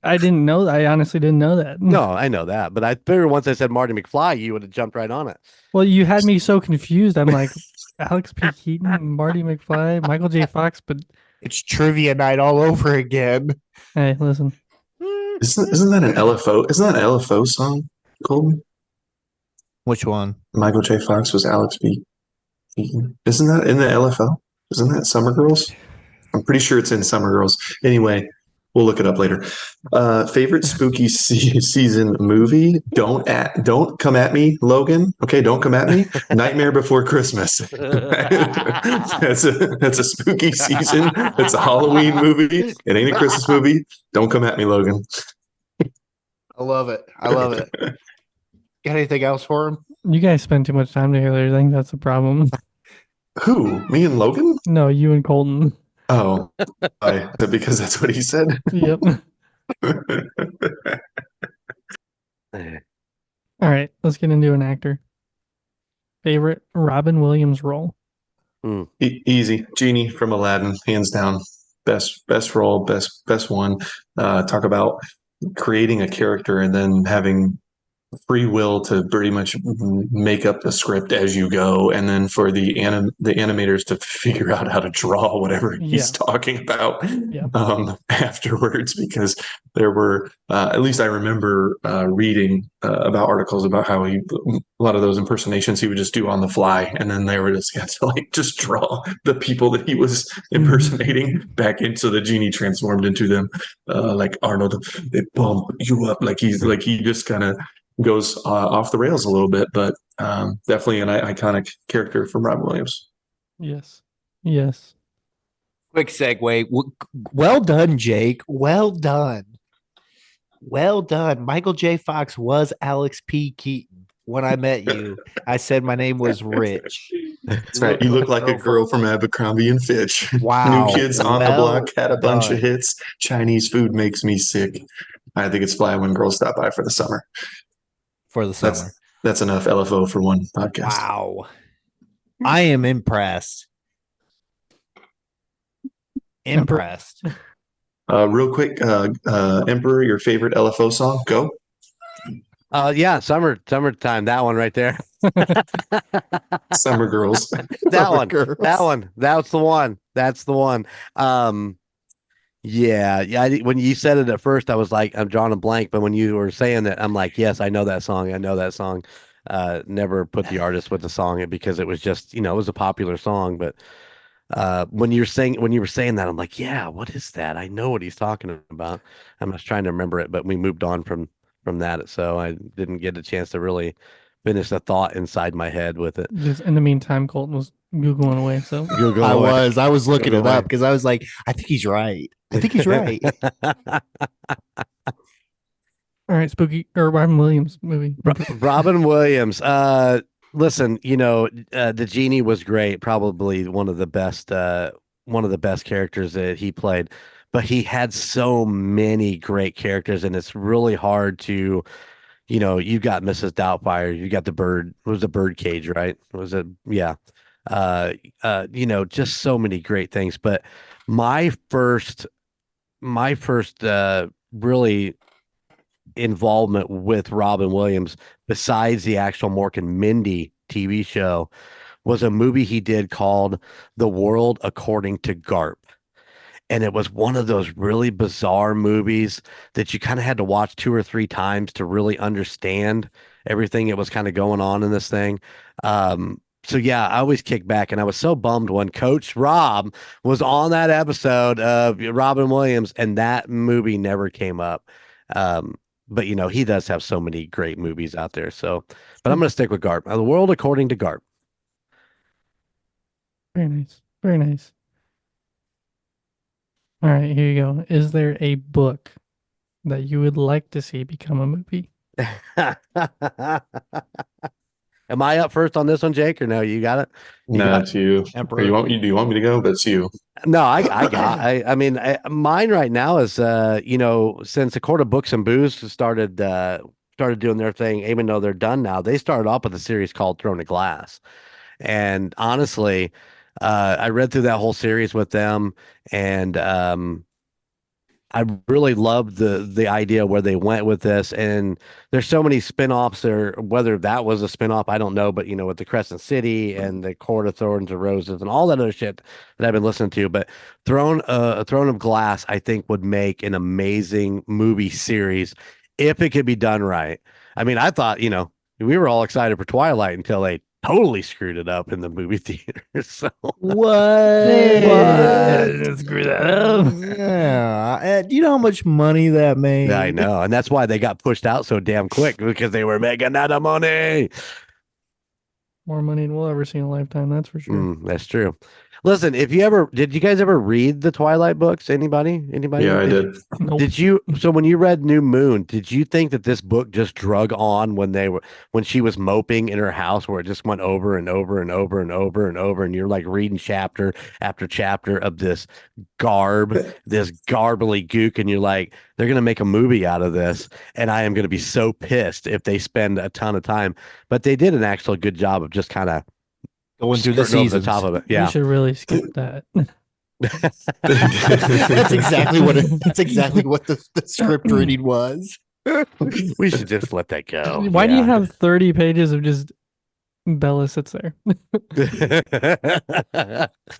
I didn't know that. I honestly didn't know that. No, I know that, but I figured once I said Marty McFly, you would have jumped right on it. Well, you had me so confused. I'm like, Alex P. Keaton, Marty McFly, Michael J. Fox, but it's trivia night all over again. Hey, listen. Isn't that an LFO? Isn't that an LFO song, Colton? Which one? Michael J. Fox was Alex B. Keaton. Isn't that in the LFO? Isn't that Summer Girls? I'm pretty sure it's in Summer Girls. Anyway, we'll look it up later. Favorite spooky season movie? Don't come at me, Logan. Okay, don't come at me. Nightmare Before Christmas. That's a spooky season. It's a Halloween movie. It ain't a Christmas movie. Don't come at me, Logan. I love it. Got anything else for him? You guys spend too much time together. I think that's a problem. Who? Me and Logan? No, you and Colton. Oh, because that's what he said. Yep. All right, let's get into an actor. Favorite Robin Williams role? Easy. Genie from Aladdin, hands down. Best role, best one. Talk about creating a character and then having free will to pretty much make up the script as you go, and then for the animators to figure out how to draw whatever he's talking about afterwards, because there were at least I remember reading about articles about how a lot of those impersonations he would just do on the fly, and then they were just got to like just draw the people that he was impersonating back into the genie transformed into them, like Arnold, they bump you up, like he just kind of goes off the rails a little bit, but definitely an iconic character from Robin Williams. Yes. Yes. Quick segue. Well done, Jake. Well done. Well done. Michael J. Fox was Alex P. Keaton. When I met you, I said my name was Rich. That's right. You look like a girl from Abercrombie and Fitch. Wow. New Kids on the Block had a bunch of hits. Chinese food makes me sick. I think it's fly when girls stop by for the summer. That's enough LFO for one podcast. Wow. I am impressed. Impressed. Real quick, Emperor, your favorite LFO song? Go. Yeah, summertime. That one right there. Summer Girls. That one. That's the one. That's the one. Yeah. When you said it at first, I was like, I'm drawing a blank. But when you were saying that, I'm like, yes, I know that song. I know that song. Never put the artist with the song because it was just, it was a popular song. But when you were saying that, I'm like, yeah, what is that? I know what he's talking about. I'm just trying to remember it, but we moved on from that, so I didn't get a chance to really finish the thought inside my head with it. Just in the meantime, Colton was Googling away. So I was looking it up because I was like, I think he's right. All right, spooky or Robin Williams movie. Robin Williams. Listen, the genie was great. Probably one of the best characters that he played. But he had so many great characters, and it's really hard to, you got Mrs. Doubtfire, you got the bird. It was a bird cage, right? Was it? Yeah. Just so many great things. But my first really involvement with Robin Williams, besides the actual Mork and Mindy TV show, was a movie he did called The World According to Garp. And it was one of those really bizarre movies that you kind of had to watch 2 or 3 times to really understand everything that was kind of going on in this thing. So yeah, I always kick back, and I was so bummed when Coach Rob was on that episode of Robin Williams, and that movie never came up. But he does have so many great movies out there. So, but I'm going to stick with Garp. The World According to Garp. Very nice. Very nice. All right, here you go. Is there a book that you would like to see become a movie? Am I up first on this one, Jake, or no? You got it? No, it's you. Do you want me to go? But it's you. No, I mean, mine right now is, since the Court of Books and Booze started doing their thing, even though they're done now, they started off with a series called Throne of Glass. And honestly, I read through that whole series with them, and I really loved the idea where they went with this. And there's so many spinoffs there, whether that was a spinoff, I don't know, but with the Crescent City and the Court of Thorns and Roses and all that other shit that I've been listening to. But Throne of Glass, I think, would make an amazing movie series if it could be done right. I mean, I thought, we were all excited for Twilight until they totally screwed it up in the movie theater. So what? Screw that up. Yeah. Do you know how much money that made? I know, and that's why they got pushed out so damn quick, because they were making that of money. More money than we'll ever see in a lifetime, that's for sure. That's true. Listen, did you guys ever read the Twilight books? Anybody? Yeah, I did. Nope. Did you? So when you read New Moon, did you think that this book just drug on when she was moping in her house, where it just went over and over and over and over and over, and you're like reading chapter after chapter of this garbly gook, and you're like, they're gonna make a movie out of this, and I am gonna be so pissed if they spend a ton of time. But they did an actual good job of just kind of Going through the skirting over seasons. the top of it. We Yeah. should really skip that. That's exactly what the script reading was. We should just let that go. Why do you have 30 pages of just Bella sits there?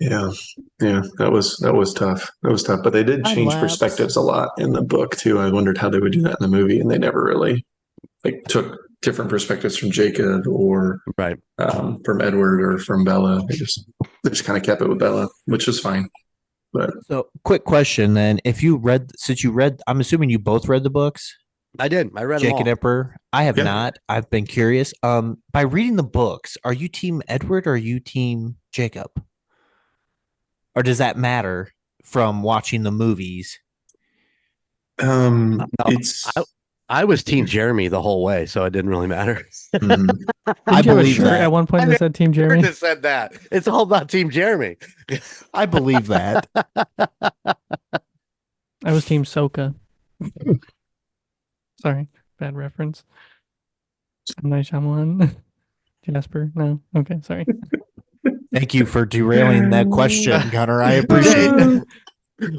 Yeah, that was tough. That was tough. But they did change Time-lapse. perspectives a lot in the book too. I wondered how they would do that in the movie, and they never really took different perspectives from Jacob or Right. From Edward or from Bella. They just kind of kept it with Bella, which is fine. But So, quick question then: since you read, I'm assuming you both read the books, I did. I read them Jake all. and Emperor. I have Yeah. not. I've been curious. By reading the books, are you team Edward or are you team Jacob? Or does that matter from watching the movies? it's I was Team Jeremy the whole way, so it didn't really matter. mhm. I Didn't you have a believe shirt that. at one point that said Team Never Jeremy? just said that. It's all about Team Jeremy. I believe that. I was Team Soka. Sorry, bad reference. M. Night Shyamalan. Jasper. No. Okay, sorry. Thank you for derailing that question, Gunnar. I appreciate it.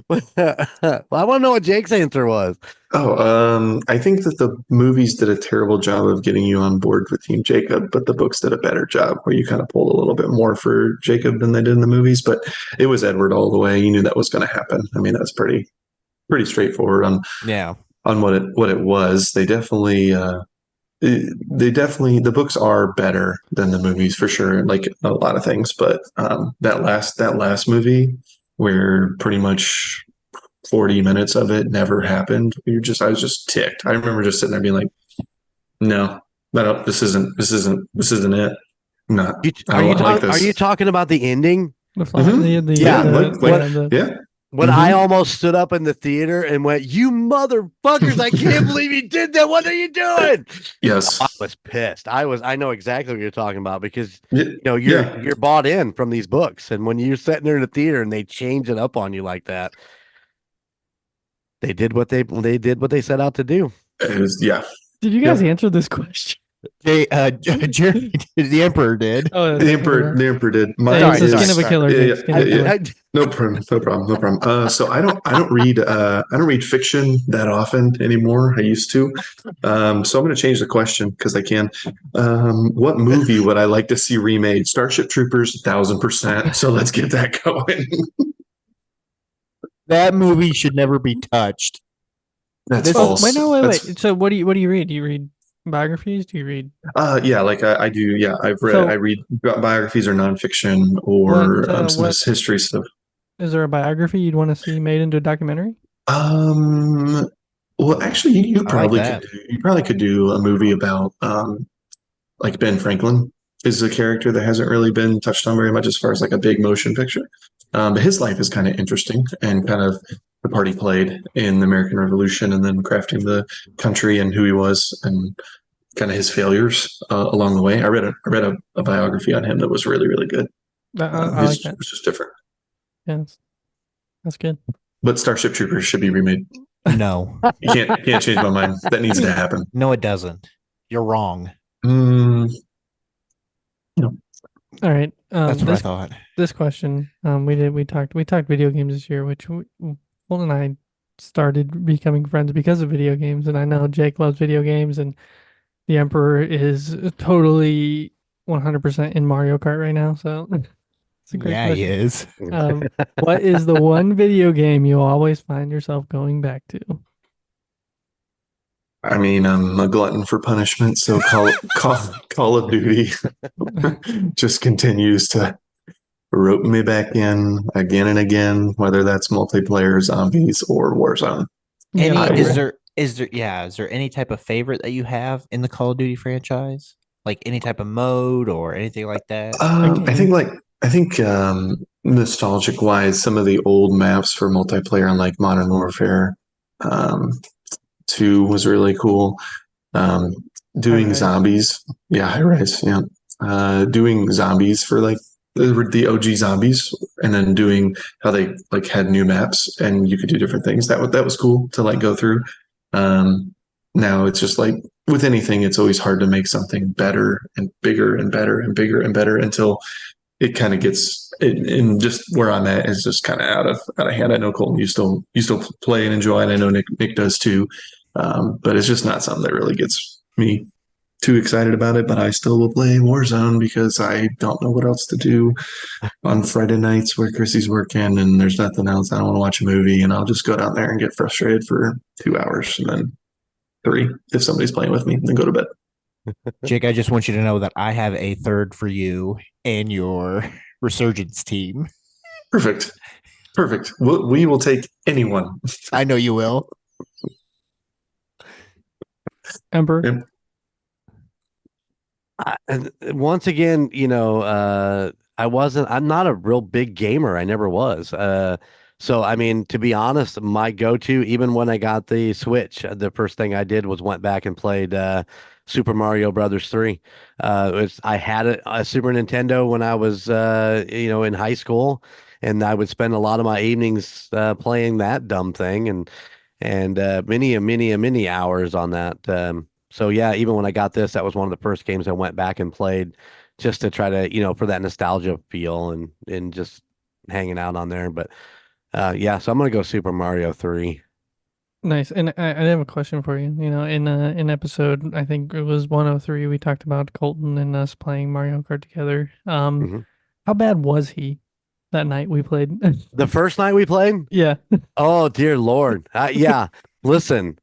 Well, I want to know what Jake's answer was. I think that the movies did a terrible job of getting you on board with Team Jacob, but the books did a better job where you kind of pulled a little bit more for Jacob than they did in the movies. But it was Edward all the way. You knew that was going to happen. I mean, that's pretty straightforward Yeah. on what it was. The books are better than the movies for sure, like a lot of things. But that last movie, where pretty much 40 minutes of it never happened, I was just ticked. I remember just sitting there being like, no, this isn't it. I'm not. I don't like this. Are you talking about the ending? The fly, Yeah. When I almost stood up in the theater and went, "You motherfuckers! I can't believe you did that! What are you doing?" Yes, I was pissed. I know exactly what you're talking about because yeah. you're bought in from these books, and when you're sitting there in the theater and they change it up on you like that, they did what they set out to do. Yeah. Did you guys answer this question? Jeremy, the Emperor did. Oh, The Emperor did. Hey, it's the skin of a killer. Yeah, Skin of a killer. No problem. So I don't read fiction that often anymore. I used to. So I'm going to change the question because I can. What movie would I like to see remade? Starship Troopers, 1000%. So let's get that going. That movie should never be touched. That's false. Wait. So what do you read? Do you read biographies? Do you read? Yeah, like I do. Yeah, I read biographies or nonfiction or some history stuff. Is there a biography you'd want to see made into a documentary? Well, actually, you probably could do a movie about like Ben Franklin is a character that hasn't really been touched on very much as far as like a big motion picture. But his life is kind of interesting and kind of the part he played in the American Revolution and then crafting the country and who he was and kind of his failures along the way. I read a biography on him that was really, really good. I like that. It's just different. Yeah, that's good. But Starship Troopers should be remade. No. You can't change my mind. That needs to happen. No, it doesn't. You're wrong. No. All right. That's what I thought. This question, we talked video games this year, which Paul and I started becoming friends because of video games, and I know Jake loves video games, and the Emperor is totally 100% in Mario Kart right now. So it's a great question. He is. What is the one video game you always find yourself going back to? I mean, I'm a glutton for punishment, so Call of Duty just continues to rope me back in again and again, whether that's multiplayer, zombies, or Warzone. Is there any type of favorite that you have in the Call of Duty franchise? Like any type of mode or anything like that? I think like I think nostalgic wise, some of the old maps for multiplayer on like Modern Warfare um, 2 was really cool. Um, High doing rise. zombies, yeah, high rise, yeah. Doing zombies for like the OG zombies, and then doing how they like had new maps and you could do different things. That was cool to like go through. Now it's just like with anything, it's always hard to make something better and bigger and better and bigger and better until it kind of gets and just where I'm at is just kind of out of hand. I know Colton, you still play and enjoy, and I know Nick does too. But it's just not something that really gets me too excited about it. But I still will play Warzone because I don't know what else to do on Friday nights where Chrissy's working and there's nothing else. I don't want to watch a movie, and I'll just go down there and get frustrated for 2 hours and then three if somebody's playing with me, and then go to bed. Jake, I just want you to know that I have a third for you and your resurgence team. Perfect. We will take anyone. I know you will. Emperor. Yep. And once again, I'm not a real big gamer. I never was. So, I mean, to be honest, my go-to, even when I got the Switch, the first thing I did was went back and played Super Mario Brothers 3. I had a Super Nintendo when I was, in high school, and I would spend a lot of my evenings playing that dumb thing and many hours on that. So yeah, even when I got this, that was one of the first games I went back and played just to try to, for that nostalgia feel and just hanging out on there. But yeah, so I'm gonna go Super Mario 3. Nice. And I have a question for you. In episode, I think it was 103, we talked about Colton and us playing Mario Kart together. Mhm. How bad was he that night we played? The first night we played? Yeah. Oh dear Lord. Yeah. Listen.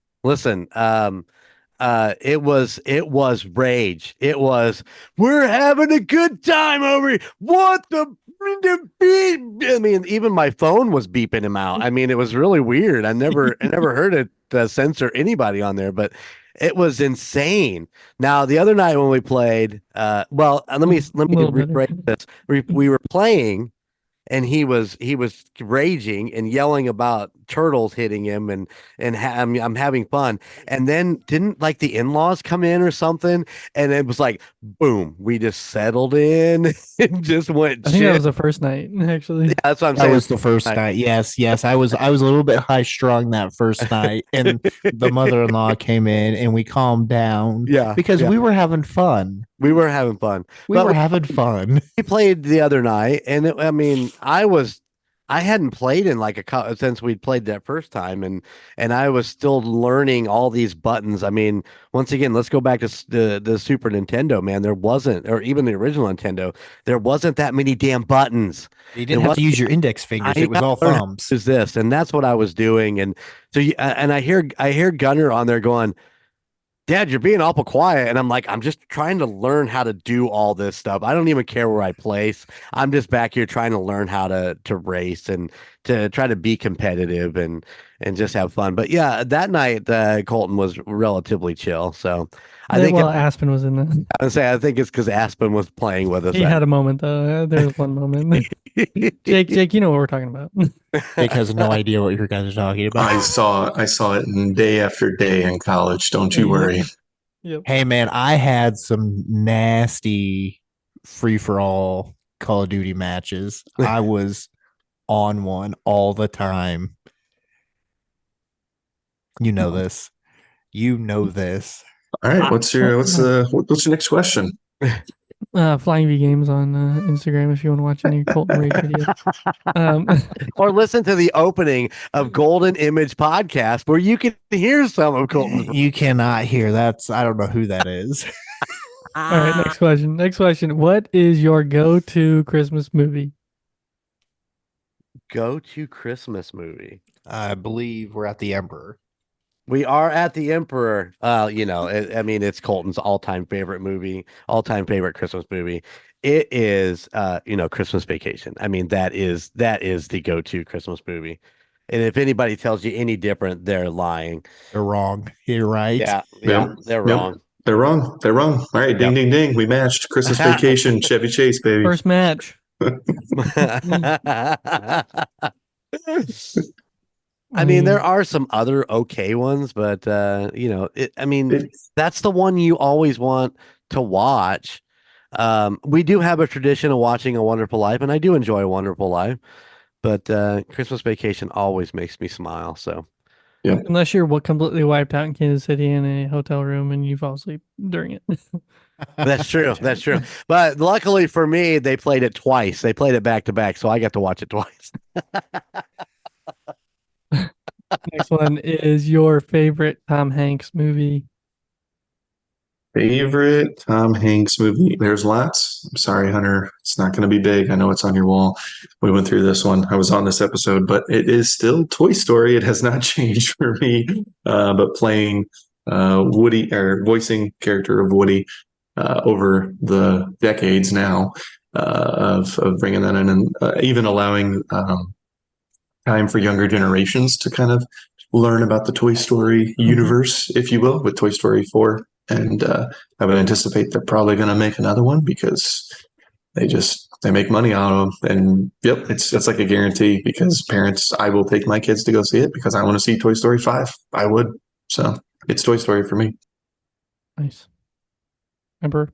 It was rage. It was, we're having a good time over here. What the beep? I mean, even my phone was beeping him out. I mean, it was really weird. I never heard it censor anybody on there, but it was insane. Now, the other night when we played, let me Little better. rephrase this. We were playing and he was raging and yelling about turtles hitting him I'm having fun, and then didn't like the in-laws come in or something, and it was like boom, we just settled in and just went I think that chill. was the first night, actually. Yeah, that's what I'm That saying. was the first night. Yes. I was a little bit high strung that first night, and the mother-in-law came in and we calmed down Yeah, because yeah. we were having fun. We were having fun. We were having fun. We played the other night, and I mean, I hadn't played in like since we'd played that first time, and I was still learning all these buttons. I mean, once again, let's go back to the Super Nintendo, man. There wasn't, or even the original Nintendo, there wasn't that many damn buttons. You didn't have to use your index fingers. It was all thumbs. Is this, and that's what I was doing, and so and I hear Gunner on there going, Dad, you're being awful quiet. And I'm like, I'm just trying to learn how to do all this stuff. I don't even care where I place. I'm just back here trying to learn how to race and to try to be competitive and just have fun. But yeah, that night, Colton was relatively chill. So I think Aspen was in the. I think it's because Aspen was playing with us. He had a moment though. There was one moment. Jake, you know what we're talking about. Jake has no idea what you guys are talking about. I saw it in day after day in college. Don't you worry. Yep. Hey man, I had some nasty free for all Call of Duty matches. I was on one all the time. You know this. All right, what's your next question? Flying V Games on Instagram if you want to watch any Colton Rage videos. Or listen to the opening of Golden Image Podcast where you can hear some of Colton's. You cannot hear. I don't know who that is. All right, next question. What is your go-to Christmas movie? Go-to Christmas movie? I believe we're at the Emperor. We are at the Emperor. It's Colton's all-time favorite movie, all-time favorite Christmas movie. It is, Christmas Vacation. I mean, that is the go-to Christmas movie. And if anybody tells you any different, they're lying. They're wrong. You're right. Yeah, they're wrong. They're wrong. All right, ding, ding, ding. We matched. Christmas Vacation, Chevy Chase, baby. First match. I mean, there are some other okay ones, but that's the one you always want to watch. We do have a tradition of watching A Wonderful Life, and I do enjoy A Wonderful Life, but Christmas Vacation always makes me smile. So, yeah, Unless you're completely wiped out in Kansas City in a hotel room and you fall asleep during it. that's true. That's true. But luckily for me, they played it twice. They played it back to back, so I got to watch it twice. Next one is your favorite Tom Hanks movie. favorite Tom Hanks movie. There's lots. I'm sorry, Hunter. It's not going to be big. I know it's on your wall. We went through this one. I was on this episode, but it is still Toy Story. It has not changed for me. But playing Woody or voicing character of Woody over the decades now of bringing that in and even allowing time for younger generations to kind of learn about the Toy Story universe, if you will, with Toy Story 4. And I would anticipate they're probably going to make another one because they make money out of them. And yep, it's like a guarantee because parents, I will take my kids to go see it because I want to see Toy Story 5. I would. So it's Toy Story for me. Nice. Remember?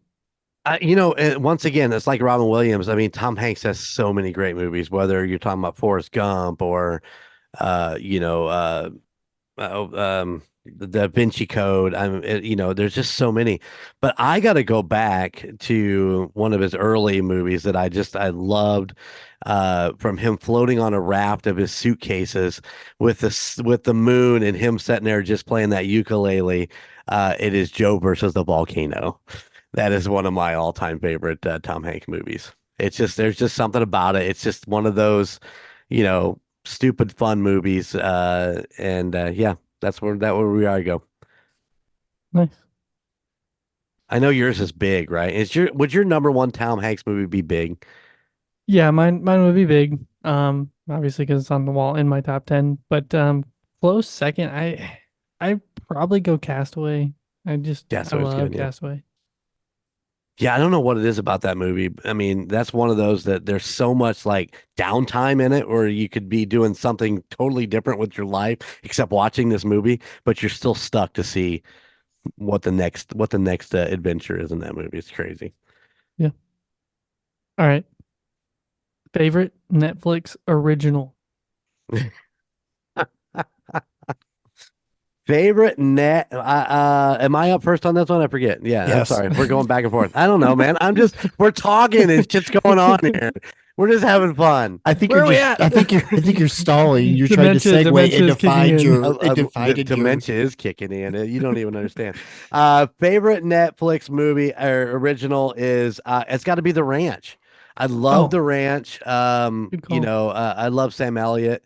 Once again, it's like Robin Williams. I mean, Tom Hanks has so many great movies, whether you're talking about Forrest Gump or, the Da Vinci Code. There's just so many. But I got to go back to one of his early movies that I loved, from him floating on a raft of his suitcases with the moon and him sitting there just playing that ukulele. It is Joe versus the volcano. That is one of my all-time favorite Tom Hanks movies. There's just something about it. It's just one of those, stupid fun movies. Yeah, that's where we are. Go. Nice. I know yours is big, right? Would your number one Tom Hanks movie be Big? Yeah, mine would be Big. Obviously because it's on the wall in my top 10. But close second, I probably go Castaway. I Castaway's love good, yeah. Castaway. Yeah, I don't know what it is about that movie. I mean, that's one of those that there's so much like downtime in it where you could be doing something totally different with your life except watching this movie, but you're still stuck to see what the next adventure is in that movie. It's crazy. Yeah. All right. Favorite Netflix original. Favorite net. Am I up first on this one? I forget. Yeah, Yes. I'm sorry. We're going back and forth. I don't know, man. We're talking. It's just going on here. We're just having fun. I think Where you're are we just. at? I think you're stalling. You're trying to segue into find your. Dementia is kicking in. You don't even understand. Favorite Netflix movie or original is it's got to be The Ranch. I love The Ranch. Good call. I love Sam Elliott.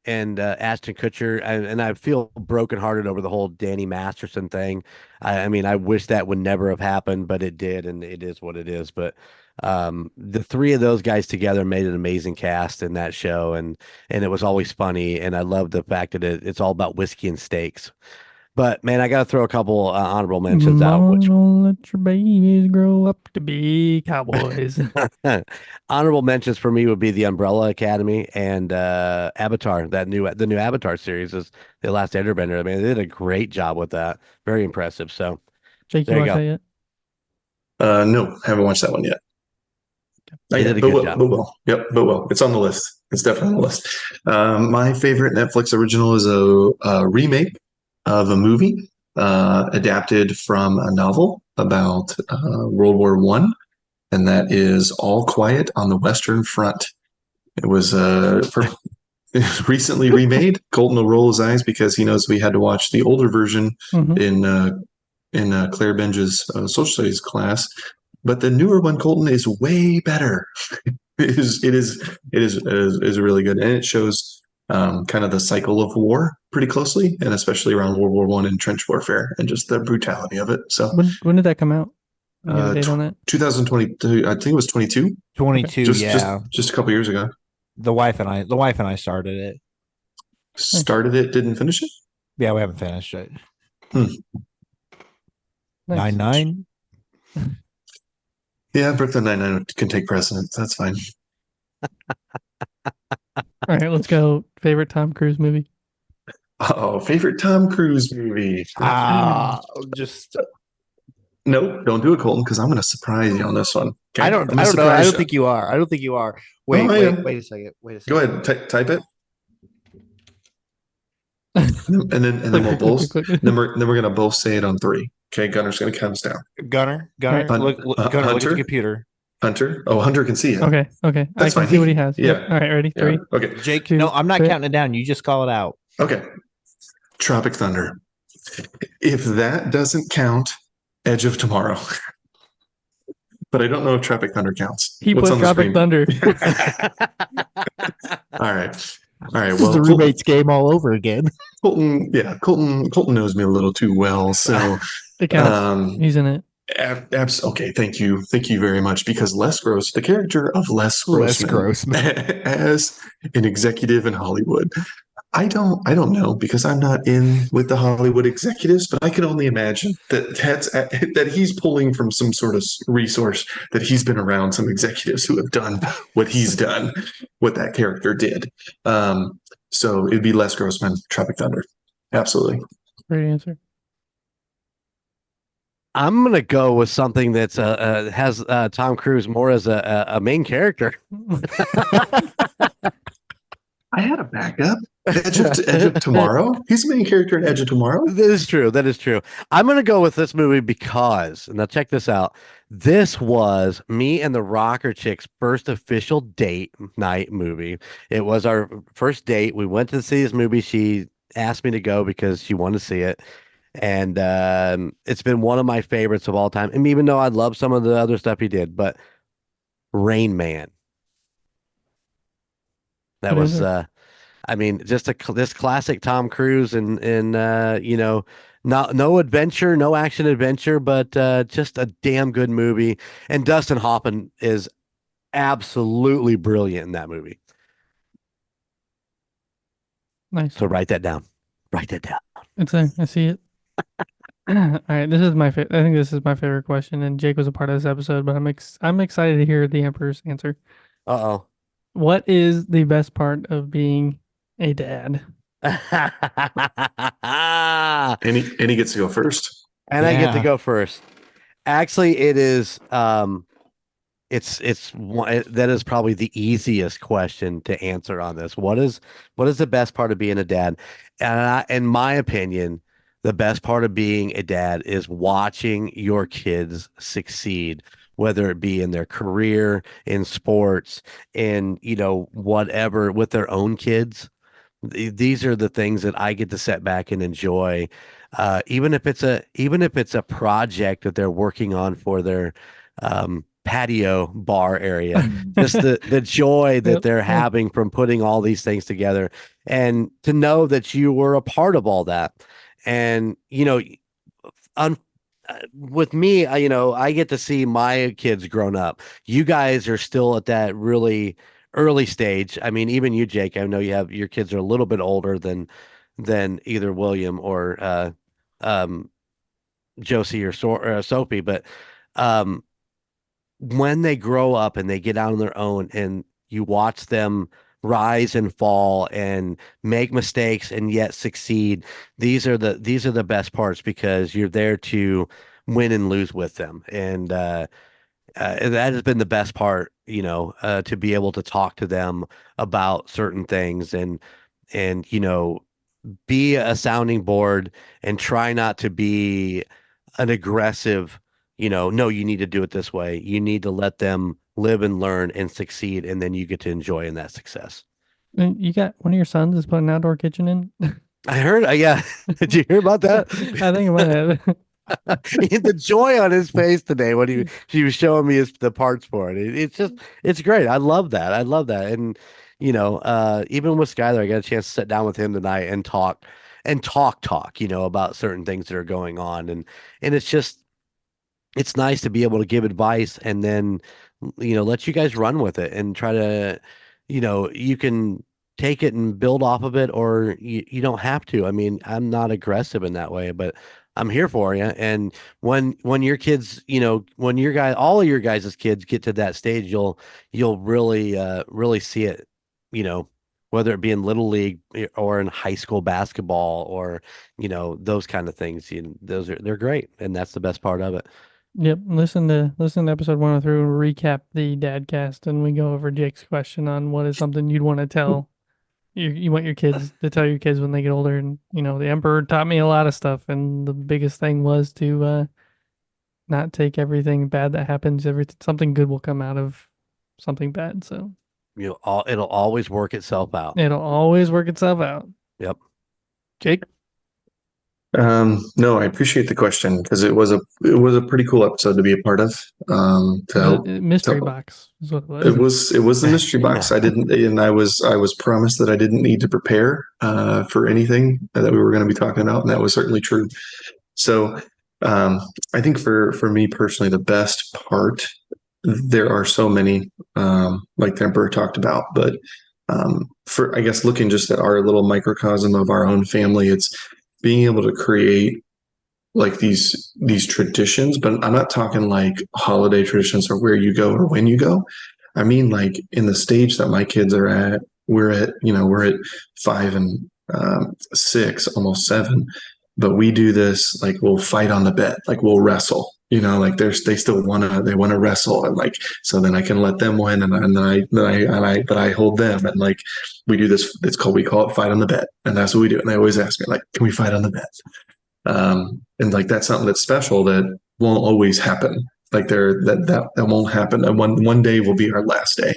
And Ashton Kutcher, and I feel brokenhearted over the whole Danny Masterson thing. I mean, I wish that would never have happened, but it did, and it is what it is. But the three of those guys together made an amazing cast in that show, and it was always funny. And I love the fact that it's all about whiskey and steaks. But man, I got to throw a couple honorable mentions out. Don't let your babies grow up to be cowboys. Honorable mentions for me would be The Umbrella Academy and Avatar. The new Avatar series is The Last Airbender. I mean, they did a great job with that. Very impressive. So, Jake, you there you watched go. that yet? No, haven't watched that one yet. They did a good job. But will. Yep, but will. It's on the list. It's definitely on the list. My favorite Netflix original is a remake of a movie adapted from a novel about World War One, and that is All Quiet on the Western Front. It was recently remade. Colton will roll his eyes because he knows we had to watch the older version in Claire Benja's social studies class, but the newer one, Colton, is way better. It is really good, and it shows kind of the cycle of war pretty closely, and especially around World War One and trench warfare, and just the brutality of it. So, when did that come out? You get a date on that? 2022. I think it was 22. 22. Just a couple years ago. The wife and I started it. Started it, didn't finish it. Yeah, we haven't finished it. Nice. 9-9. Yeah, Brooklyn Nine-Nine can take precedence. That's fine. All right, let's go. Favorite Tom Cruise movie? Oh, favorite Tom Cruise movie? Just Nope, don't do it, Colton, because I'm going to surprise you on this one. Okay, I I'm don't going to I don't know. I surprise don't you. think you are. I don't think you are. No, I am. Wait a second. Wait a Go second. ahead, type it, and then we'll both. Click. Then we're going to both say it on three. Okay, Gunner's going to count us down. Gunner, Right. Gunner, Gunner, look at the Hunter, computer. Hunter. Oh, Hunter can see it. Okay. I That's can fine. see what he has. Yeah. Yep. All right, ready? Yeah. 3. Okay. Jake, Two, no, I'm not three. counting it down. You just call it out. Okay. Tropic Thunder. If that doesn't count, Edge of Tomorrow. But I don't know if Tropic Thunder counts. He What's put on the Tropic screen? Thunder. All right. This Well, is the roommates game all over again. Colton knows me a little too well. So, It counts. He's in it. okay. Thank you very much. Because Les Gross, the character of Les Grossman, as an executive in Hollywood, I don't know because I'm not in with the Hollywood executives, but I can only imagine that he's pulling from some sort of resource that he's been around some executives who have done what he's done, what that character did. So it'd be Les Grossman, Tropic Thunder, absolutely. Great answer. I'm gonna go with something that's has Tom Cruise more as a main character. I had a backup. Edge of Tomorrow. He's the main character in Edge of Tomorrow. That is true. I'm going to go with this movie because, now check this out. This was me and the Rocker Chick's first official date night movie. It was our first date. We went to see this movie. She asked me to go because she wanted to see it. And it's been one of my favorites of all time. And even though I love some of the other stuff he did, but Rain Man. That was I mean, just this classic Tom Cruise and no adventure, no action adventure, but just a damn good movie. And Dustin Hoffman is absolutely brilliant in that movie. Nice. So write that down. It's there. I see it. All right, this is my favorite. I think this is my favorite question, and Jake was a part of this episode, but I'm excited to hear the Emperor's answer. Uh-oh. What is the best part of being a dad? And he gets to go first. And I get to go first. Actually, it is that is probably the easiest question to answer on this. What is the best part of being a dad? And in my opinion, the best part of being a dad is watching your kids succeed, whether it be in their career, in sports, in whatever, with their own kids. These are the things that I get to sit back and enjoy, even if it's a project that they're working on for their patio bar area. Just the joy that they're having from putting all these things together, and to know that you were a part of all that. And with me, I get to see my kids grown up. You guys are still at that really early stage. I mean, even you, Jake, I know your kids are a little bit older than either William or Josie or Sophie, but when they grow up and they get out on their own and you watch them rise and fall and make mistakes and yet succeed, these are the best parts, because you're there to win and lose with them. And that has been the best part, to be able to talk to them about certain things and be a sounding board and try not to be an aggressive, no, you need to do it this way. You need to let them live and learn and succeed, and then you get to enjoy in that success. And you got one of your sons is putting an outdoor kitchen in? I heard, yeah. Did you hear about that? I think it might have. The joy on his face today when he was showing me the parts for it. It's great. I love that. And even with Skylar, I got a chance to sit down with him tonight and talk about certain things that are going on. And it's nice to be able to give advice and then, let you guys run with it and try to, you can take it and build off of it, or you don't have to. I mean, I'm not aggressive in that way, but I'm here for you. And when your kids, when your guy, all of your guys' kids get to that stage, you'll really see it, you know, whether it be in little league or in high school basketball or, those kind of things. They're great. And that's the best part of it. Yep. Listen to episode 103 and recap the dad cast, and we go over Jake's question on what is something you'd want to tell you want your kids to tell your kids when they get older. And the emperor taught me a lot of stuff, and the biggest thing was to not take everything bad that happens. Something good will come out of something bad. So It'll always work itself out. it'll always work itself out. Yep. Jake? No, I appreciate the question because it was a pretty cool episode to be a part of. Mystery to- box is what it was. It was the mystery box. I was promised that I didn't need to prepare for anything that we were going to be talking about, and that was certainly true. So I think for me personally, the best part, there are so many, like the Emperor talked about, but for I guess looking just at our little microcosm of our own family, it's being able to create like these traditions, but I'm not talking like holiday traditions or where you go or when you go. I mean, like in the stage that my kids are at, we're at 5 and 6, almost 7, but we do this, like we'll fight on the bed, like we'll wrestle, like they still they want to wrestle. And like, so then I can let them win. But I hold them. And like, we do this, we call it fight on the bed. And that's what we do. And they always ask me like, can we fight on the bed? And like, that's something that's special that won't always happen. Like that won't happen. And one day will be our last day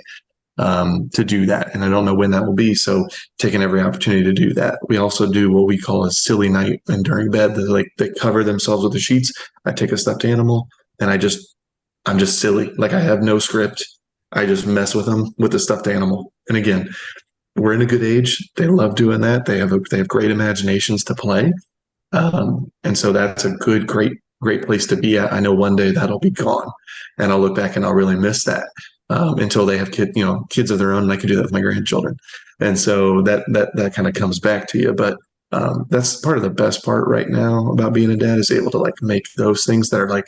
to do that. And I don't know when that will be. So taking every opportunity to do that. We also do what we call a silly night. And during bed, they cover themselves with the sheets. I take a stuffed animal and I'm just silly. Like I have no script. I just mess with them with the stuffed animal. And again, we're in a good age. They love doing that. They have great imaginations to play. And so that's a great place to be at. I know one day that'll be gone and I'll look back and I'll really miss that. Until they have kids of their own, and I can do that with my grandchildren. And so that kind of comes back to you. But that's part of the best part right now about being a dad is able to like make those things that are like,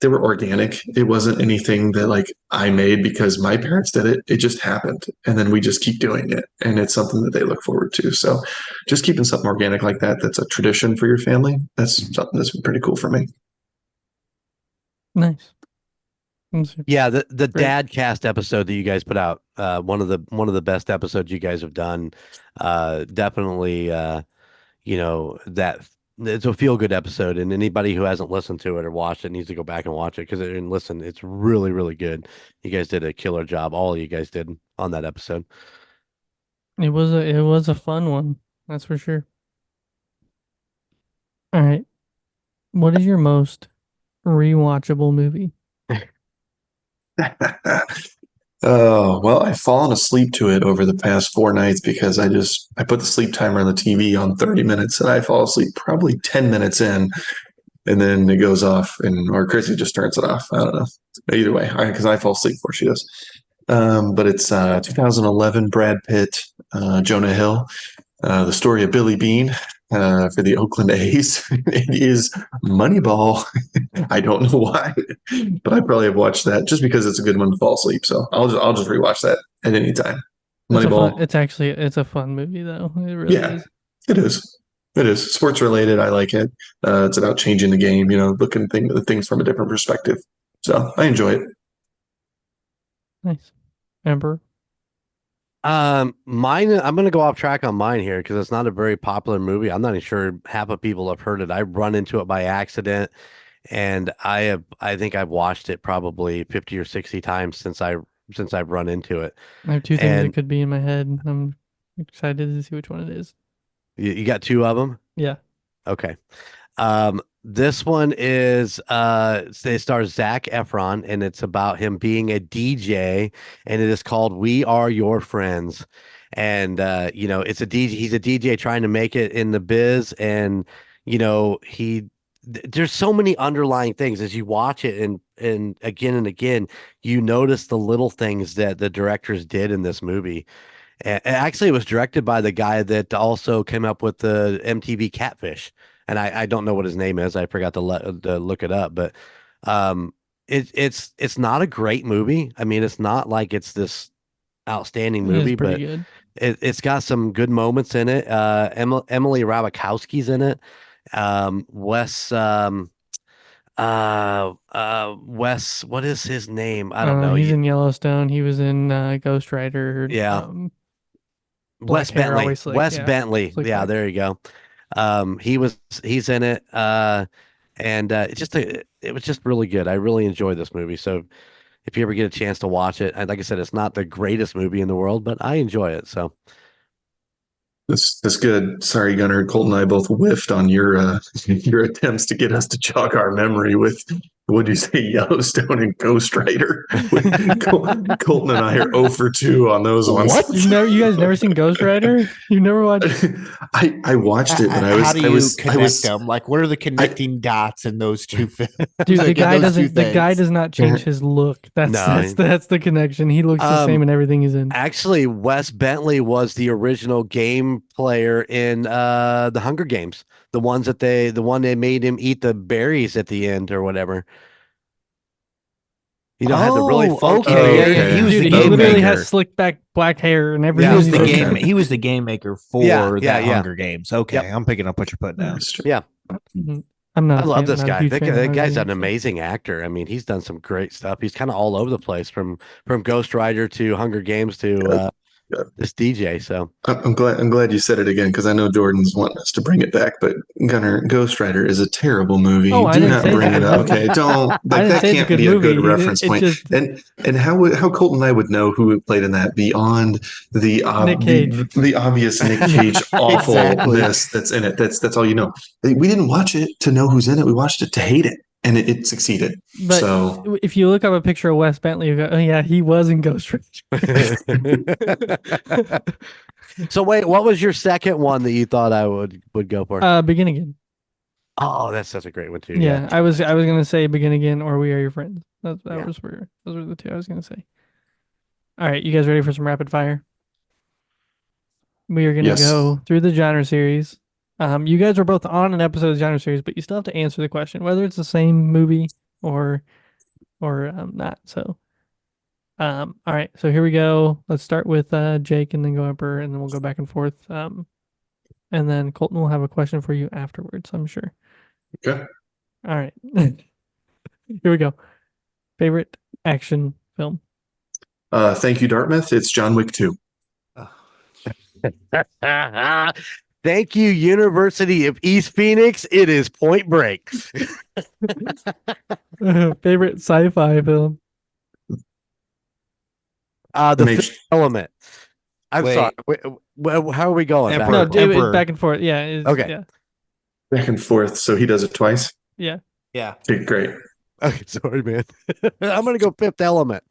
they were organic. It wasn't anything that like I made because my parents did it. It just happened. And then we just keep doing it. And it's something that they look forward to. So just keeping something organic like that, that's a tradition for your family. That's something that's been pretty cool for me. Nice. Yeah, the dad cast episode that you guys put out, one of the best episodes you guys have done. Definitely, that it's a feel good episode, and anybody who hasn't listened to it or watched it needs to go back and watch it and listen. It's really, really good. You guys did a killer job. All of you guys did on that episode. It was a fun one, that's for sure. All right, what is your most rewatchable movie? Oh, well, I've fallen asleep to it over the past 4 nights because I put the sleep timer on the TV on 30 minutes and I fall asleep probably 10 minutes in and then it goes off or Chrissy just turns it off. I don't know. Either way, because I fall asleep before she does. But it's 2011 Brad Pitt, Jonah Hill, the story of Billy Beane for the Oakland A's. It is Moneyball. I don't know why, but I probably have watched that just because it's a good one to fall asleep. So I'll just rewatch that at any time. Moneyball. It's a fun movie though. It really is. It is. It is sports related. I like it. It's about changing the game. Looking at things from a different perspective. So I enjoy it. Nice. Emperor. Mine. I'm gonna go off track on mine here because it's not a very popular movie. I'm not even sure half of people have heard it. I run into it by accident, and I think I've watched it probably 50 or 60 times since I've run into it. I have two things that could be in my head. I'm excited to see which one it is. You got 2 of them? Yeah. Okay. This one is it stars Zac Efron, and it's about him being a DJ, and it is called We Are Your Friends. And it's a DJ. He's a DJ trying to make it in the biz, and there's so many underlying things as you watch it, and again, you notice the little things that the directors did in this movie. And actually, it was directed by the guy that also came up with the MTV Catfish. and I don't know what his name is. I forgot to look it up, but it's not a great movie. I mean, it's not like it's this outstanding It is movie, pretty but good. it's got some good moments in it. Emily Ratajkowski's in it. Wes Wes, what is his name? I don't know. He's in Yellowstone. He was in Ghost Rider. Yeah. Black hair, always slick. Wes Yeah. Bentley. Slick Yeah, back. there you go. He's in it. And it was just really good. I really enjoyed this movie. So if you ever get a chance to watch it, and like I said, it's not the greatest movie in the world, but I enjoy it. So That's good. Sorry, Gunnar. Colton and I both whiffed on your your attempts to get us to jog our memory with what do you say, Yellowstone and Ghost Rider. Colton and I are 0 for 2 on those ones. What? You guys never seen Ghost Rider? You've never watched? I watched it, but How do you connect I was them? Like, what are the connecting dots in those two films? Dude, Like, the in guy those two doesn't. The guy things? does not change his look. That's the connection. He looks the same in everything he's in. actually, Wes Bentley was the original game player in the Hunger Games. The one they made him eat the berries at the end or whatever. You know, had the really funky okay, beard. yeah. He was Dude, the he game literally maker. has slick back black hair and He everything. was the Okay. game. He was the game maker for Yeah. Hunger Games. Okay, Yep. I'm picking up what you're putting down. Yeah. I'm not. I love this not a guy. huge That fan of Hunger guy's Games, an amazing actor. I mean, he's done some great stuff. He's kind of all over the place from Ghost Rider to Hunger Games to this DJ. So I'm glad you said it again because I know Jordan's wanting us to bring it back, but Gunnar, Ghost Rider is a terrible movie. Oh, I Do didn't not say it's bring a it good up. movie. Okay, don't I like didn't that say it's a can't good be a good movie. reference It point. just- And how Colton and I would know who played in that beyond the Nick Cage. the obvious Nick Cage awfulness that's in it. That's all you know. We didn't watch it to know who's in it. We watched it to hate it, and it succeeded. But So if you look up a picture of Wes Bentley, you go, "Oh yeah, he was in Ghost Rider." So wait, what was your second one that you thought I would go for? Begin Again. Oh, that's such a great one too. Yeah, I was gonna say Begin Again or We Are Your Friends. That Yeah. those were the two I was gonna say. All right, you guys ready for some rapid fire? We are gonna Yes. go through the genre series. You guys are both on an episode of the genre series, but you still have to answer the question whether it's the same movie or not. So, all right, so here we go. Let's start with Jake and then go Emperor, and then we'll go back and forth. And then Colton will have a question for you afterwards, I'm sure. Okay. All right. Here we go. Favorite action film? Thank you, Dartmouth. It's John Wick 2. Thank you, University of East Phoenix. It is Point Break. Favorite sci-fi film? The Mage- Fifth Element. I'm Wait. sorry. How are we going? Emperor. No, Emperor. back and forth. Yeah. Okay. Yeah. Back and forth, so he does it twice. Yeah. Yeah. Okay, great. Okay, sorry, man. I'm gonna go Fifth Element.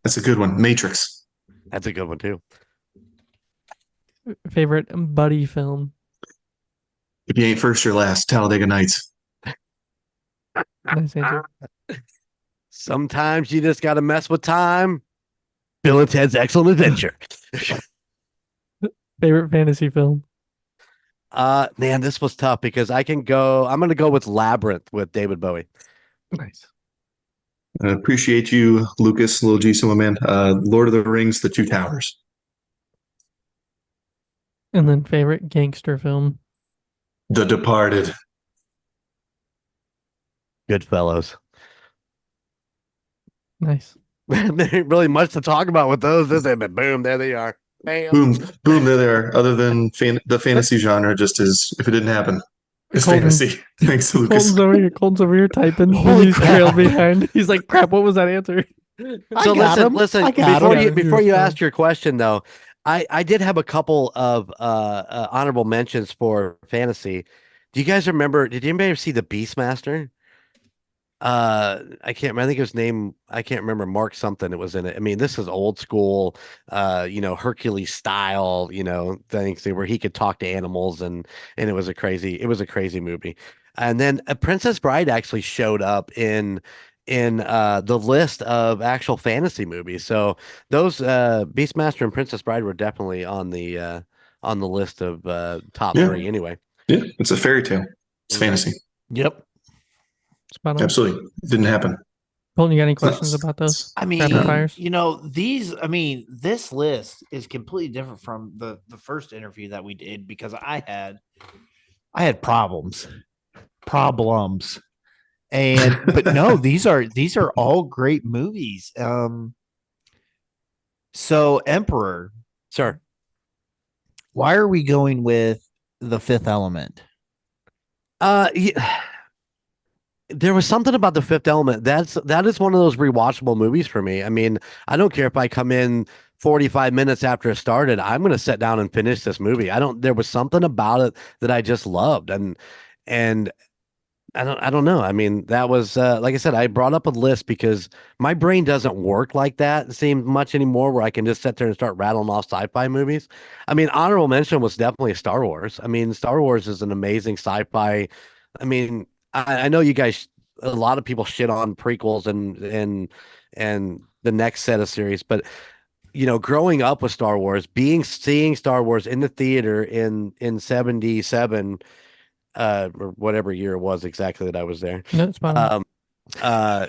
That's a good one. Matrix. That's a good one too. Favorite buddy film? If you ain't first, you're last. Talladega Nights. Nice answer. Sometimes you just gotta mess with time. Bill and Ted's Excellent Adventure. Favorite fantasy film? Man, this was tough because I'm gonna go with Labyrinth with David Bowie. Nice. I appreciate you, Lucas, Little G Silva Man. Lord of the Rings, The Two Towers. And then favorite gangster film? The Departed. Goodfellas. Nice. There ain't really much to talk about with those, is there? But boom, there they are. Bam. Boom, there they are. Other than the fantasy genre, just as if it didn't happen. It's Colton. fantasy. Thanks, Lucas. Colton's over here typing. Holy He's crap. trailed behind. He's like, crap, what was that answer? So got listen. him. I got him. Before you ask your question, though, I did have a couple of honorable mentions for fantasy. Do you guys remember? Did anybody ever see the Beastmaster? I can't remember. I think his name. I can't remember. Mark something. It was in it. I mean, this is old school. Hercules style. Things where he could talk to animals, and it was a crazy movie. And then a Princess Bride actually showed up in the list of actual fantasy movies. So those Beastmaster and Princess Bride were definitely on the list of top Yeah. 3 anyway. Yeah, it's a fairy tale. It's fantasy. Yep. Spot on. Absolutely. It didn't happen. Colton, you got any It's not- questions about those? I Rapid mean, fires? this list is completely different from the first interview that we did because I had problems. And but no, these are all great movies. So Emperor, Sure. why are we going with The Fifth Element? Yeah. There was something about The Fifth Element. That is one of those rewatchable movies for me. I mean, I don't care if I come in 45 minutes after it started. I'm going to sit down and finish this movie. There was something about it that I just loved, and I don't know. I mean, that was like I said, I brought up a list because my brain doesn't work like that. It seems much anymore where I can just sit there and start rattling off sci-fi movies. I mean, honorable mention was definitely Star Wars. I mean, Star Wars is an amazing sci-fi. I mean, I know you guys, a lot of people shit on prequels and the next set of series, but growing up with Star Wars, seeing Star Wars in the theater in 77, or whatever year it was exactly that I was there. No, it's spot on.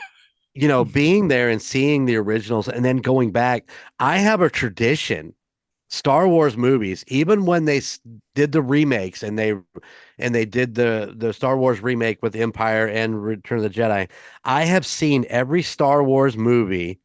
Being there and seeing the originals and then going back, I have a tradition. Star Wars movies, even when they did the remakes and they did the Star Wars remake with Empire and Return of the Jedi, I have seen every Star Wars movie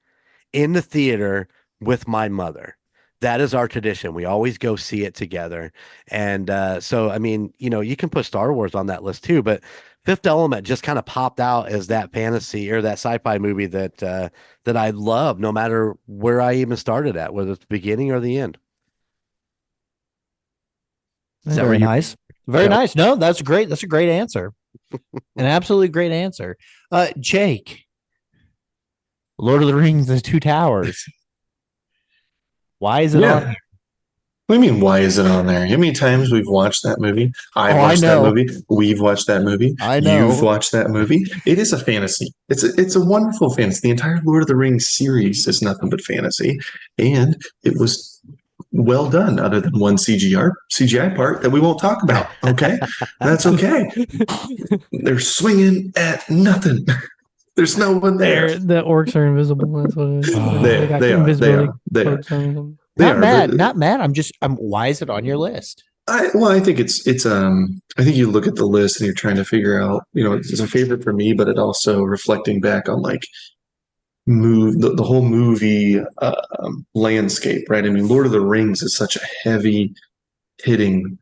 in the theater with my mother. That is our tradition. We always go see it together. And so, I mean, you can put Star Wars on that list too, but Fifth Element just kind of popped out as that fantasy or that sci-fi movie that I love, no matter where I even started at, whether it's the beginning or the end. Is that Very where you? nice. Very Yeah. nice. No, that's great. That's a great answer. An absolutely great answer. Jake, Lord of the Rings, The Two Towers. Why is it on here? What do you mean, why is it on there? How many times we've watched that movie? I've I watched that know. movie. We've watched that movie. I know. You've watched that movie. It is a fantasy. It's a wonderful fantasy. The entire Lord of the Rings series is nothing but fantasy. And it was well done, other than one CGI part that we won't talk about. Okay? That's okay. They're swinging at nothing. There's no one there. The orcs are invisible. That's what it is. They got invisibility codes on them. Not mad. I'm why is it on your list? I think it's I think you look at the list and you're trying to figure out, it's a favorite for me, but it also reflecting back on like the whole movie landscape, right? I mean, Lord of the Rings is such a heavy hitting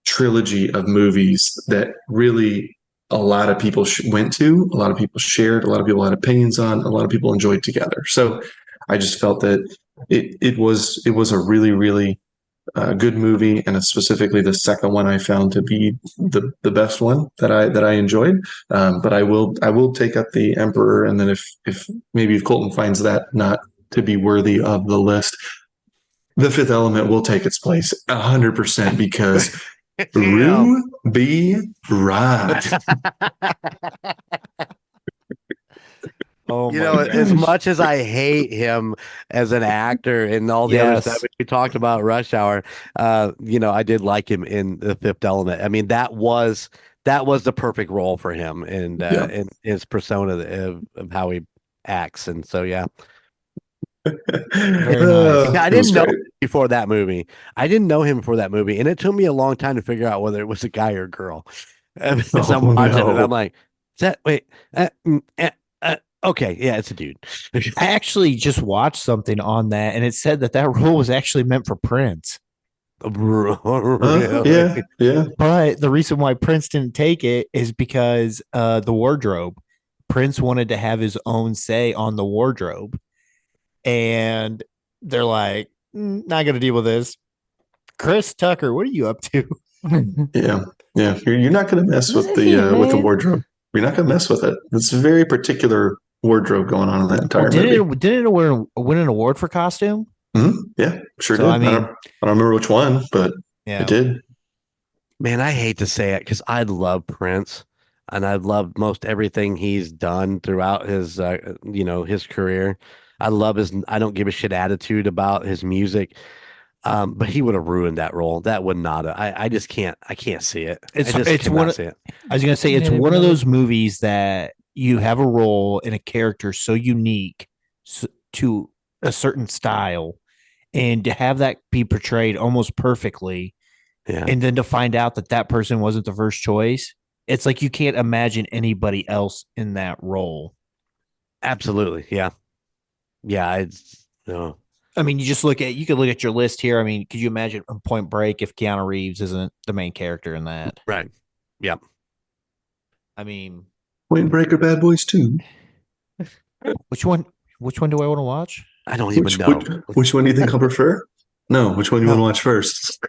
trilogy of movies that really a lot of people went to, a lot of people shared, a lot of people had opinions on, a lot of people enjoyed together. So I just felt that it was a really, really good movie, and it's specifically the second one I found to be the best one that I enjoyed. But I will take up the Emperor, and then if maybe if Colton finds that not to be worthy of the list, the Fifth Element will take its place 100% because Ruby Rod. As much as I hate him as an actor and all the other stuff we talked about, Rush Hour, I did like him in The Fifth Element. I mean, that was the perfect role for him and his persona of how he acts. And so, yeah. Very nice. I didn't know him before that movie. And it took me a long time to figure out whether it was a guy or a girl. So I'm watching it, and I'm like, okay, yeah, it's a dude. I actually just watched something on that, and it said that role was actually meant for Prince. Really? Yeah. But the reason why Prince didn't take it is because the wardrobe. Prince wanted to have his own say on the wardrobe, and they're like, not going to deal with this. Chris Tucker, what are you up to? Yeah. You're not going to mess with the wardrobe. You're not going to mess with it. It's a very particular wardrobe going on in that entire movie. Didn't it win an award for costume? Mm-hmm. Yeah, sure did. I mean, I don't remember which one, but it did. Man, I hate to say it because I love Prince, and I've loved most everything he's done throughout his his career. I love his I don't give a shit attitude about his music. But he would have ruined that role. That would not. I just can't. I can't see it. I just It's cannot one of, see it. I was gonna say it's Can't one even of know. those movies that you have a role and a character so unique to a certain style, and to have that be portrayed almost perfectly, Yeah. and then to find out that that person wasn't the first choice, it's like you can't imagine anybody else in that role. Absolutely. Yeah. Yeah. It's no. I mean, you could look at your list here. I mean, could you imagine Point Break if Keanu Reeves isn't the main character in that? Right. Yeah. I mean, Point Break or Bad Boys 2? which one? Which one do I want to watch? I don't even know. Which one do you think I'll prefer? No, which one do you want to watch first?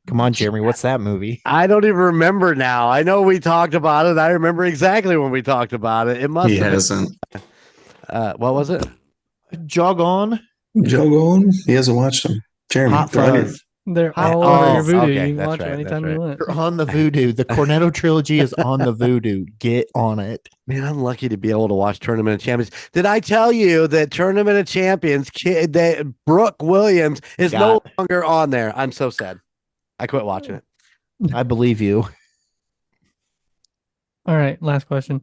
Come on, Jeremy. What's that movie? I don't even remember now. I know we talked about it. I remember exactly when we talked about it. It must He have hasn't. been. What was it? Jog on. Joe Gone? He hasn't watched them. Jeremy, Hot they're on your- Fuzz. They're Hot all under your Fuzz. voodoo. Okay, You can that's watch them right, anytime that's you right. want. You're on the Voodoo. The Cornetto trilogy is on the Voodoo. Get on it. Man, I'm lucky to be able to watch Tournament of Champions. Did I tell you that Tournament of Champions, that Brooke Williams is no longer on there? I'm so sad. I quit watching it. I believe you. All right, last question.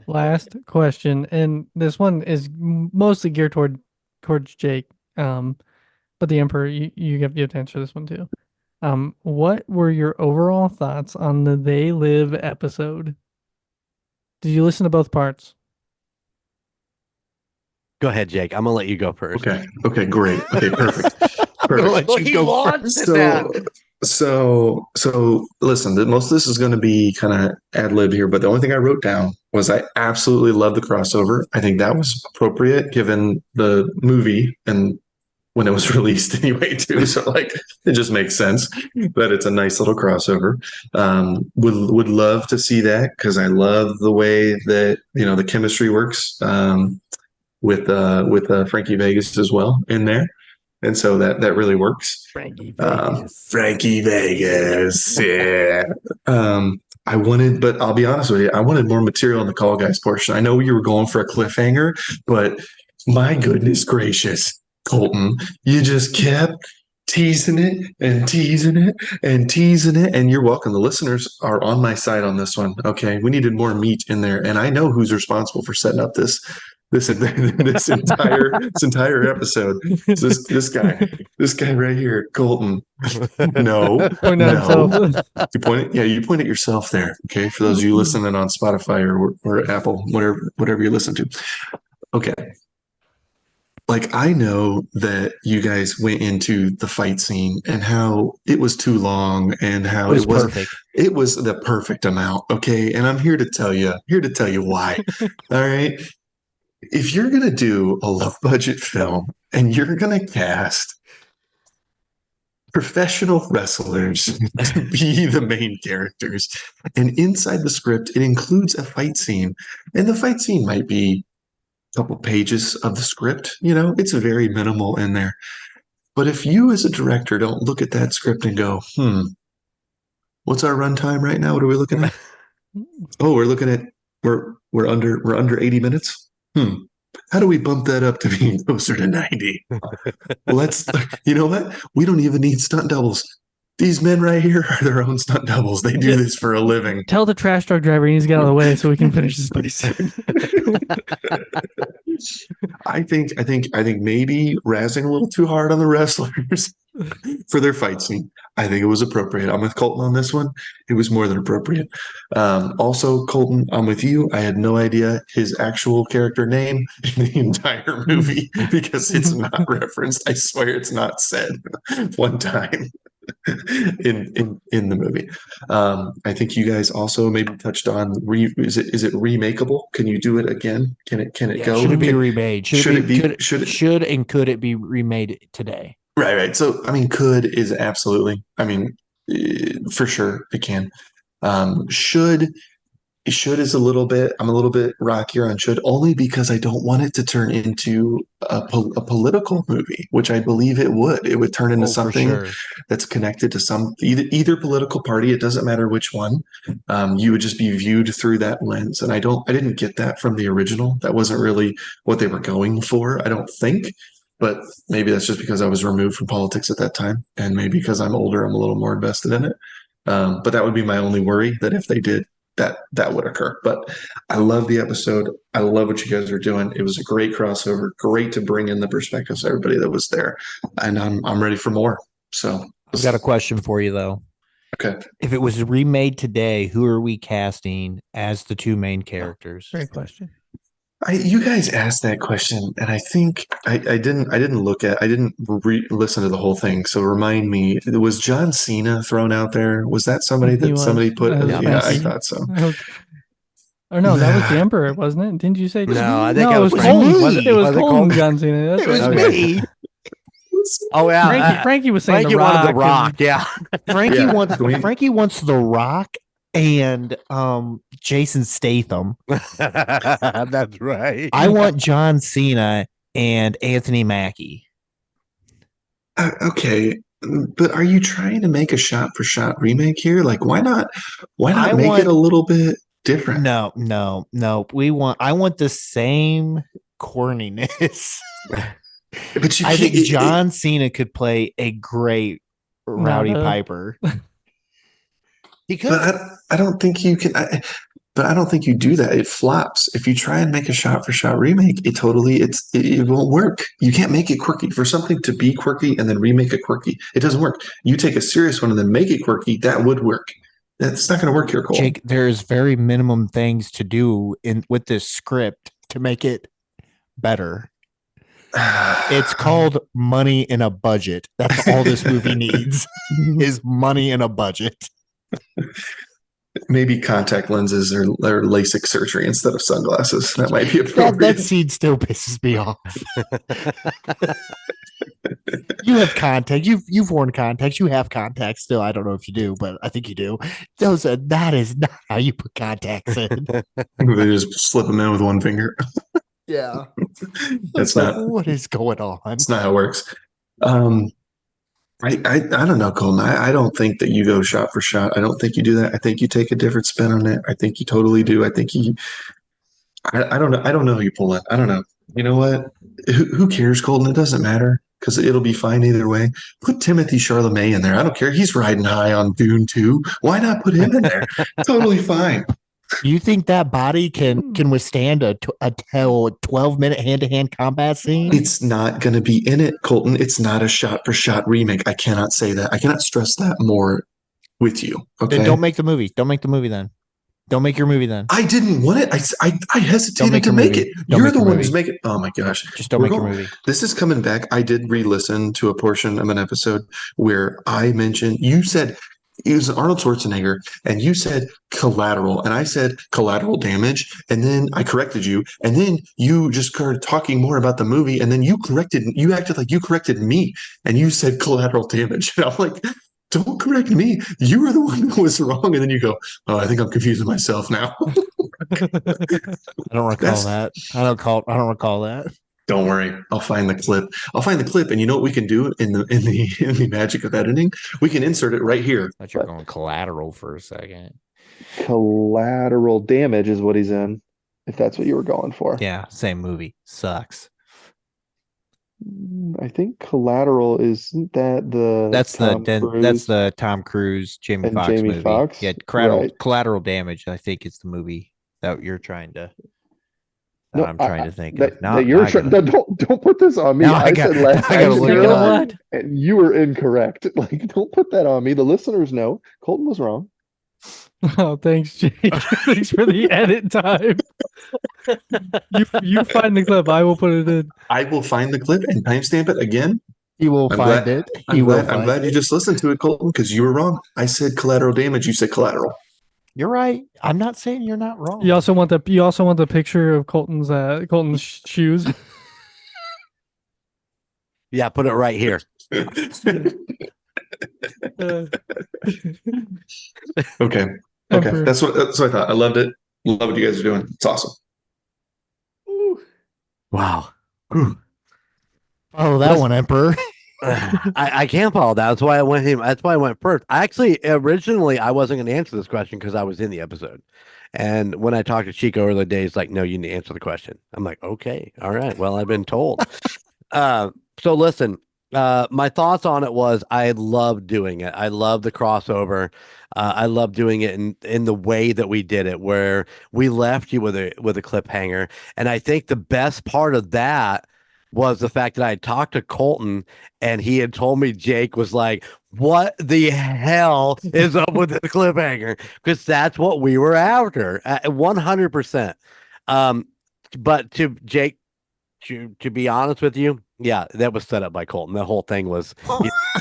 Last question, and this one is mostly geared towards Jake. But the Emperor, you have to answer this one too. What were your overall thoughts on the They Live episode? Did you listen to both parts? Go ahead, Jake. I'm gonna let you go first. Okay, great. Okay, perfect. Perfect. Well, he launched that. So listen, most of this is going to be kind of ad lib here, but the only thing I wrote down was I absolutely love the crossover. I think that was appropriate given the movie and when it was released anyway, too. So like it just makes sense that it's a nice little crossover. Would love to see that because I love the way that the chemistry works with Frankie Vegas as well in there. And so that really works. Frankie Vegas. Frankie Vegas. Yeah. But I'll be honest with you, I wanted more material in the Call Guys portion. I know you were going for a cliffhanger, but my goodness gracious, Colton, you just kept teasing it and teasing it and teasing it. And you're welcome. The listeners are on my side on this one. Okay. We needed more meat in there. And I know who's responsible for setting up this entire episode. So this guy right here, Colton. No, Point at himself. you point at yourself there. Okay, for those of you listening on Spotify or Apple, whatever you listen to. Okay. Like I know that you guys went into the fight scene and how it was too long and how it was perfect. It was the perfect amount. Okay, and I'm here to tell you why. All right. If you're going to do a low budget film and you're going to cast professional wrestlers to be the main characters, and inside the script, it includes a fight scene, and the fight scene might be a couple pages of the script, it's very minimal in there. But if you as a director don't look at that script and go, what's our runtime right now? What are we looking at? Oh, we're under 80 minutes. How do we bump that up to being closer to 90? You know what? We don't even need stunt doubles. These men right here are their own stunt doubles. They do this for a living. Tell the trash truck driver he needs to get out of the way so we can finish this piece. I think maybe razzing a little too hard on the wrestlers for their fight scene. I think it was appropriate. I'm with Colton on this one. It was more than appropriate. Also, Colton, I'm with you. I had no idea his actual character name in the entire movie because it's not referenced. I swear it's not said one time in the movie. I think you guys also maybe touched on is it remakeable? Can you do it again? Can it go? Should it be remade? Should and could it be remade today? Right. So I mean, could is absolutely. I mean, for sure it can. Should should is I'm a little bit rockier on should, only because I don't want it to turn into a political movie, which I believe it would. It would turn into something sure. that's connected to some either political party. It doesn't matter which one. You would just be viewed through that lens. And I didn't get that from the original. That wasn't really what they were going for, I don't think. But maybe that's just because I was removed from politics at that time. And maybe because I'm older, I'm a little more invested in it. But that would be my only worry, that if they did, that would occur. But I love the episode. I love what you guys are doing. It was a great crossover. Great to bring in the perspectives of everybody that was there. And I'm ready for more. So I've got a question for you though. Okay. If it was remade today, who are we casting as the two main characters? Great question. You guys asked that question, and I think I didn't listen to the whole thing. So remind me, was John Cena thrown out there? Was that somebody that somebody put? Yeah, I thought so. Or no, that was the Emperor, wasn't it? Didn't you say? No, I think it was Colton. It was Colton Colton? John Cena. That's It was right. me. Oh yeah, Frankie was saying Frankie the Rock. wanted the Rock. Yeah, Frankie wants the Rock and Jason Statham. that's right. I want John Cena and Anthony Mackie. Okay, but are you trying to make a shot-for-shot remake here? Like, why not make it a little bit different? No. I want the same corniness. But I think John Cena could play a great Rowdy Piper. He could. But I don't think you can. But I don't think you do that. It flops. If you try and make a shot-for-shot remake, it won't work. You can't make it quirky. For something to be quirky and then remake it quirky, it doesn't work. You take a serious one and then make it quirky, that would work. That's not going to work here, Cole. Jake, there's very minimum things to do with this script to make it better. It's called money in a budget. That's all this movie needs is money in a budget. Maybe contact lenses or LASIK surgery instead of sunglasses. That might be appropriate. That scene still pisses me off. You have contacts. You've worn contacts. You have contacts still. I don't know if you do, but I think you do. That is not how you put contacts in. They just slip them in with one finger. Yeah. That's not what is going on. That's not how it works. I don't know, Colton. I don't think that you go shot for shot. I don't think you do that. I think you take a different spin on it. I think you totally do. I think I don't know. I don't know who you pull in. I don't know. You know what? Who cares, Colton? It doesn't matter because it'll be fine either way. Put Timothy Chalamet in there. I don't care. He's riding high on Dune 2. Why not put him in there? Totally fine. You think that body can withstand a 12-minute hand-to-hand combat scene? It's not going to be in it, Colton. It's not a shot-for-shot remake. I cannot say that. I cannot stress that more with you. Okay. Then don't make the movie. Don't make the movie then. Don't make your movie then. I didn't want it. I hesitated to make it. You're the one who's making it. Oh my gosh. Just don't make your movie. This is coming back. I did re-listen to a portion of an episode where I mentioned, you said, it was Arnold Schwarzenegger, and you said collateral, and I said collateral damage, and then I corrected you, and then you just started talking more about the movie, and then you acted like you corrected me, and you said collateral damage. And I'm like, don't correct me. You were the one who was wrong. And then you go, oh, I think I'm confusing myself now. I don't recall that. I don't recall that. Don't worry, I'll find the clip. And you know what we can do in the magic of editing? We can insert it right here. I thought you were going collateral for a second. Collateral damage is what he's in, if that's what you were going for. Yeah, same movie. Sucks. I think Collateral isn't that that's the Tom Cruise Jamie Foxx movie. Foxx? Yeah, Collateral Damage. I think it's the movie that you're trying to. No, I'm trying to think. Don't put this on me. I said last time, and you were incorrect. Like, don't put that on me. The listeners know Colton was wrong. Oh, thanks, Jake. Thanks for the edit time. You find the clip. I will put it in. I will find the clip and timestamp it again. You will find it. I'm glad you just listened to it, Colton, because you were wrong. I said collateral damage. You said collateral. You're right. I'm not saying you're not wrong. You also want the picture of Colton's shoes. Yeah, put it right here. Okay. That's what I thought. I loved it. Love what you guys are doing. It's awesome. Wow. Oh, that one, Emperor. I can't follow that. That's why I went him. That's why I went first. I actually originally I wasn't going to answer this question because I was in the episode, and when I talked to Chico earlier days, like, no, you need to answer the question. I'm like, okay, all right. Well, I've been told. So listen. My thoughts on it was I love doing it. I love the crossover. I love doing it in the way that we did it, where we left you with a cliffhanger. And I think the best part of that was the fact that I had talked to Colton and he had told me Jake was like, what the hell is up with the cliffhanger? Because that's what we were after, 100%. But to Jake, to be honest with you, yeah, that was set up by Colton. The whole thing was.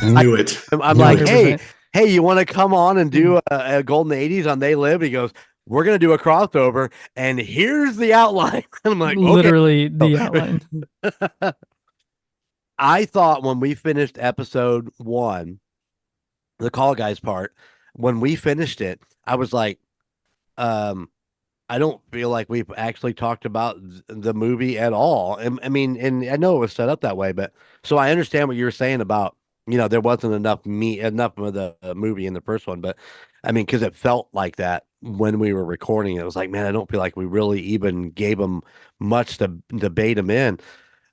Knew it. I'm like, hey, you want to come on and do a Golden 80s on They Live? He goes, we're going to do a crossover, and here's the outline. I'm like, literally okay. the outline. I thought when we finished episode 1, the Call Guys part, when we finished it, I was like, I don't feel like we've actually talked about the movie at all. I mean, and I know it was set up that way, but so I understand what you were saying about, there wasn't enough of the movie in the first one, but I mean, because it felt like that when we were recording. It was like, man, I don't feel like we really even gave them much to bait them in.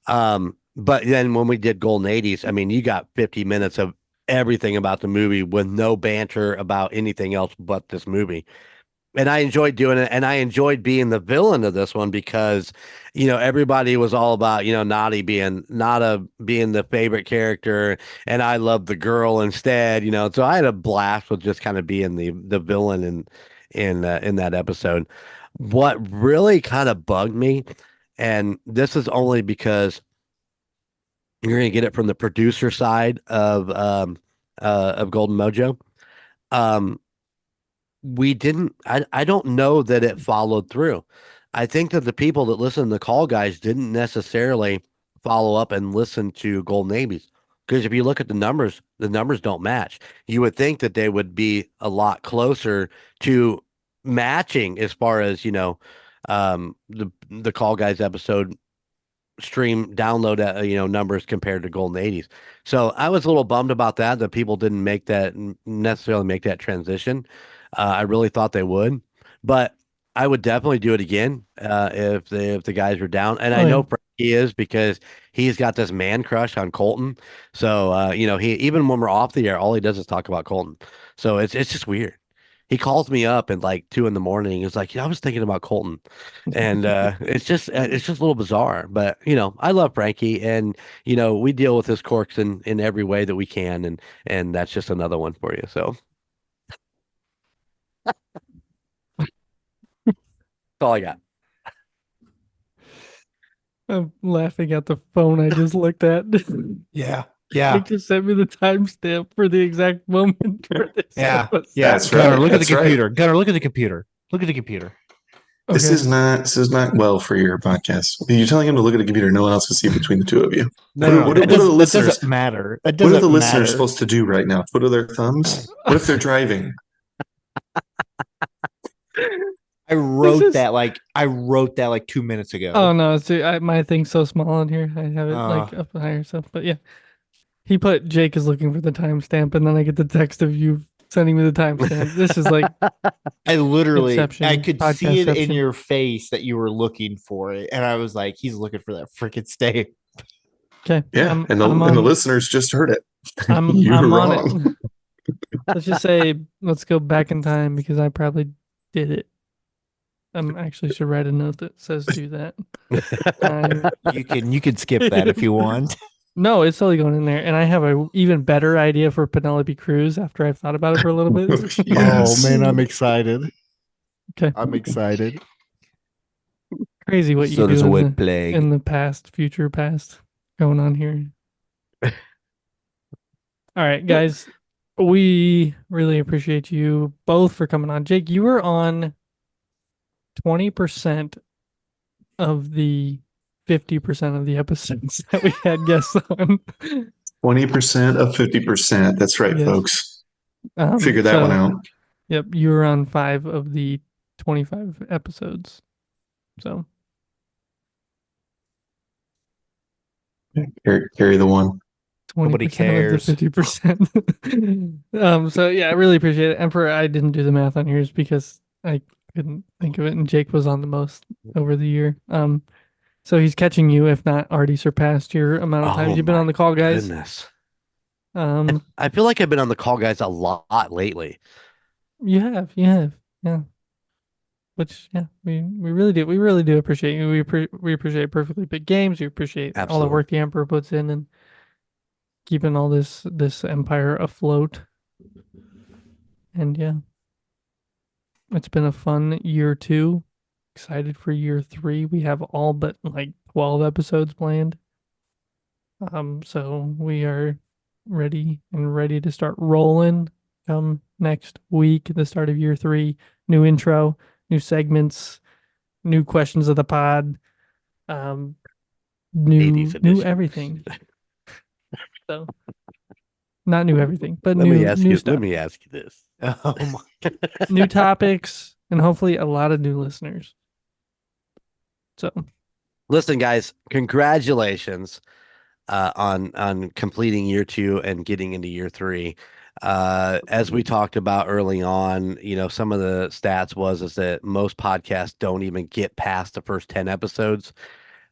But then when we did Golden 80s, I mean, you got 50 minutes of everything about the movie with no banter about anything else but this movie. And I enjoyed doing it, and I enjoyed being the villain of this one because, everybody was all about, Nada being the favorite character, and I loved the girl instead, So I had a blast with just kind of being the villain in that episode. What really kind of bugged me, and this is only because you're going to get it from the producer side of Golden Mojo. I don't know that it followed through. I think that the people that listen to the Call Guys didn't necessarily follow up and listen to Golden 80s. Because if you look at the numbers don't match. You would think that they would be a lot closer to matching as far as, the Call Guys episode stream download numbers compared to Golden 80s. So I was a little bummed about that people didn't necessarily make that transition. I really thought they would, but I would definitely do it again if the guys were down. And I know Frankie is because he's got this man crush on Colton. So he, even when we're off the air, all he does is talk about Colton. So it's just weird. He calls me up at like 2 a.m. He's like, I was thinking about Colton, and it's just a little bizarre. But I love Frankie, and we deal with his quirks in every way that we can, and that's just another one for you. So that's all I got. I'm laughing at the phone I just looked at. Yeah. Jake just sent me the timestamp for the exact moment for this. Yeah. episode. Yeah. That's Gunner, right. look at the That's right. computer. Gunner, look at the computer. Look at the computer. This Okay. is not well for your podcast. You're telling him to look at a computer. No one else can see between the two of you. No, What are the that listeners? doesn't matter. It What doesn't are the listeners matter. supposed to do right now? Twiddle their thumbs? What if they're driving? I wrote that like 2 minutes ago. Oh no, my thing's so small on here. I have it like up higher. So, but yeah, he put Jake is looking for the timestamp, and then I get the text of you sending me the timestamp. This is like I could see it in podcastception. your face that you were looking for it, and I was like, he's looking for that freaking stamp. Okay, Yeah, and the listeners just heard it. I'm wrong. on it. Let's just say let's go back in time because I probably did it. Actually should write a note that says do that. You can skip that if you want. No, it's totally going in there. And I have a even better idea for Penelope Cruz after I've thought about it for a little bit. Yes. Oh man, I'm excited. Okay. I'm excited. Crazy what you So there's a do word plague. in the past, future past going on here. All right, guys. We really appreciate you both for coming on. Jake, you were on 20% of the 50% of the episodes that we had guests on. 20% of 50%. That's right, Yes. folks. Figure that one out. Yep, you were on 5 of the 25 episodes. So Carry the one. 20% cares. Of the 50%. So yeah, I really appreciate it. Emperor, I didn't do the math on yours because I couldn't think of it, and Jake was on the most over the year. So he's catching you, if not already surpassed your amount of times you've been on the call, guys. Goodness. I feel like I've been on the call, guys, a lot lately. You have, yeah. Which, yeah, we really do. We really do appreciate you. We appreciate Perfectly Picked Games. We appreciate all the work the Emperor puts in and keeping all this empire afloat. And yeah, it's been a fun year 2. Excited for year 3. We have all but like 12 episodes planned. So we are ready to start rolling come next week, the start of year 3. New intro, new segments, new questions of the pod, new everything. So not new everything, but new stuff. Let me ask you this. Oh my. New topics and hopefully a lot of new listeners. So listen, guys, congratulations on completing year 2 and getting into year 3. As we talked about early on, some of the stats is that most podcasts don't even get past the first 10 episodes,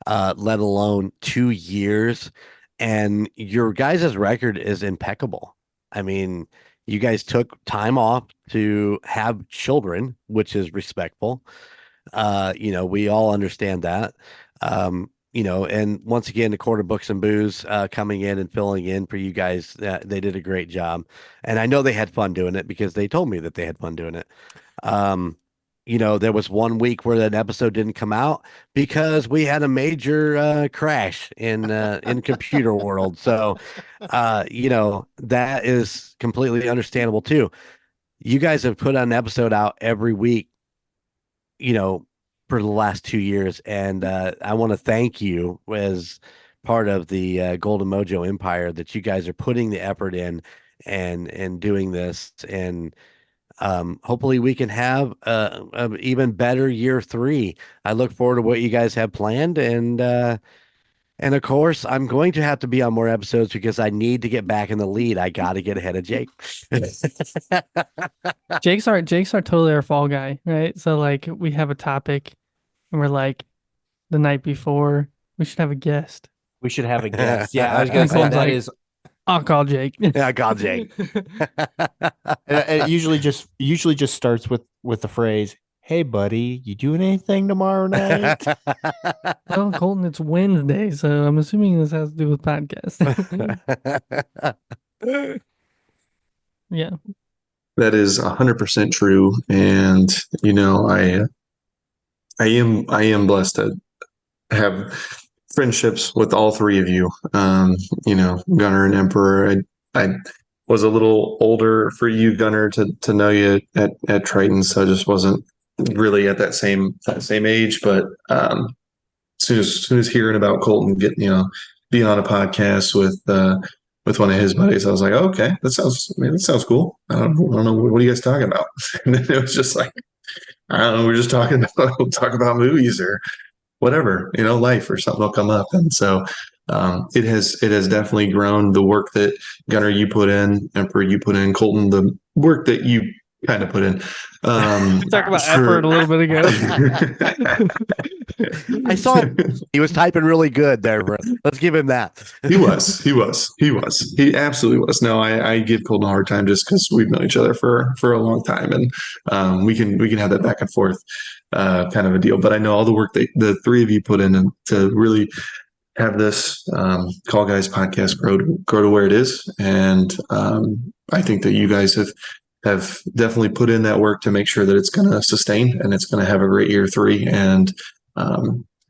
let alone 2 years. And your guys' record is impeccable. I mean, you guys took time off to have children, which is respectful. We all understand that. And once again, the Quarter Books and Booze coming in and filling in for you guys. They did a great job. And I know they had fun doing it because they told me that they had fun doing it. There was one week where that episode didn't come out because we had a major crash in computer world. So, that is completely understandable too. You guys have put an episode out every week, for the last 2 years. And I want to thank you as part of the Golden Mojo Empire that you guys are putting the effort in and doing this. And hopefully we can have an even better year 3. I look forward to what you guys have planned. And of course, I'm going to have to be on more episodes because I need to get back in the lead. I got to get ahead of Jake. Jake's totally our fall guy, right? So like we have a topic and we're like the night before we should have a guest. We should have a guest. Yeah, I was going to say that is. I'll call Jake. Yeah, I call Jake. It usually just starts with the phrase, "Hey, buddy, you doing anything tomorrow night?" Well, Colton, it's Wednesday, so I'm assuming this has to do with podcasts. Yeah. That is 100% true. And, I am blessed to have friendships with all 3 of you. Gunner and Emperor. I was a little older for you, Gunner, to know you at Triton, so I just wasn't really at that same age. But as soon as hearing about Colton getting being on a podcast with one of his buddies, I was like, oh, okay, that sounds cool. I don't know, what are you guys talking about? And then it was just like, I don't know, we're just talk about movies or whatever, life or something will come up. And so it has definitely grown. The work that Gunner you put in, Emperor you put in, Colton, the work that you kind of put in. Talk about effort a little bit ago. I saw it. He was typing really good there, bro. Let's give him that. He was. He absolutely was. No, I give Colton a hard time just because we've known each other for a long time, and we can have that back and forth kind of a deal. But I know all the work that the 3 of you put in to really have this Call Guys podcast grow to where it is, and I think that you guys have definitely put in that work to make sure that it's going to sustain and it's going to have a great year 3. And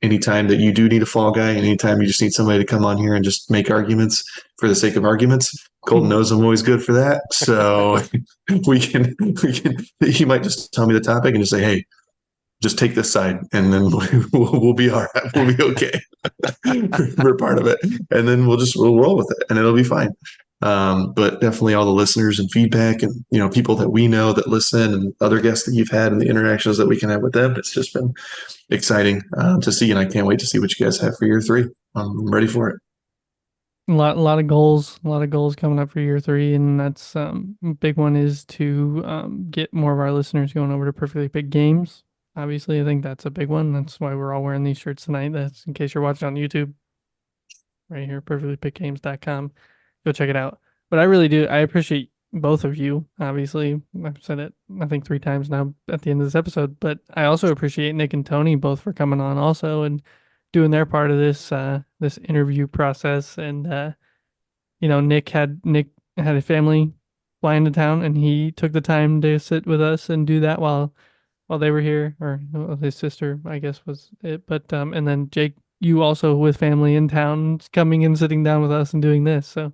anytime that you do need a fall guy, anytime you just need somebody to come on here and just make arguments for the sake of arguments, Colton knows I'm always good for that. So we can, he might just tell me the topic and just say, hey, just take this side and then we'll be all right. We'll be okay. We're part of it. And then we'll roll with it and it'll be fine. But definitely all the listeners and feedback and, people that we know that listen and other guests that you've had and the interactions that we can have with them. It's just been exciting to see. And I can't wait to see what you guys have for year 3. I'm ready for it. A lot of goals, coming up for year 3, and that's big one is to get more of our listeners going over to Perfectly Picked Games. Obviously, I think that's a big one. That's why we're all wearing these shirts tonight. That's in case you're watching on YouTube, right here, perfectlypickedgames.com. Go check it out. But I really do. I appreciate both of you. Obviously, I've said it I think 3 times now at the end of this episode. But I also appreciate Nick and Tony both for coming on also and doing their part of this this interview process. And Nick had a family fly into town, and he took the time to sit with us and do that while they were here, or his sister, I guess, was it. But and then Jake, you also with family in town, coming and sitting down with us and doing this. So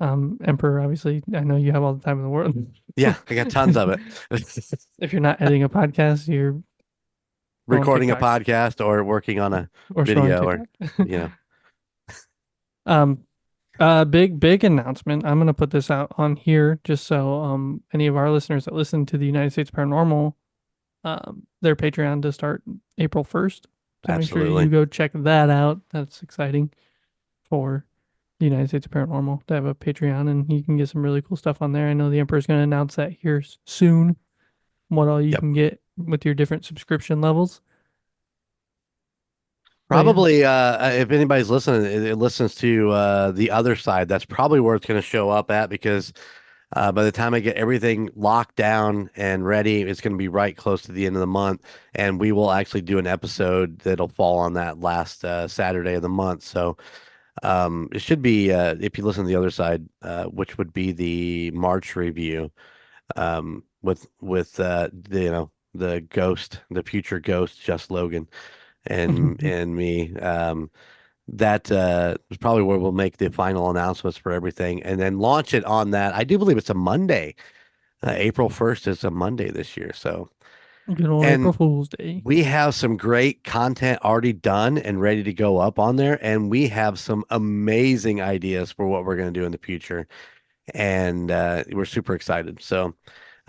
Emperor, obviously, I know you have all the time in the world. Yeah, I got tons of it. If you're not editing a podcast, you're recording a podcast or working on a video or big announcement. I'm gonna put this out on here just so any of our listeners that listen to the United States Paranormal, their Patreon to start April 1st. So Absolutely. make sure you go check that out. That's exciting for the United States Paranormal to have a Patreon, and you can get some really cool stuff on there. I know the Emperor's going to announce that here soon, what all you can get with your different subscription levels. Probably, if anybody's listening, it listens to the other side, that's probably where it's going to show up at, because by the time I get everything locked down and ready, it's going to be right close to the end of the month, and we will actually do an episode that'll fall on that last Saturday of the month. So it should be, if you listen to the other side, which would be the March review, with the ghost, the future ghost, Just Logan, and me. That is probably where we'll make the final announcements for everything and then launch it on that. I do believe it's a Monday. April 1st is a Monday this year. So good old April Fool's Day. We have some great content already done and ready to go up on there. And we have some amazing ideas for what we're going to do in the future. And we're super excited. So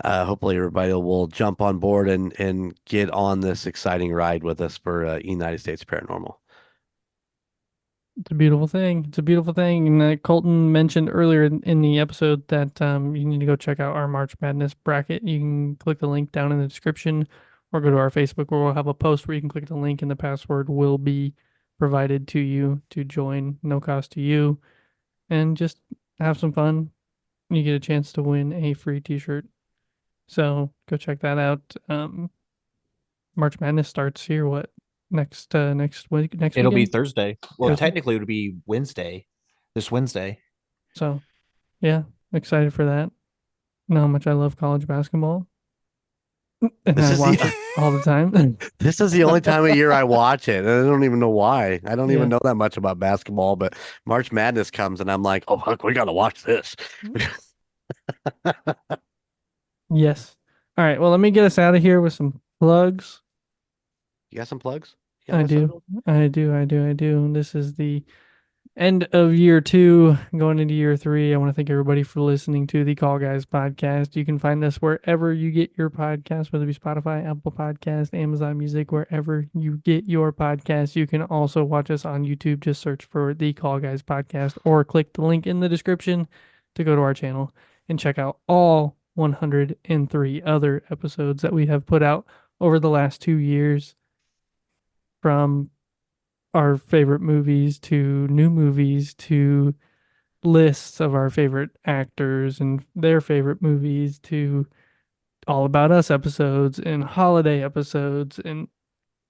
hopefully everybody will jump on board and get on this exciting ride with us for United States Paranormal. It's a beautiful thing. It's a beautiful thing. And Colton mentioned earlier in the episode that you need to go check out our March Madness bracket. You can click the link down in the description or go to our Facebook where we'll have a post where you can click the link and the password will be provided to you to join. No cost to you. And just have some fun. You get a chance to win a free t-shirt. So go check that out. March Madness starts here, next week. It'll be Thursday. Well, technically it would be this Wednesday. So yeah, excited for that. Know how much I love college basketball. And I watch it all the time. This is the only time of year I watch it. I don't even know why. I don't even know that much about basketball, but March Madness comes and I'm like, oh, fuck, we got to watch this. Yes. All right. Well, let me get us out of here with some plugs. You got some plugs? I do. This is the end of year 2, going into year 3. I want to thank everybody for listening to the Call Guys podcast. You can find us wherever you get your podcast, whether it be Spotify, Apple Podcast, Amazon Music, wherever you get your podcast. You can also watch us on YouTube. Just search for the Call Guys podcast or click the link in the description to go to our channel and check out all 103 other episodes that we have put out over the last 2 years, from our favorite movies to new movies to lists of our favorite actors and their favorite movies to all about us episodes and holiday episodes. And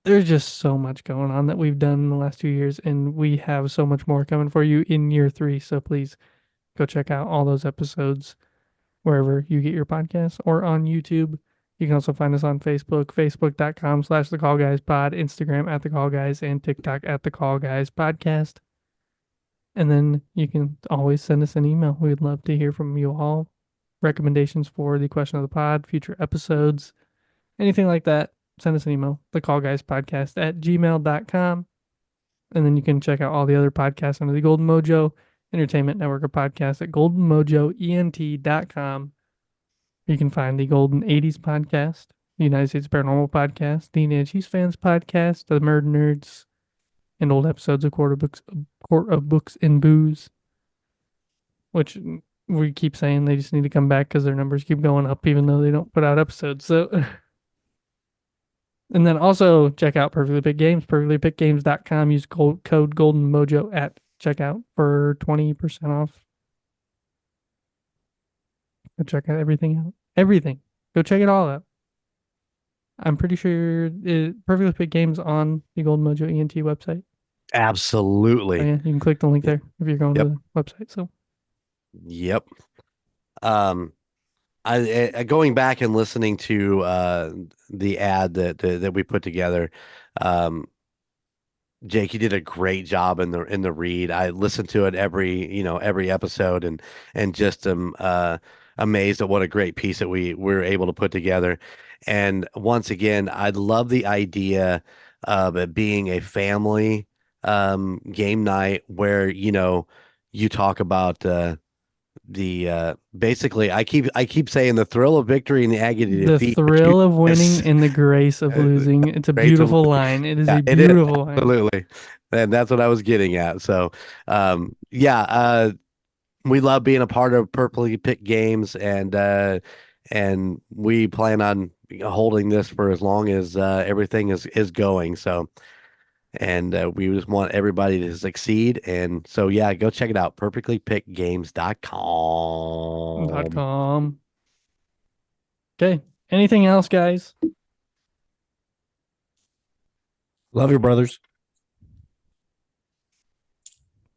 there's just so much going on that we've done in the last 2 years, and we have so much more coming for you in year 3. So please go check out all those episodes wherever you get your podcasts or on YouTube. You can also find us on Facebook, facebook.com/thecallguyspod, Instagram @thecallguys, and TikTok @thecallguyspodcast. And then you can always send us an email. We'd love to hear from you all. Recommendations for the question of the pod, future episodes, anything like that. Send us an email, thecallguyspodcast @gmail.com. And then you can check out all the other podcasts under the Golden Mojo entertainment network of podcasts at goldenmojoent.com. You can find the Golden 80s podcast, the United States Paranormal podcast, the Indiana Chiefs Fans podcast, the Murdnerds, and old episodes of Court of Books and Booze, which we keep saying they just need to come back because their numbers keep going up even though they don't put out episodes. So, and then also check out Perfectly Picked Games, perfectlypickedgames.com. Use code GoldenMojo at checkout for 20% off. Go check out everything out. Everything. Go check it all out. I'm pretty sure Perfectly Picked Games on the Golden Mojo ENT website. Absolutely. So yeah, you can click the link there if you're going Yep. to the website. So. Yep. I going back and listening to the ad that we put together. Jake, you did a great job in the read. I listened to it every episode and just am amazed at what a great piece that we were able to put together. And once again, I love the idea of it being a family game night where you talk about basically I keep saying the thrill of victory and the agony of The defeat. thrill of winning and the grace of losing. It's a beautiful line. It is a beautiful line. Absolutely. And that's what I was getting at. So we love being a part of Purpley Pick Games, and we plan on holding this for as long as everything is going. So and we just want everybody to succeed. And so, yeah, go check it out. perfectlypickedgames.com. Okay. Anything else, guys? Love your brothers.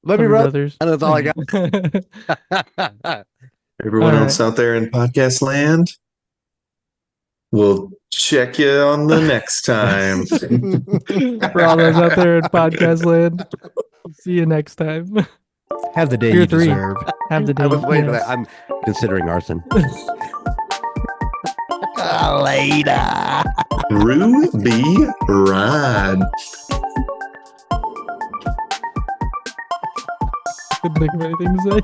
Love you, brothers. And that's all I got. Everyone else out there in podcast land, we'll check you on the next time. For all those out there in podcast land, see you next time. Have the day Year you 3. deserve. Have the day. I was waiting for yes. that. I'm considering arson. Later. Ruby Rod. Couldn't think of anything to say.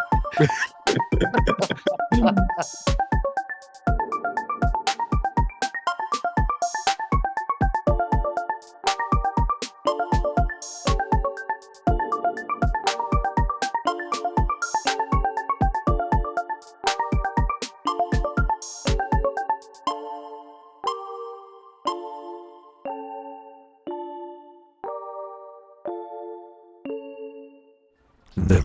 The